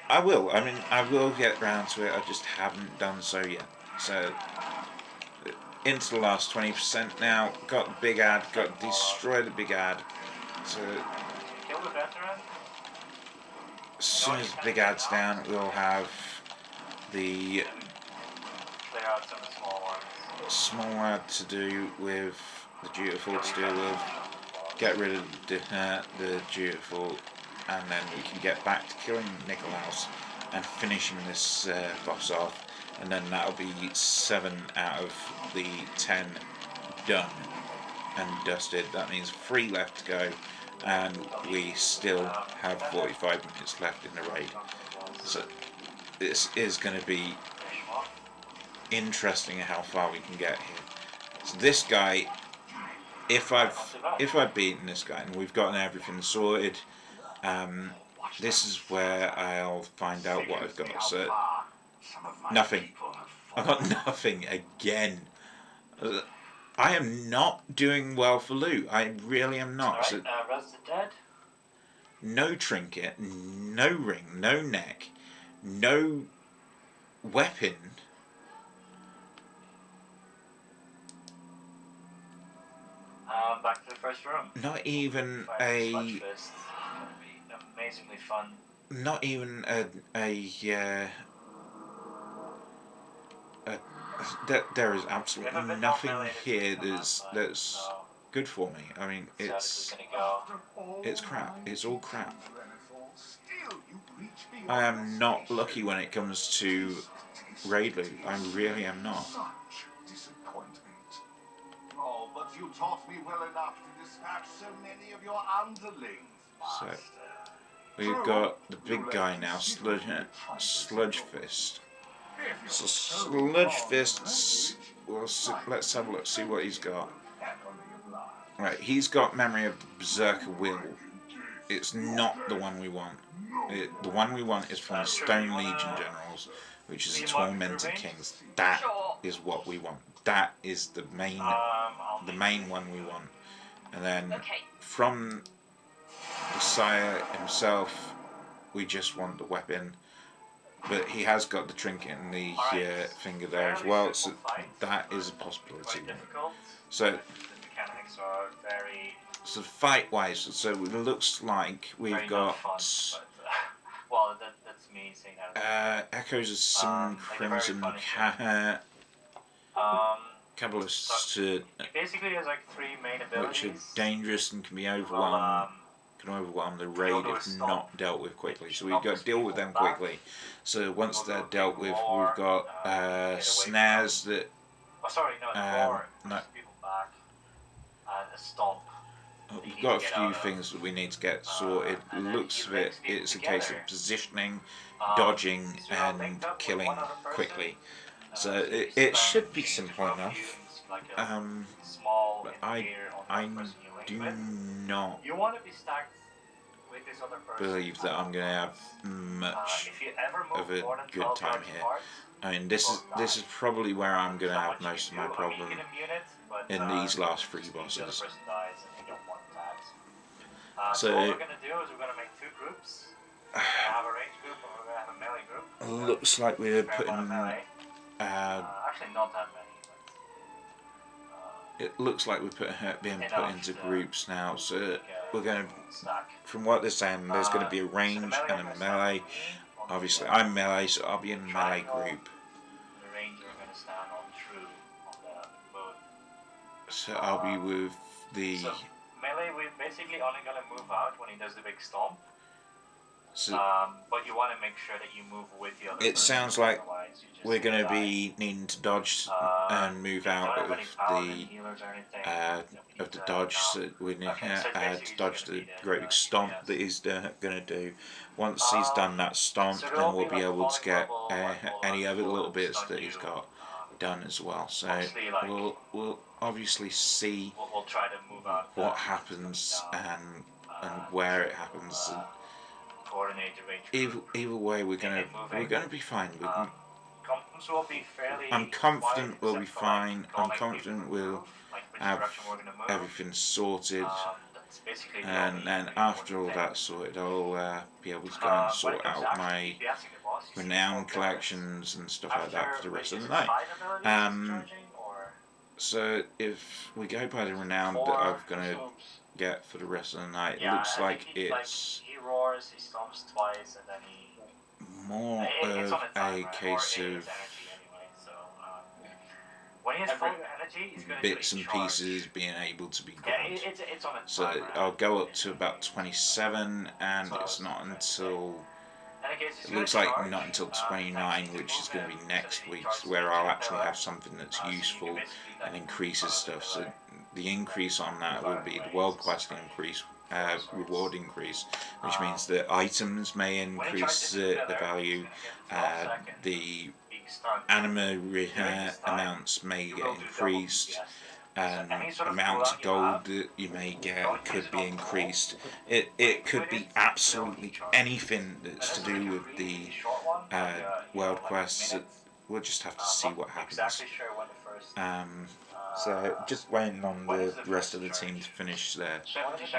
I will. I mean, I will get round to it. I just haven't done so yet. So into the last 20% now. Got the big ad. Got to destroy the big ad. So Kill the veteran. as soon as the big ad's down, we'll have the Clear out some of the small ones. small ad to do with the Dutiful to deal with. Get rid of the Dutiful, and then we can get back to killing Nicolaus and finishing this boss off. And then that'll be 7 out of the 10 done and dusted. That means 3 left to go, and we still have 45 minutes left in the raid. So this is going to be interesting how far we can get here. So this guy, if I've beaten this guy and we've gotten everything sorted, this is where I'll find out what I've got. So nothing. I've got nothing again. I am not doing well for loot. I really am not. Alright, So res the dead. no trinket, no ring, no neck, no weapon. Back to the first room. Not even Fire sludge a. fist. Gonna be amazingly fun. Not even there is absolutely nothing here that's good for me. I mean, it's crap. It's all crap. I am not lucky when it comes to raid loot. I really am not. Oh, but you taught me well enough to dispatch so many of your underlings. So we've got the big guy now, Sludge Fist. So Sludge Fists. Let's have a look. See what he's got. Right, he's got Memory of Berserker Will. It's not the one we want. The one we want is from the Stone Legion Generals, which is the Tormented Kings. That is what we want. That is the main one we want. And then from the Sire himself, we just want the weapon. But he has got the trinket in the finger there as well, so that is a possibility. So, fight-wise, so it looks like we've got well, that's me saying that. echoes of some Crimson Kabbalists he basically has like 3 main abilities, which are dangerous and can be overwhelmed. Can overwhelm the raid if not dealt with quickly. So we've got to deal with them quickly. So once they're dealt with, we've got snares that. Oh, sorry, no, people back and a stomp. We've got a few things that we need to get sorted. Looks of it, it's a case of positioning, dodging, and killing quickly. So it should be simple enough. But I do not believe that I'm going to have much of a good time here. I mean, this is probably where I'm going to have most of my problem in these last 3 bosses. So what we're going to do is we're going to make 2 groups. We're going to have a range group and we're going to have a melee group. Looks like we're putting actually not that many. It looks like we're being put into groups now, so we're going to, from what they're saying, there's going to be a range and a melee. Obviously, I'm melee, so I'll be in a melee group. So I'll be with the... So melee, we're basically only going to move out when he does the big stomp. So, but you want to make sure that you move with the other it sounds like we're going to be needing to dodge and move out of the dodge. So we need to dodge the great big stomp that he's going to do. Once he's done that stomp, then we'll be able to get any other little bits that he's got done as well. So we'll obviously see what happens and where it happens. Either way, we're gonna be fine. I'm confident we'll be fine. I'm confident we'll have everything sorted, and then after all that's sorted, I'll be able to go and sort out my renown collections and stuff like that for the rest of the night. So if we go by the renown that I'm gonna get for the rest of the night, it looks like it's roars, he stomps twice, and then he... more of a case of when he has full energy, he's going bits and pieces being able to be grabbed. So I'll go up to about 27, and it's not until... It looks like not until 29, which is going to be next week, where I'll actually have something that's useful and increases stuff. So the increase on that will be the world quest increase, reward increase, which means that items may increase the value, the anima amounts may get increased, and amounts of gold that you may get could be increased. It could be absolutely anything that's to do with the world quests. We'll just have to see what happens. So just waiting on the rest of the team to finish their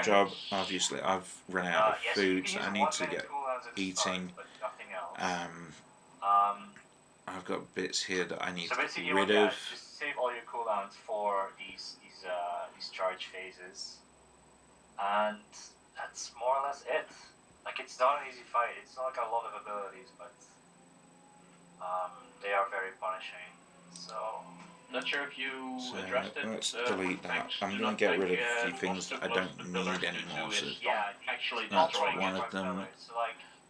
job. Obviously I've run out of food, so I need to get eating. I've got bits here that I need to get rid of. Just save all your cooldowns for these charge phases, and that's more or less it. Like, it's not an easy fight. It's not like a lot of abilities, but they are very punishing. So. Not sure if you addressed it. Let's delete that. I'm going to get rid of a few things that I don't need anymore. So that's one of them.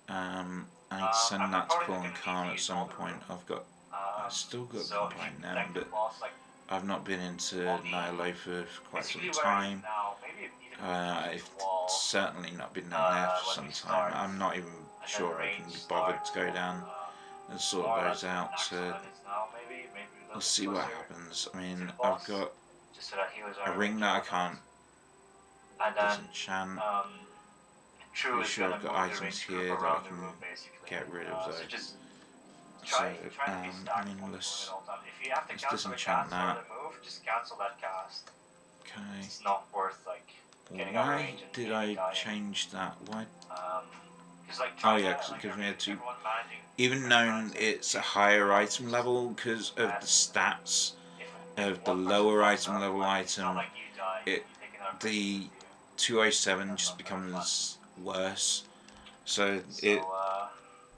I need to send that to Paul and Khan at some point. I've still got Combine now, but I've not been into Nihilo for quite some time. I've certainly not been down there for some time. I'm not even sure I can be bothered to go down and sort those out. So we'll see what happens. I mean, I've got a ring that I can't disenchant. Pretty sure I've got items here that I can get rid of though. So, I mean, let's disenchant that. Okay. It's not worth, like, Why did I change that? Why? Oh yeah, because it gives me a 2. Even though it's a higher item level, because of the stats of the lower item level item, the 207 just becomes worse. So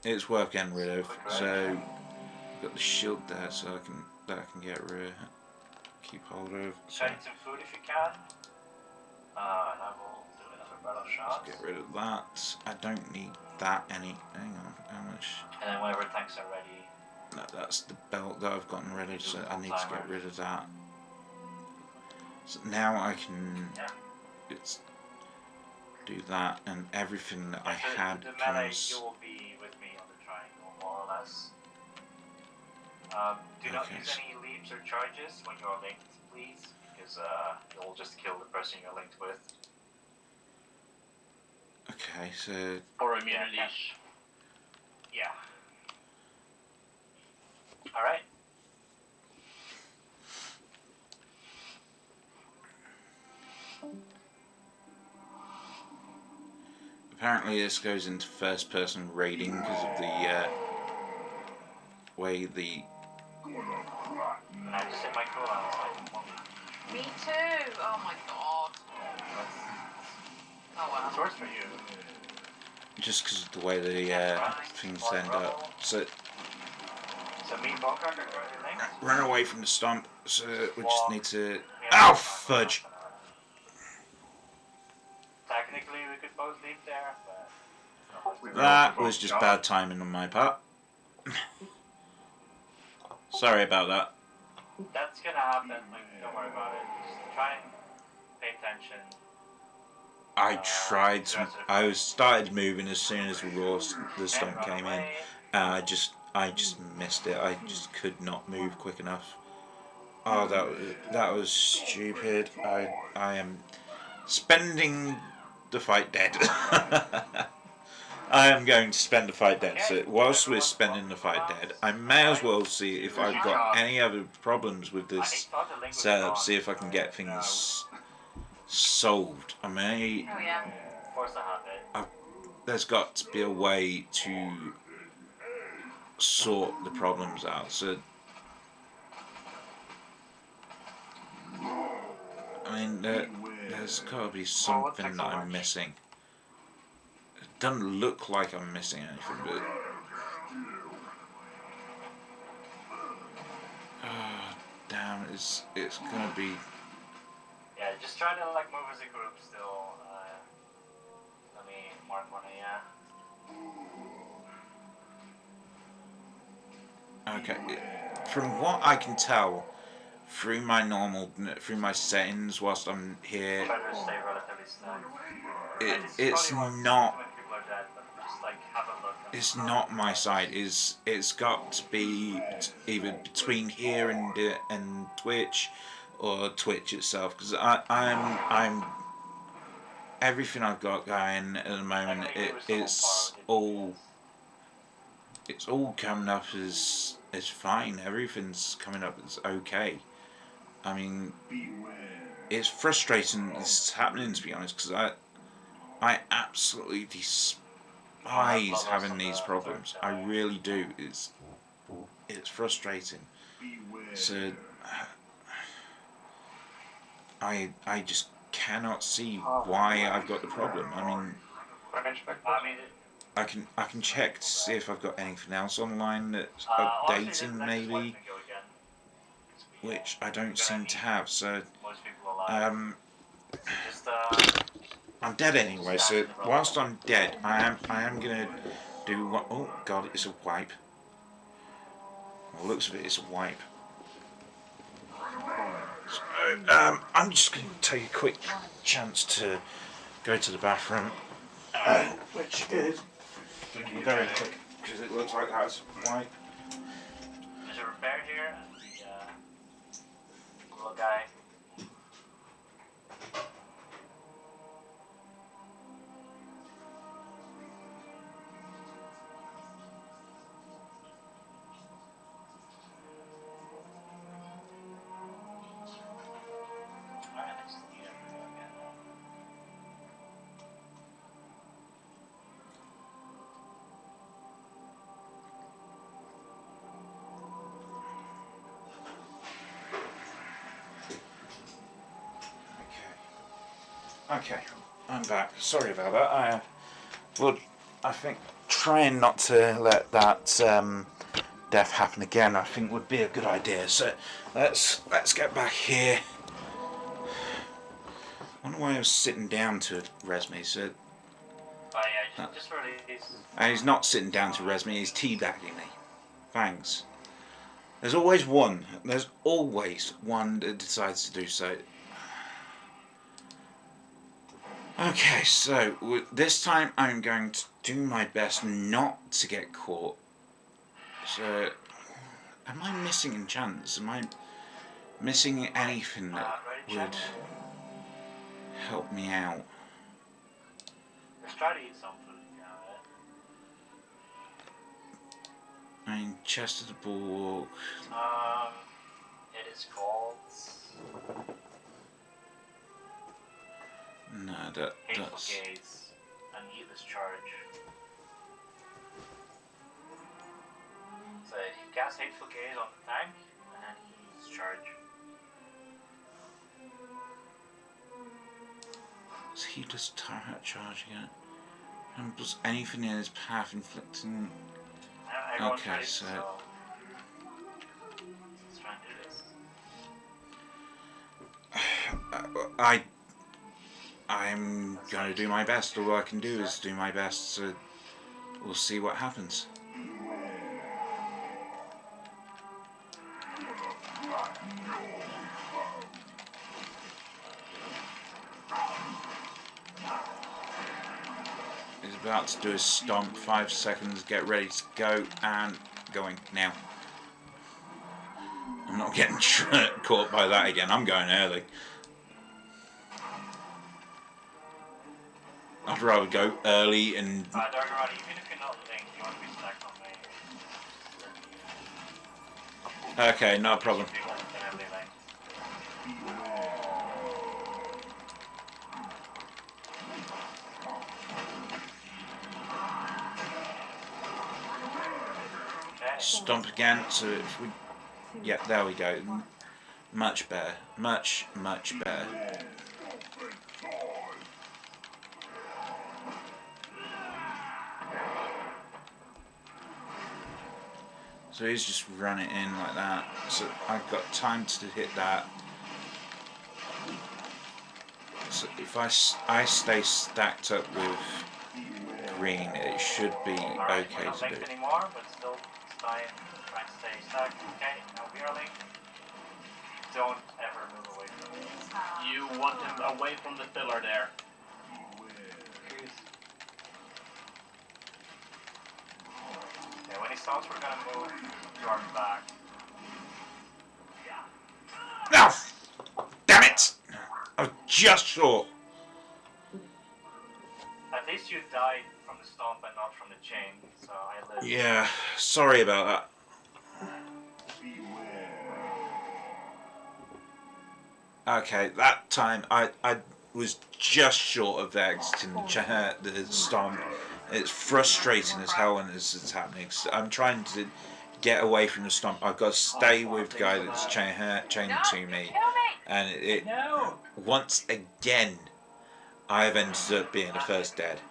it's worth getting rid of. So I've got the shield there, so I can get rid of, keep hold of. So Eat some food if you can. And I will do another battle shot. let's get rid of that. I don't need that any. Hang on, how much? And then whenever tanks are ready. No, that's the belt that I've gotten rid of, so I need to get rid of that. So now I can do that, and everything that I had The melee, comes. you will be with me on the triangle, more or less. Do not use any leaps or charges when you are linked, please, because you'll just kill the person you're linked with. Okay, so. Or immunities. Yeah. Alright. Apparently this goes into first person raiding because of the way the. I just hit my cooldown. Me too. Oh my god. Oh wow. It's worse for you. Just because of the way the things end up. So me and Bogart are currently linked. run away from the stomp. So we just need to. Ow, fudge! Technically, we could both leave there, but That was just bad timing on my part. Sorry about that. that's gonna happen. Like, don't worry about it. Just try and pay attention. I tried to. I started moving as soon as the stomp came in. I just missed it. I just could not move quick enough. Oh, that was stupid. I am spending the fight dead. I am going to spend the fight dead. So whilst we're spending the fight dead, I may as well see if I've got any other problems with this setup. See if I can get things solved. I may. Oh yeah. Of course I have it. There's got to be a way to sort the problems out. So, I mean, there's got to be something that I'm missing. It doesn't look like I'm missing anything, but. Damn, it's gonna be. Yeah, just try to like move as a group still. Let me mark one, yeah. Okay, from what I can tell, through my settings whilst I'm here, Try to stay relatively stacked. it's not. People are dead, but just like have a look. It's not my side. It's got to be either between here and Twitch, or Twitch itself, because I'm everything I've got going at the moment. It's all coming up as fine. Everything's coming up as okay. I mean, it's frustrating this is happening, to be honest, because I absolutely despise having these problems. I really do. It's frustrating. So I just cannot see why I've got the problem. I mean, I can check to see if I've got anything else online that's updating maybe, which I don't seem to have. So I'm dead anyway. So whilst I'm dead, I am gonna do what? Oh God, it's a wipe. Well, the looks of it, it's a wipe. So, I'm just going to take a quick chance to go to the bathroom, which is going to be very quick because it looks like that's white. There's a repair here, and the little guy. Okay, I'm back. Sorry about that. I think trying not to let that death happen again, I think would be a good idea. So let's get back here. I wonder why I was sitting down to res me. So just release. he's not sitting down to res me. He's teabagging me. Thanks. There's always one. There's always one that decides to do so. Okay, so this time I'm going to do my best not to get caught. So, am I missing enchants? Am I missing anything that would help me out? Let's try to eat some food. I mean, chest of the bulwark. It is called. No, Hateful that's. Gaze and Heedless Charge. So you cast Hateful Gaze on the tank and then Heedless Charge. Is heedless charge again? And plus anything in his path inflicting. Okay, so. Let's try and do this. I'm going to do my best. All I can do is do my best, so we'll see what happens. He's about to do his stomp. 5 seconds, get ready to go, and going now. I'm not getting caught by that again. I'm going early. I'd rather go early and. Dark Rod, even if you're not linked, you want to be stacked on me. Okay, no problem. Stomp again. So if we. Yeah, there we go. Much better. Much better. So he's just run it in like that. So I've got time to hit that. So if I stay stacked up with green, it should be okay to do. Anymore, but still try and stay stacked. Okay, now we are linked. Don't ever move away from me. You want him away from the pillar there. Yeah, when he stops, we're gonna move Jordan back. No! Damn it! I was just short. At least you died from the stomp and not from the chain, so I lived. Yeah, sorry about that. Okay, that time I was just short of exiting the stomp. It's frustrating as hell when this is happening. I'm trying to get away from the stomp. I've got to stay with the guy that's chained to me. And it once again, I've ended up being the first dead.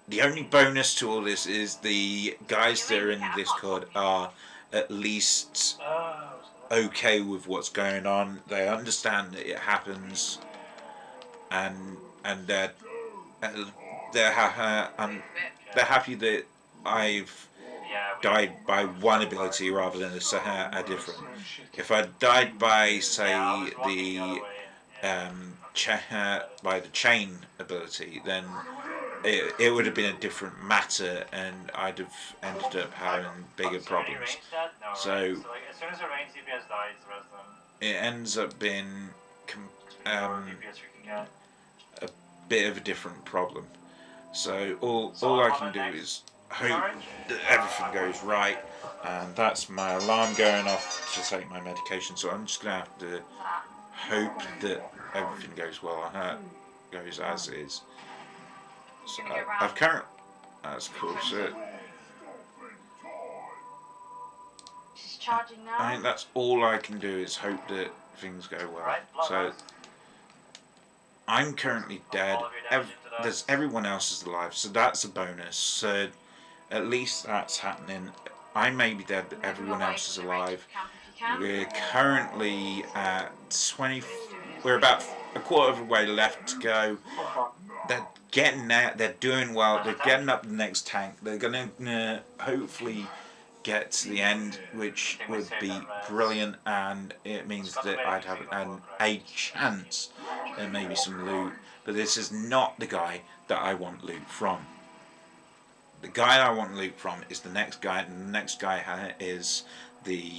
The only bonus to all this is the guys that are in the Discord are at least okay with what's going on. They understand that it happens, and they're happy that I've died by one ability rather than a different. If I died by, say, the by the chain ability, then it would have been a different matter, and I'd have ended up having bigger problems. So as soon as the range DPS dies, the rest of them. It ends up being a bit of a different problem. So all I can do is hope that everything goes right, and that's my alarm going off to take my medication. So I'm just gonna have to hope that everything goes well. Goes as is. So I've currently. That's cool. So She's charging now. I think that's all I can do is hope that things go well. So I'm currently dead. There's everyone else is alive, so that's a bonus. So at least that's happening. I may be dead, but everyone else is alive. We're currently at 20. We're about a quarter of the way left to go. They're getting there. They're doing well. They're getting up the next tank. They're gonna hopefully get to the end, which would be brilliant, and it means that I'd have a chance at maybe some loot. But this is not the guy that I want loot from. The guy I want loot from is the next guy, and the next guy is the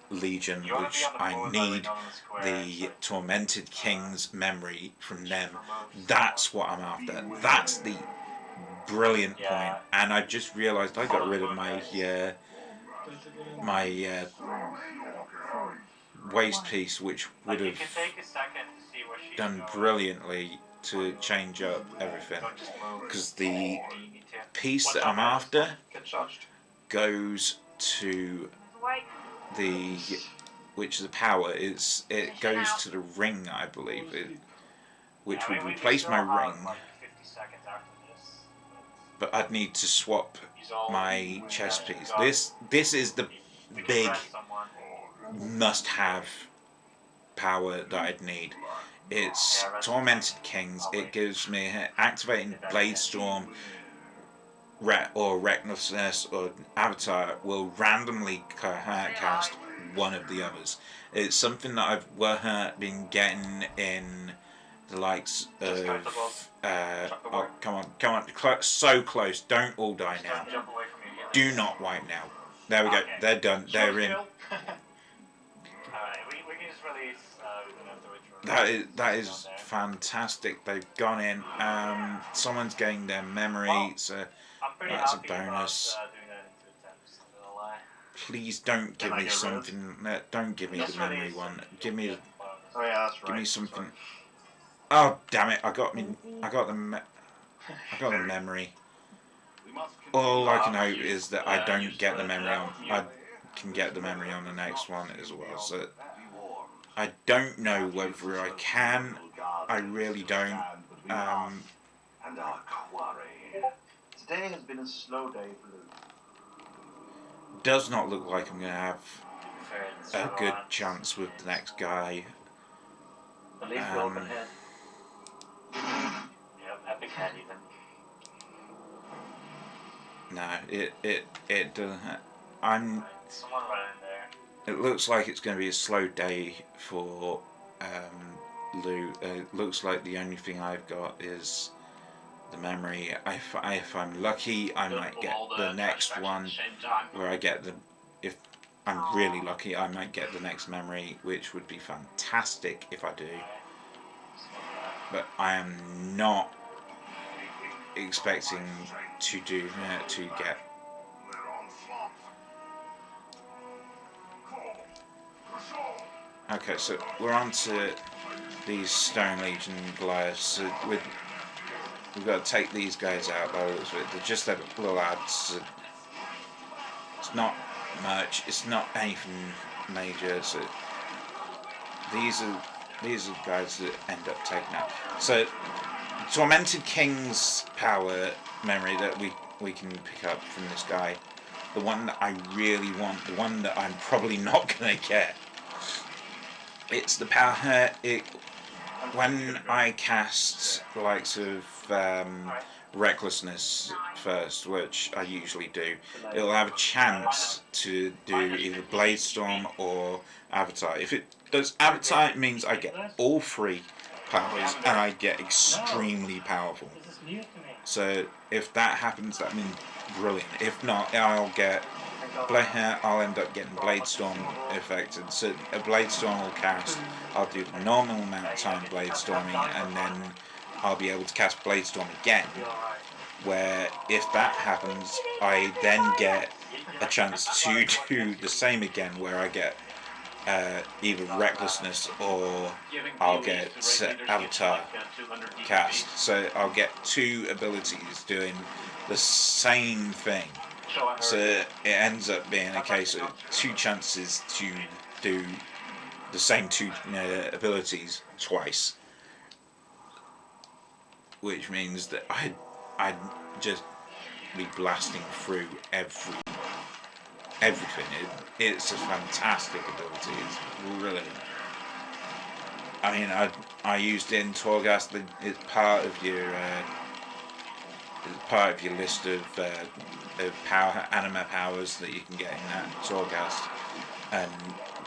Legion, which I need the Tormented King's memory from them. That's what I'm after. That's the brilliant point. And I just realised I got rid of my waste piece, which would have done brilliantly to change up everything. Because the piece that I'm after goes to the, which the power is, it goes to the ring, I believe, which would replace my ring. But I'd need to swap my chest piece. This is the big must-have power that I'd need. It's Tormented Kings. It gives me activating Blade Storm or Recklessness or Avatar will randomly cast one of the others. It's something that I've been getting in the likes of oh, come on, so close, don't all die now. Do not wipe now. There we go, they're done, they're in. That is fantastic. They've gone in. Someone's getting their memory, so that's a bonus. Please don't give me something. Don't give me the memory one. Give me something. Oh damn it! I got the memory. All I can hope is that I don't get the memory on. I can get the memory on the next one as well. So I don't know whether I can. I really don't. Today has been a slow day for Luke. Does not look like I'm going to have a good chance with the next guy. Epic head even. No, it doesn't. Someone running there. It looks like it's going to be a slow day for Lou. It looks like the only thing I've got is the memory. If I'm lucky, I might get the next one where I get the. If I'm really lucky, I might get the next memory, which would be fantastic if I do. But I am not expecting to get. Okay, so we're on to these Stone Legion Goliaths. So we've got to take these guys out by the looks of it. They're just little lads. It's not much. It's not anything major. So these are guys that end up taking out. So Tormented King's power memory that we can pick up from this guy. The one that I really want. The one that I'm probably not going to get. It's the power. When I cast the likes of Recklessness first, which I usually do, it'll have a chance to do either Blade Storm or Avatar. If it does Avatar, it means I get all three powers and I get extremely powerful. So if that happens, that means brilliant. If not, I'll end up getting Blade Storm affected. So a Blade Storm will cast. I'll do the normal amount of time Blade Storming, and then I'll be able to cast Blade Storm again. Where if that happens, I then get a chance to do the same again, where I get either Recklessness or I'll get Avatar cast. So I'll get two abilities doing the same thing. So it ends up being a case of two chances to do the same two abilities twice. which means that I'd just be blasting through everything. It's a fantastic ability. It's brilliant. I mean, I used it in Torghast. It's part of your list of anima powers that you can get in that Torghast, and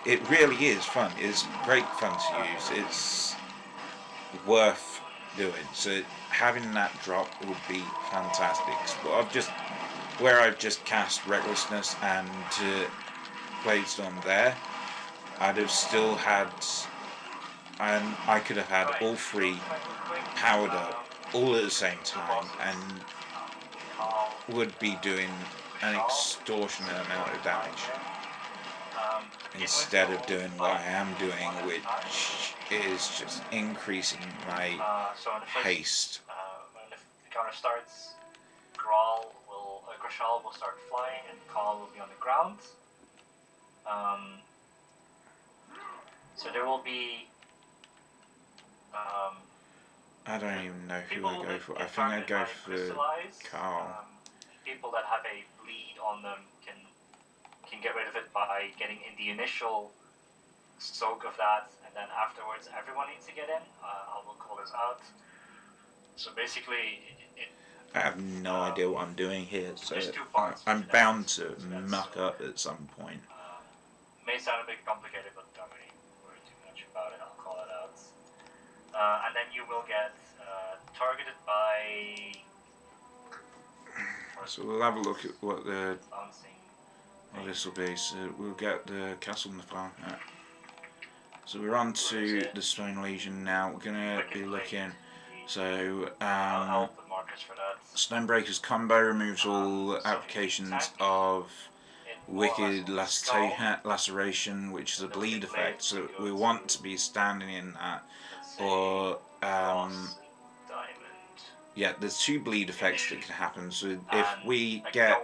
it really is fun. It's great fun to use. It's worth doing. So having that drop would be fantastic. But I've just cast Recklessness and Bladestorm there, I'd have still had, and I could have had all three powered up all at the same time, and would be doing an extortionate amount of damage instead of doing what I am doing, which is just increasing my haste. When the counter starts, Grashal will start flying, and Khal will be on the ground. So there will be. I don't even know who I go for. I think I'd go for Khal. People that have a bleed on them can get rid of it by getting in the initial soak of that, and then afterwards everyone needs to get in. I will call this out. So basically, I have no idea what I'm doing here, so I'm bound to muck up at some point. May sound a bit complicated, but don't really worry too much about it. I'll call it out. And then you will get targeted by. So we'll have a look at what this will be. So we'll get the castle on the farm. Right. So we're on to the Stone Legion now. We're gonna be looking. So Stonebreaker's combo removes all applications of Wicked Laceration, which is a bleed effect. So we want to be standing in that, or yeah, there's two bleed effects that can happen. So if we get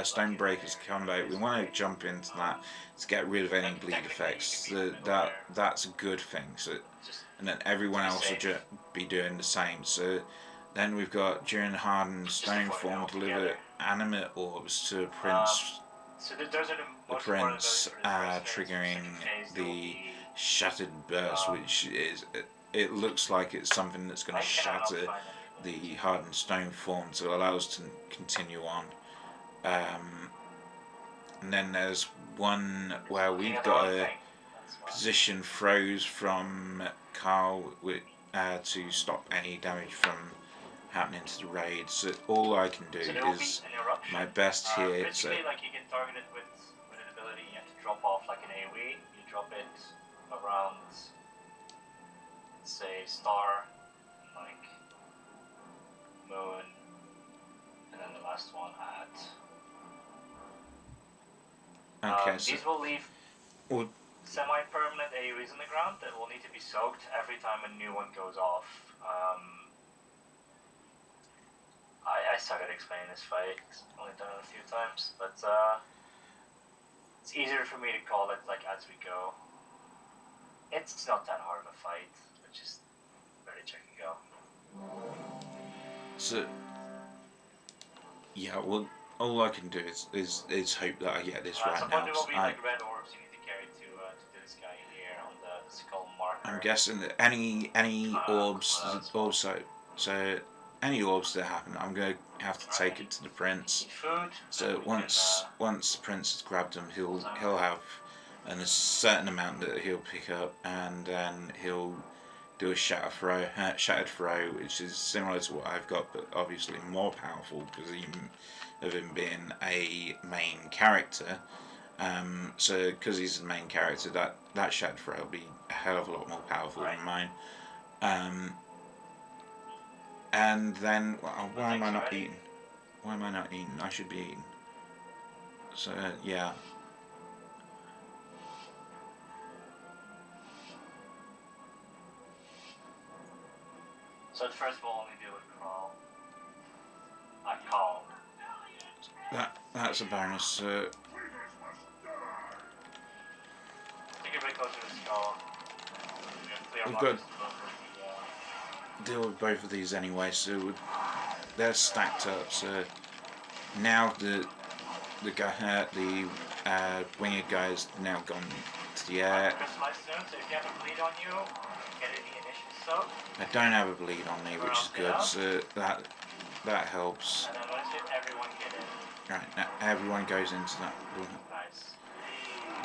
Stonebreaker's combo, we want to jump into that to get rid of any bleed effects. That's a good thing. So, and then everyone else will be doing the same. So then we've got during Hardened Stone form deliver animate orbs to Prince. The Prince triggering the Shattered Burst, which is it looks like it's something that's going to shatter the Hardened Stone form to allow us to continue on. And then there's one where we've got a position froze from Khal to stop any damage from happening to the raid. So all I can do is my best here. So like you get targeted with an ability, you have to drop off like an AoE. You drop it around, say, Star, like Moon, and then the last one at. Okay, so these will leave semi-permanent AoEs on the ground that will need to be soaked every time a new one goes off. I suck at explaining this fight. I've only done it a few times, but it's easier for me to call it like as we go. It's not that hard of a fight. It's just ready, check and go. So yeah, well, all I can do is hope that I get this right now. There will be like red orbs you need to carry to this guy here on the skull marker. I'm guessing that any orbs also any orbs that happen, I'm going to have to take it to the Prince. So once the Prince has grabbed him, he'll have a certain amount that he'll pick up, and then he'll do a shattered throw, which is similar to what I've got, but obviously more powerful because of him being a main character. So because he's the main character, that shattered throw will be a hell of a lot more powerful than mine. And then, why am I not eating? Why am I not eating? I should be eating. So, yeah. So at first we'll only deal with Khal. That's a bonus. Take a bit closer to Skull. We've got. deal with both of these anyway. So they're stacked up. So now the winged guy's now gone to the air. I don't have a bleed on me, which is good. So that helps. Right, now everyone goes into that.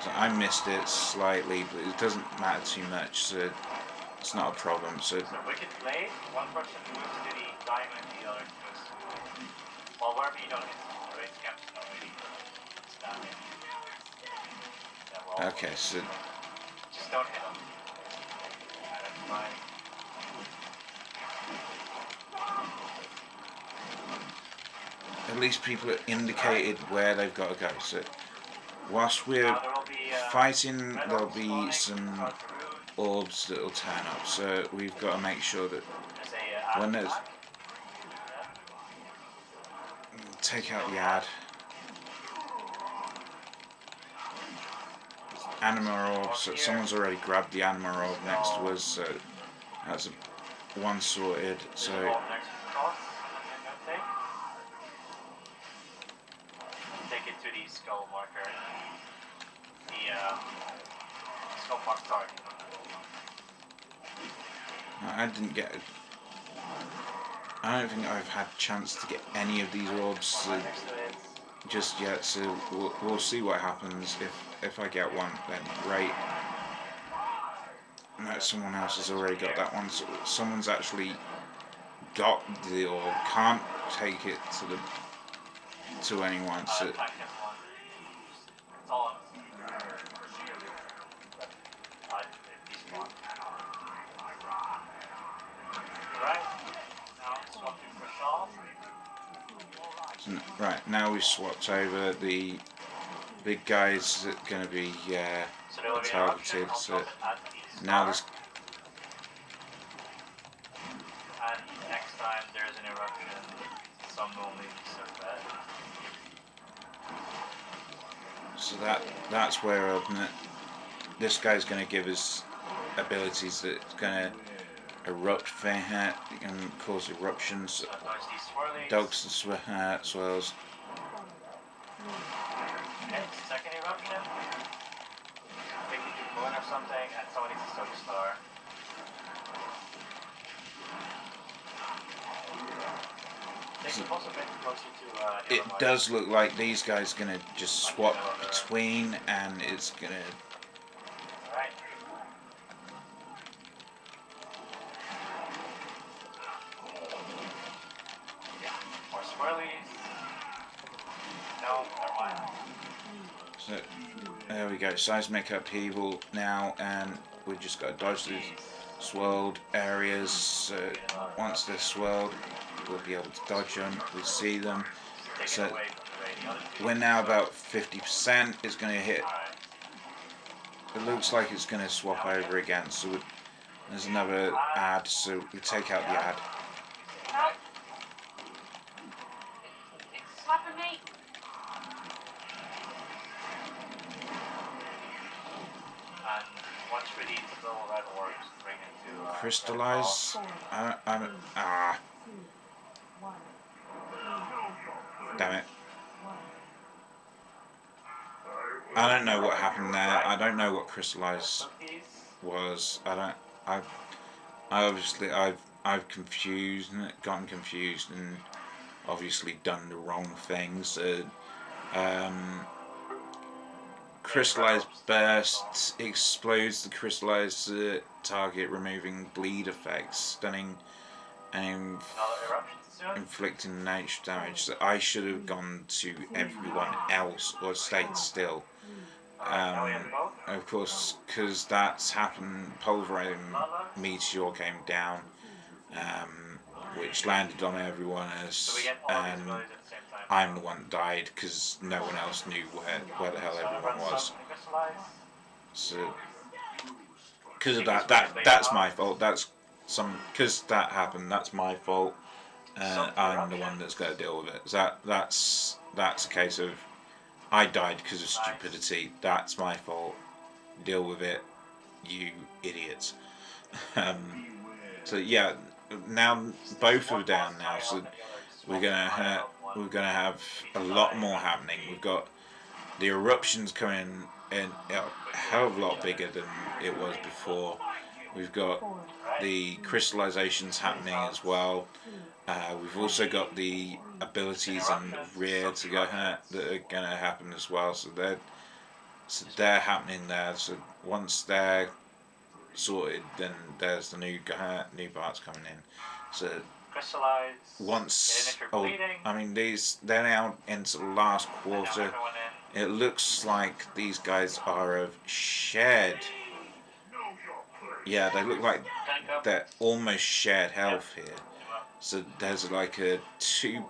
So I missed it slightly, but it doesn't matter too much, so it's not a problem. So wicked blade, one person moves to the diamond, the other goes to... Well, wherever you don't hit, the race camp's not really standing. Yeah, well, okay, so just don't hit them. Yeah, that's fine. at least people are indicated where they've got to go. So whilst we're fighting, there'll be some orbs that'll turn up. So we've got to make sure that when there's... Take out the ad. Anima orb, so someone's already grabbed the anima orb next to us, so that's one sorted. So take it to the skull marker. The skull mark, sorry. I didn't get it. I don't think I've had a chance to get any of these orbs just yet, so we'll see what happens. If I get one, then great. No, someone else has already got that one. So someone's actually got the orb, can't take it to anyone. So right, now we've swapped over. The big guy's going to be targeted, so now this... And next time there's an eruption, some will maybe survive. So that's where this guy's going to give us abilities that's going to erupt Feyhat and cause eruptions. Dogs and swirls. Second eruption. Big balloon or something, and someone needs to start a star. It does look like these guys are going to just swap between, and it's going to... Right. More swirlies. No, never mind. So, there we go, seismic upheaval now, and we've just got to dodge these swirled areas. So once they're swirled, we'll be able to dodge them, we see them. So we're now about 50%, it's going to hit. It looks like it's going to swap over again, so there's another ad, so we take out the ad. It's slapping me. And once we need to go red orbs, bring it to Crystallize. Damn it. I don't know what happened there. I don't know what crystallize was. I've gotten confused and obviously done the wrong things. Crystallize burst explodes the crystallized target, removing bleed effects, stunning and inflicting nature damage. So I should have gone to everyone else or stayed still. Of course, because that's happened, pulverizing meteor came down, which landed on everyone else, and I'm the one that died because no one else knew where the hell everyone was. So, because of that's my fault. Because that happened. That's my fault. I'm the one that's got to deal with it. That's a case of I died because of stupidity. That's my fault. Deal with it, you idiots. So yeah, now both are down now, so we're gonna have a lot more happening. We've got the eruptions coming in a hell of a lot bigger than it was before. We've got the crystallizations happening as well. We've also got the abilities in the rear to go that are gonna happen as well. So they're happening there. So once they're sorted, then there's the new parts coming in. So once, I mean, they're now into the last quarter. It looks like these guys are of shared. Yeah, they look like they're almost shared health here. So there's like a 1%,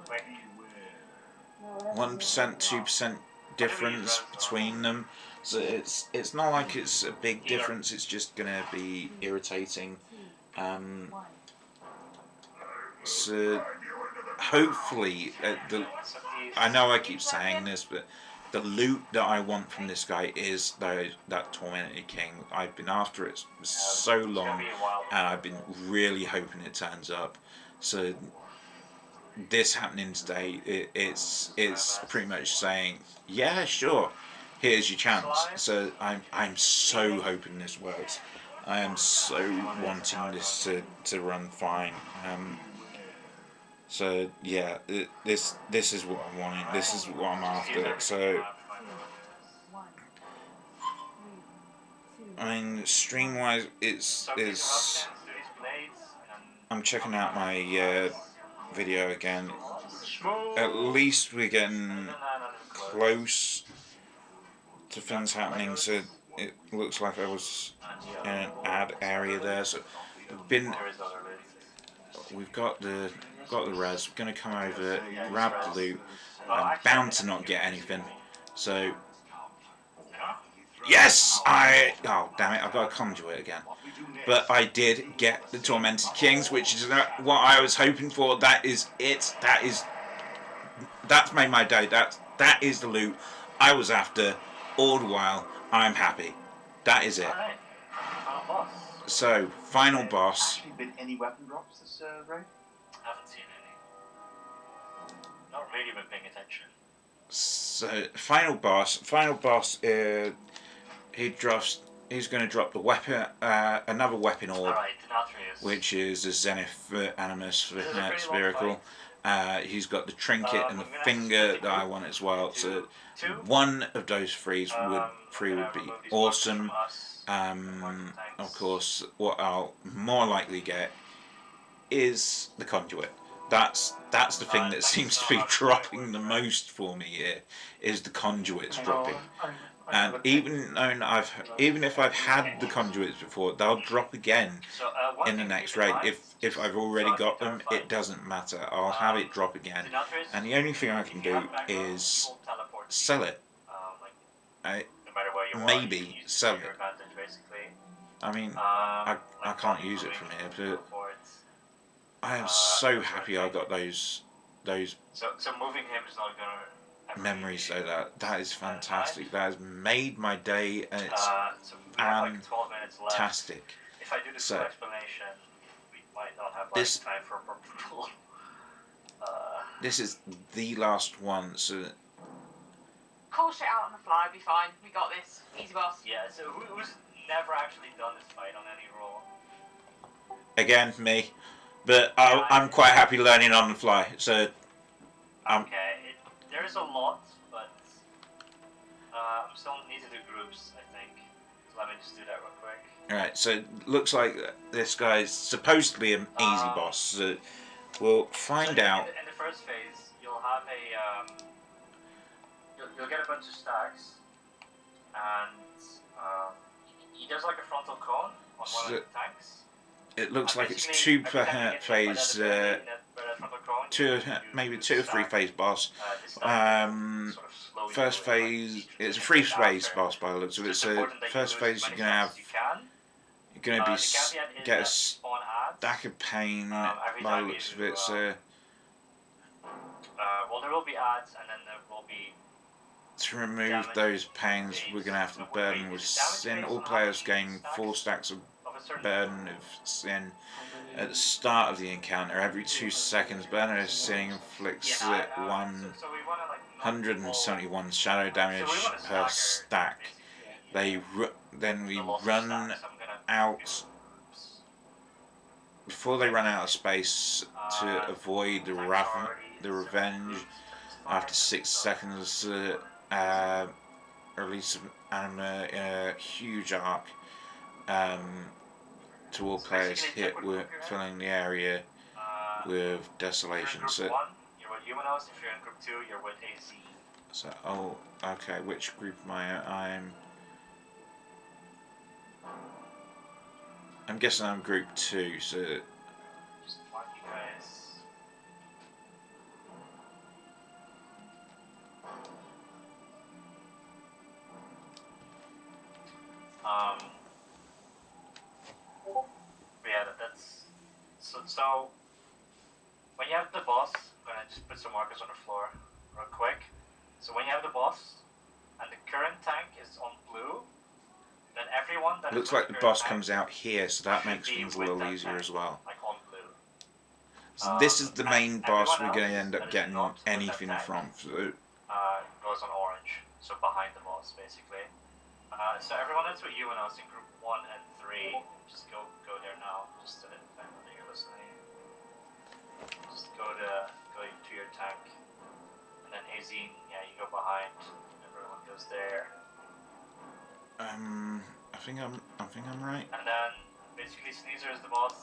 2% difference between them. So it's not like it's a big difference. It's just gonna be irritating. So hopefully, I know I keep saying this, but the loot that I want from this guy is that Tormented King. I've been after it so long, and I've been really hoping it turns up. So this happening today, it's pretty much saying, yeah, sure, here's your chance. So I'm so hoping this works. I am so wanting this to run fine. So yeah, this is what I'm wanting. This is what I'm after. So I mean, stream wise, it's I'm checking out my video again. At least we're getting close to things happening. So it looks like I was in an ad area there. So we've got the res. We're gonna come over, grab the loot. I'm bound to not get anything. So yes, oh damn it! I've got a conduit again. But I did get the Tormented Kings, which is what I was hoping for. That is it. That's made my day. That is the loot I was after all the while. I'm happy. That is it. So final boss. Actually, been any weapon drops this raid? I haven't seen any. Not really been paying attention. So final boss. He's going to drop the weapon, another weapon orb, which is a Zenith Animus Spherical. He's got the trinket and the finger that I want as well. So one of those three would be awesome. Of course, what I'll more likely get is the conduit. That's the thing that seems to be dropping the most for me here, is the conduits dropping. And even if I've had the conduits before, they'll drop again in the next raid. If I've already got them, it doesn't matter. I'll have it drop again. And the only thing I can do is sell it. Maybe sell it. I mean, I can't use it from here, but I am so happy I got those So moving him is not gonna memories. So that is fantastic. That has made my day, and it's so we have like 12 minutes left. fantastic. If I do this full explanation, we might not have time for approval. This is the last one, so call shit out on the fly, be fine. We got this. Easy boss. Yeah, so who's never actually done this fight on any roll? again me, but I'm quite happy learning on the fly. So okay, there is a lot, but I'm still new to the groups, I think. So let me just do that real quick. Alright, so it looks like this guy's supposed to be an easy boss. So we'll find out. In the first phase, you'll have a you'll get a bunch of stacks, and he does like a frontal cone on one of the tanks. It looks like it's two per phase, maybe 2 or 3 phase boss. First phase, it's a 3 phase boss by the looks of it. So first phase you're gonna get a stack of pain by the looks of it. So well, there will be ads, and then there will be. To remove those pains, we're gonna have to burden with sin. All players gain 4 stacks of Burden of Sin. At the start of the encounter, every 2 seconds, Burden of Sin inflicts 171 shadow damage per stack. Then we run out. Before they run out of space to avoid the revenge, after 6 seconds, release of Anima in a huge arc to all players hit with filling the area with desolation. So, you're with Humanos. If you're in group 2, you're with AZ. So, oh, okay. Which group am I? I'm guessing I'm group 2. So. Just mark you guys. Yeah, that's so. When you have the boss, I'm gonna just put some markers on the floor, real quick. So when you have the boss, and the current tank is on blue, then everyone that looks like the boss comes out here, so that makes things a little easier as well. Like on blue. So this is the main boss we're going to end up getting anything from. So. Goes on orange, so behind the boss basically. So everyone that's with you and us in group 1 and 3, just go there now, just to defend whether you're listening. Just go to your tank, and then AZ, yeah, you go behind. Everyone goes there. I think I'm right. And then basically Sneezer is the boss.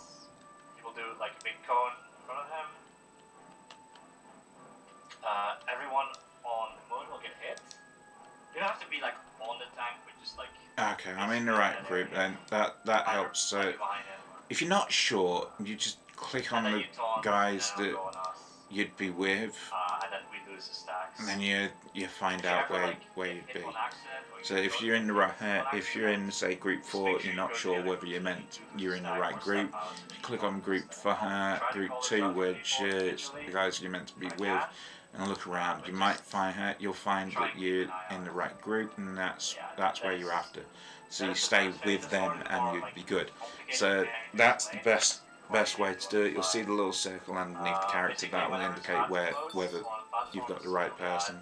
He will do like a big cone in front of him. Everyone on the moon will get hit. You don't have to be like on the tank, but just like. Okay, I'm in the right group then. That helps. So if you're not sure, you just click on the guys that you'd be with, and then we lose the stacks. and then you find out where you'd be. So if you're in if you're in say group 4, you're not sure whether you're in the right group. You click on group 2, which is the guys you're meant to be with, and look around. You might you'll find that you're in the right group, and that's where you're after. So you stay with them, and you'd be good. So that's the best way to do it. You'll see the little circle underneath the character that will indicate whether you've got the right person.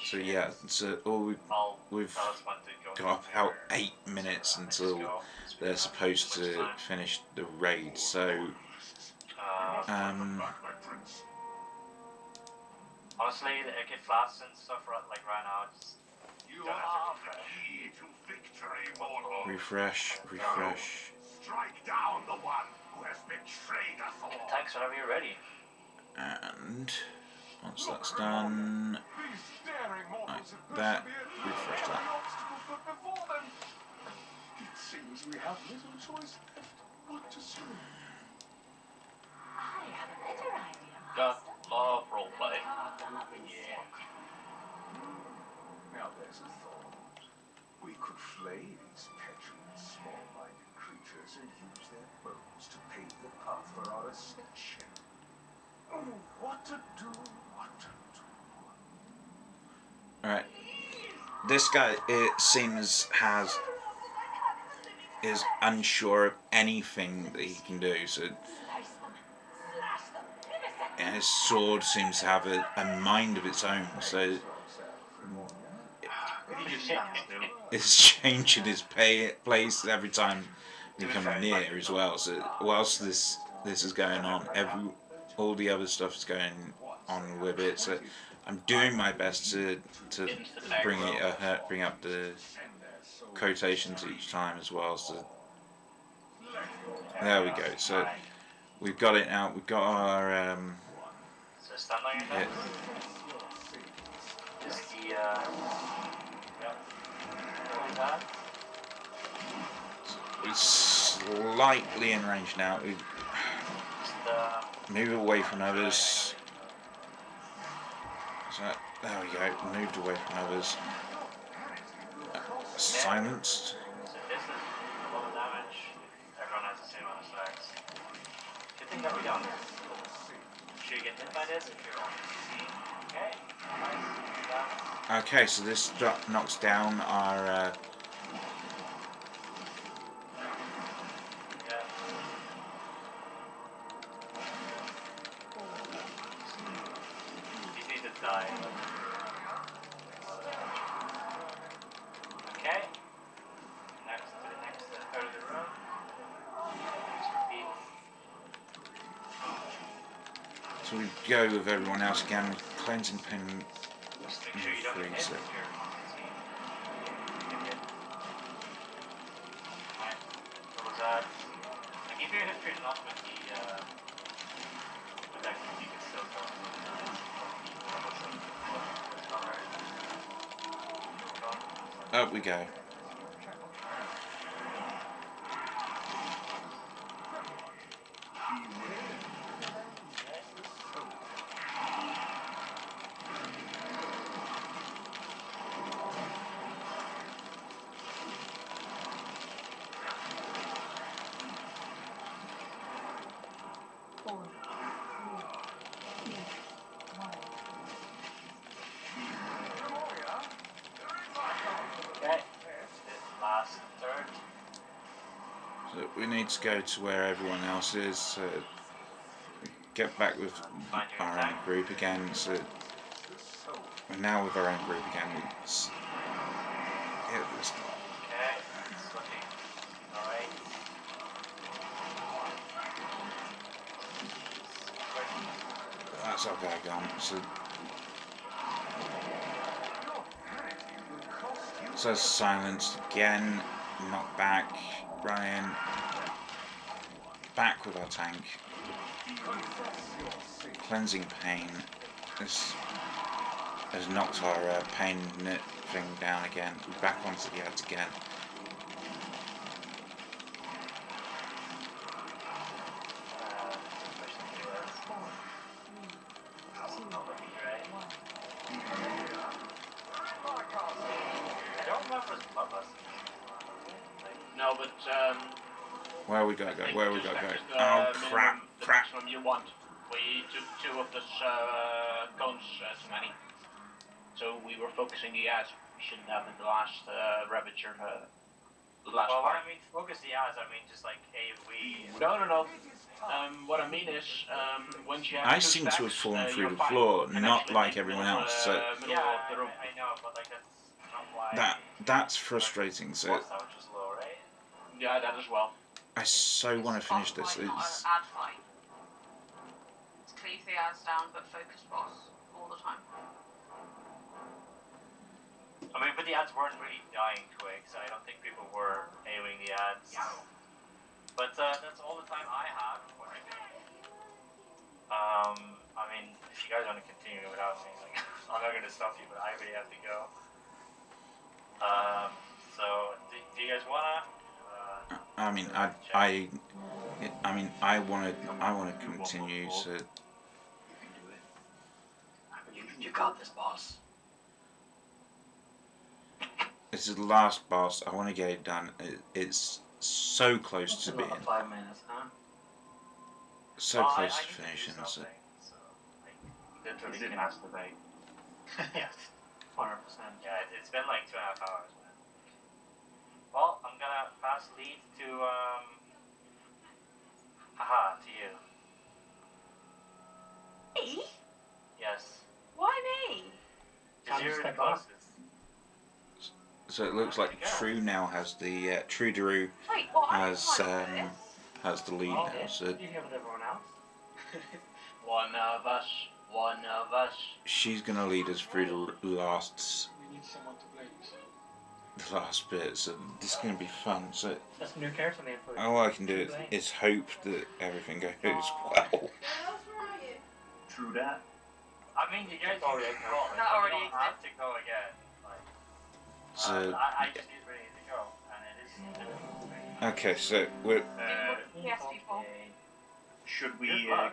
So yeah, so we've got about 8 minutes until they're supposed to finish the raid. So honestly, like if flasks and stuff like right now, just you are the key to victory, Warlord. Refresh. Strike down the one who has betrayed us all. Tanks whenever you're ready. And once that's done, like that, refresh that. It seems we have little choice left. What to say? I have a better idea. Got love roleplay. Yeah. Now there's a thought. We could flay these petulant, small-minded creatures and use their bones to pave the path for our ascension. Oh, what to do, Alright. This guy, it seems, is unsure of anything that he can do, so and his sword seems to have a mind of its own, so it's changing his place every time we come near as well. So whilst this is going on, all the other stuff is going on with it. So I'm doing my best to bring up the quotations each time as well. So there we go. So we've got it now. We've got our So stand on your head. Just the yep. We're slightly in range now. We move away from others. So there we go. Moved away from others. Silenced. So this is a lot of damage. Everyone has the same amount of stacks. Good thing that we don't. Should you get hit by this if you're on PC? Okay. Nice. Okay, so this knocks down our So we go with everyone else again with cleansing pain. Just make sure you don't get hit So with your Alright, what was that? Like if you're not with the with that you can still go. Up we go. Okay, last third. So we need to go to where everyone else is. Get back with our own group again. So we're now with our own group again. Let's get this. Okay, it's looking alright. That's our guy gone. So silenced again. Knocked back. Ryan. Back with our tank. Cleansing pain. This has knocked our pain thing down again. We're back onto the ads again. No, but Where we gotta go? Where we gotta go? the Oh minimum, crap! the Crap! maximum you want. We took 2 of those cones too many. So we were focusing the ads. We shouldn't have in the last Ravager. Last Well, when part. I mean focus the ads, I mean just like AoE. No. What I mean is, once you have I 2 seem to have stacks, fallen through you're the fine. floor, And not actually like make everyone middle, else. So middle Yeah, of the room. I know, but like that's not why. that's frustrating. So Boss damage was low, right? Yeah, that as well. I so want to finish this. Boss fight, not It's an ad fight. It's cleave the ads down, but focus boss all the time. I mean, but the ads weren't really dying quick, so I don't think people were AoEing the ads. But that's all the time I have. I mean, if you guys want to continue without me, like, I'm not going to stop you, but I really have to go. So, do you guys wanna? I mean, I want to continue. So You got this, boss. this is the last boss. I want to get it done. It's so close to being, 5 minutes, huh? so close to finishing. So Literally Is it can- masturbate? Yes. 100%. Yeah, it's been like 2.5 hours, man. Well, I'm gonna pass lead to to you. Me? Yes. Why me? Because Time to you're the step up. closest. so it looks like True now has the True Daru Wait, what? I has didn't sign up for this. has the lead Oh, now. yeah. So You hear with everyone else? One of us. she's gonna lead us through the last We need someone to blame. So. the last bit. So this is gonna be fun. So That's a new character name for you. all I can do Blame. is hope that everything goes well. True that. I mean, you guys already can go. That You already don't have to go again. Like, So I just need ready to go, and it is. okay, so we're Yes, people. Should we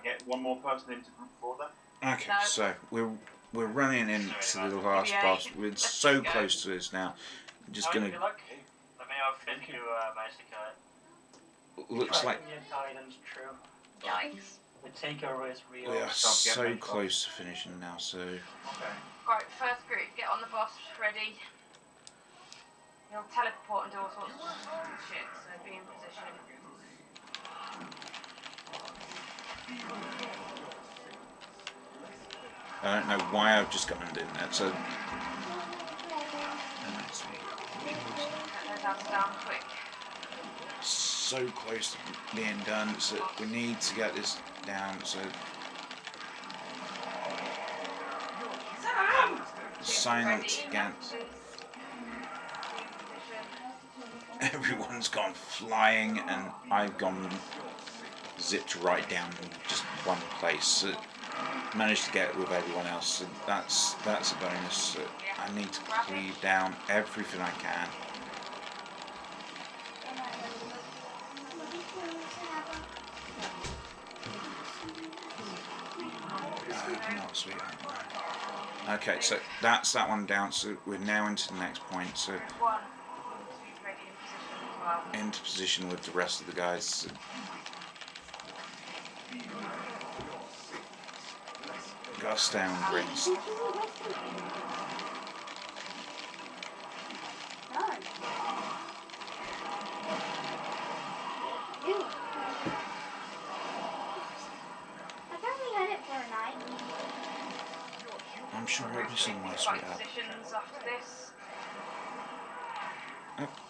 get one more person into group 4 then? okay. No. So we're running into the last Yeah, boss. you can- We're let's so go. close to this now. I'm just Alright, gonna. good luck. Let me know if you manage to kill it. Looks like Your guidance true. Yikes. The takeover is real. we are Stop, get so ready, close to finishing now. So Okay. Right, first group, get on the bus, ready. You'll teleport and do all sorts of shit, so be in position. I don't know why I've just gotten in there. So Get those ads down quick. so close to being done. So we need to get this down. So silent again. Everyone's gone flying, and I've gone zipped right down in just one place. So managed to get with everyone else. So that's a bonus. So I need to cleave down everything I can. Not sweet. Okay, so that's that one down. So we're now into the next point. So into position with the rest of the guys. So gotta stay on greens. I'm sure it'll be somewhere sweet up.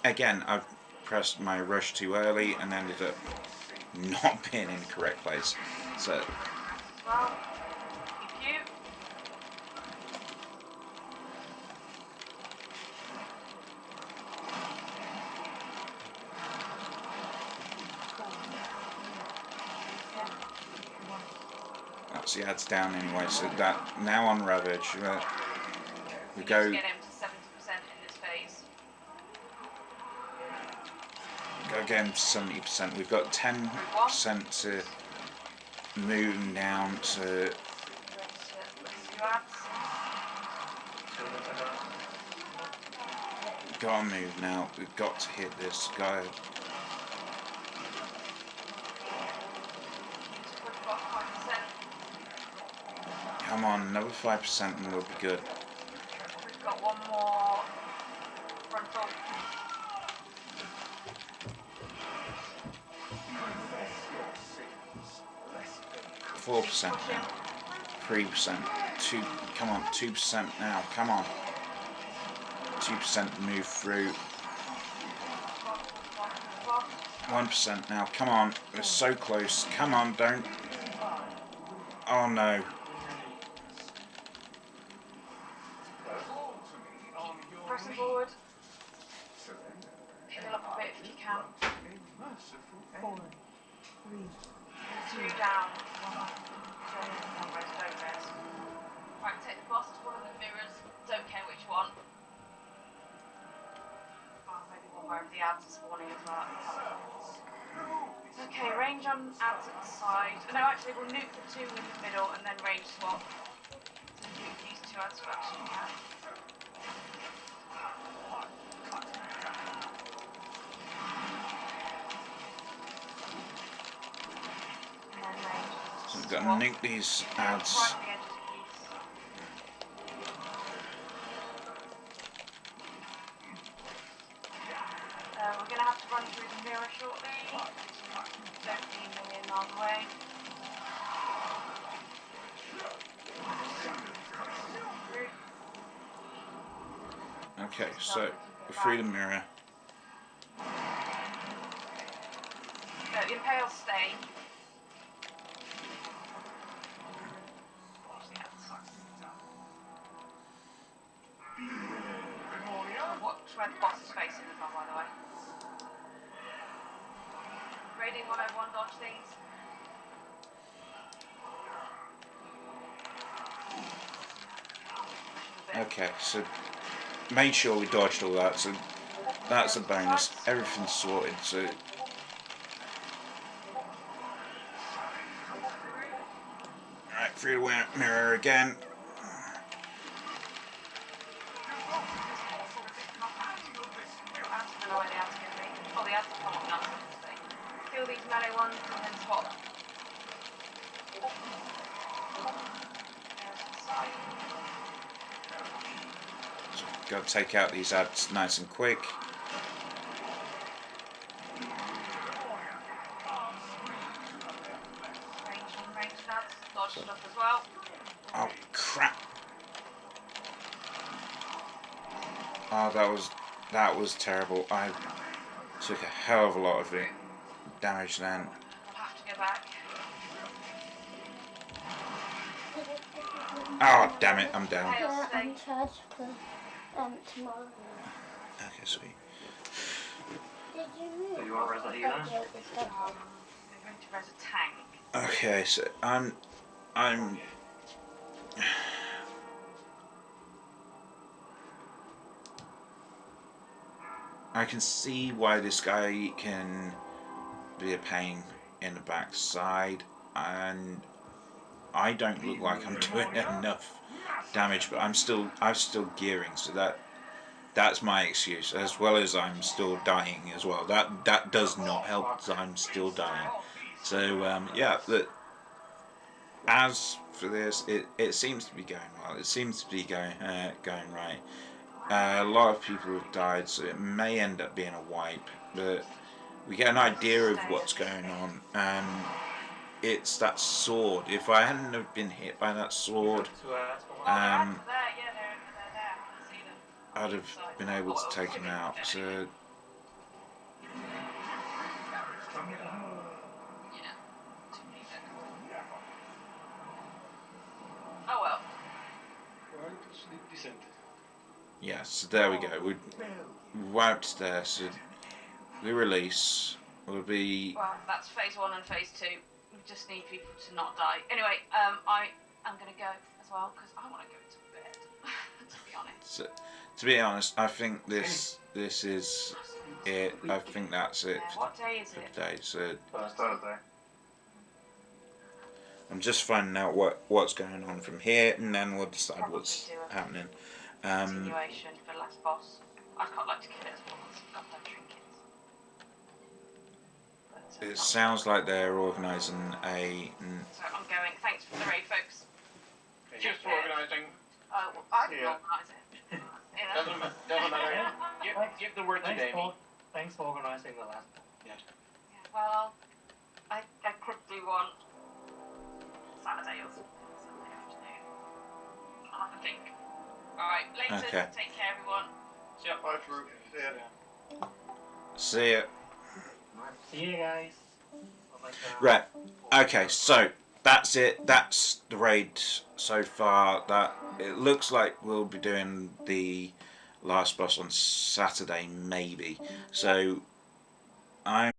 Again, I've pressed my rush too early and ended up not being in the correct place. So. That's the ads down anyway, so that now on Ravage, we go. Get him to 70% in this phase. Go again 70%. We've got 10% to move down to. Gotta move now. We've got to hit this guy. Come on, another 5% and we'll be good. We've got one more frontal. 4% now. 3%. 2. Come on, 2% now. Come on. 2% to move through. 1% now. Come on. We're so close. Come on, don't. Oh no. Pressing forward. Heal up a bit if you can. 4, 3, 2 down. Right, take the boss to one of the mirrors. Don't care which one. Oh, maybe one where the ads are spawning as well. Okay, range on ads at the side. No, actually, we'll nuke the 2 in the middle and then range swap. So nuke these 2 ads for action, yeah. So we've got to nuke these ads. We're going to have to run through the mirror shortly. Don't be a million miles away. Okay, so we're through the mirror. The Impale's staying. Watch where the boss is facing as well, by the way. Raiding 101 dodge things. Okay, so made sure we dodged all that, so that's a bonus. Everything's sorted, so. Alright, through the mirror again. Kill these melee ones and then swap. So got to take out these ads nice and quick. Range ads, dodge stuff as well. Oh crap! Oh, that was terrible. I took a hell of a lot of damage then. We'll have to go back. Oh, damn it, I'm down. Yeah, I'm charged for tomorrow. Okay, sweet. Did you move? So you want to res that healer? I'm going to res a tank. Okay, so I'm I can see why this guy can be a pain in the backside, and I don't look like I'm doing enough damage, but I'm still gearing, so that's my excuse, as well as I'm still dying as well. That does not help that I'm still dying. So yeah, as for this, it seems to be going well. It seems to be going right. A lot of people have died, so it may end up being a wipe, but we get an idea of what's going on. It's that sword. If I hadn't have been hit by that sword, I'd have been able to take him out. So Oh well. yeah, so there we go. We wiped there. So we release. We'll be. Well, that's phase 1 and phase 2. We just need people to not die. Anyway, I'm gonna go as well because I want to go to bed. To be honest. So, to be honest, I think this is it. I think that's it. What day is for it? today. So Thursday. I'm just finding out what's going on from here, and then we'll decide what's happening. Continuation for last boss. I'd quite like to kill it as well. I've got no trinkets. But, It sounds like they're organising a. So I'm going. Thanks for the raid, folks. Cheers for organising. Well, I didn't organise it. Doesn't matter. Give the word to Davey. Thanks for organising the last one. Yeah. Well, I could do one Saturday or Sunday afternoon. I'll have a think. Alright, later. Okay. Take care, everyone. Bye, Farouk. See See ya. ya. See you guys. Right. Okay. So that's it. That's the raid so far. That it looks like we'll be doing the last boss on Saturday, maybe. So I'm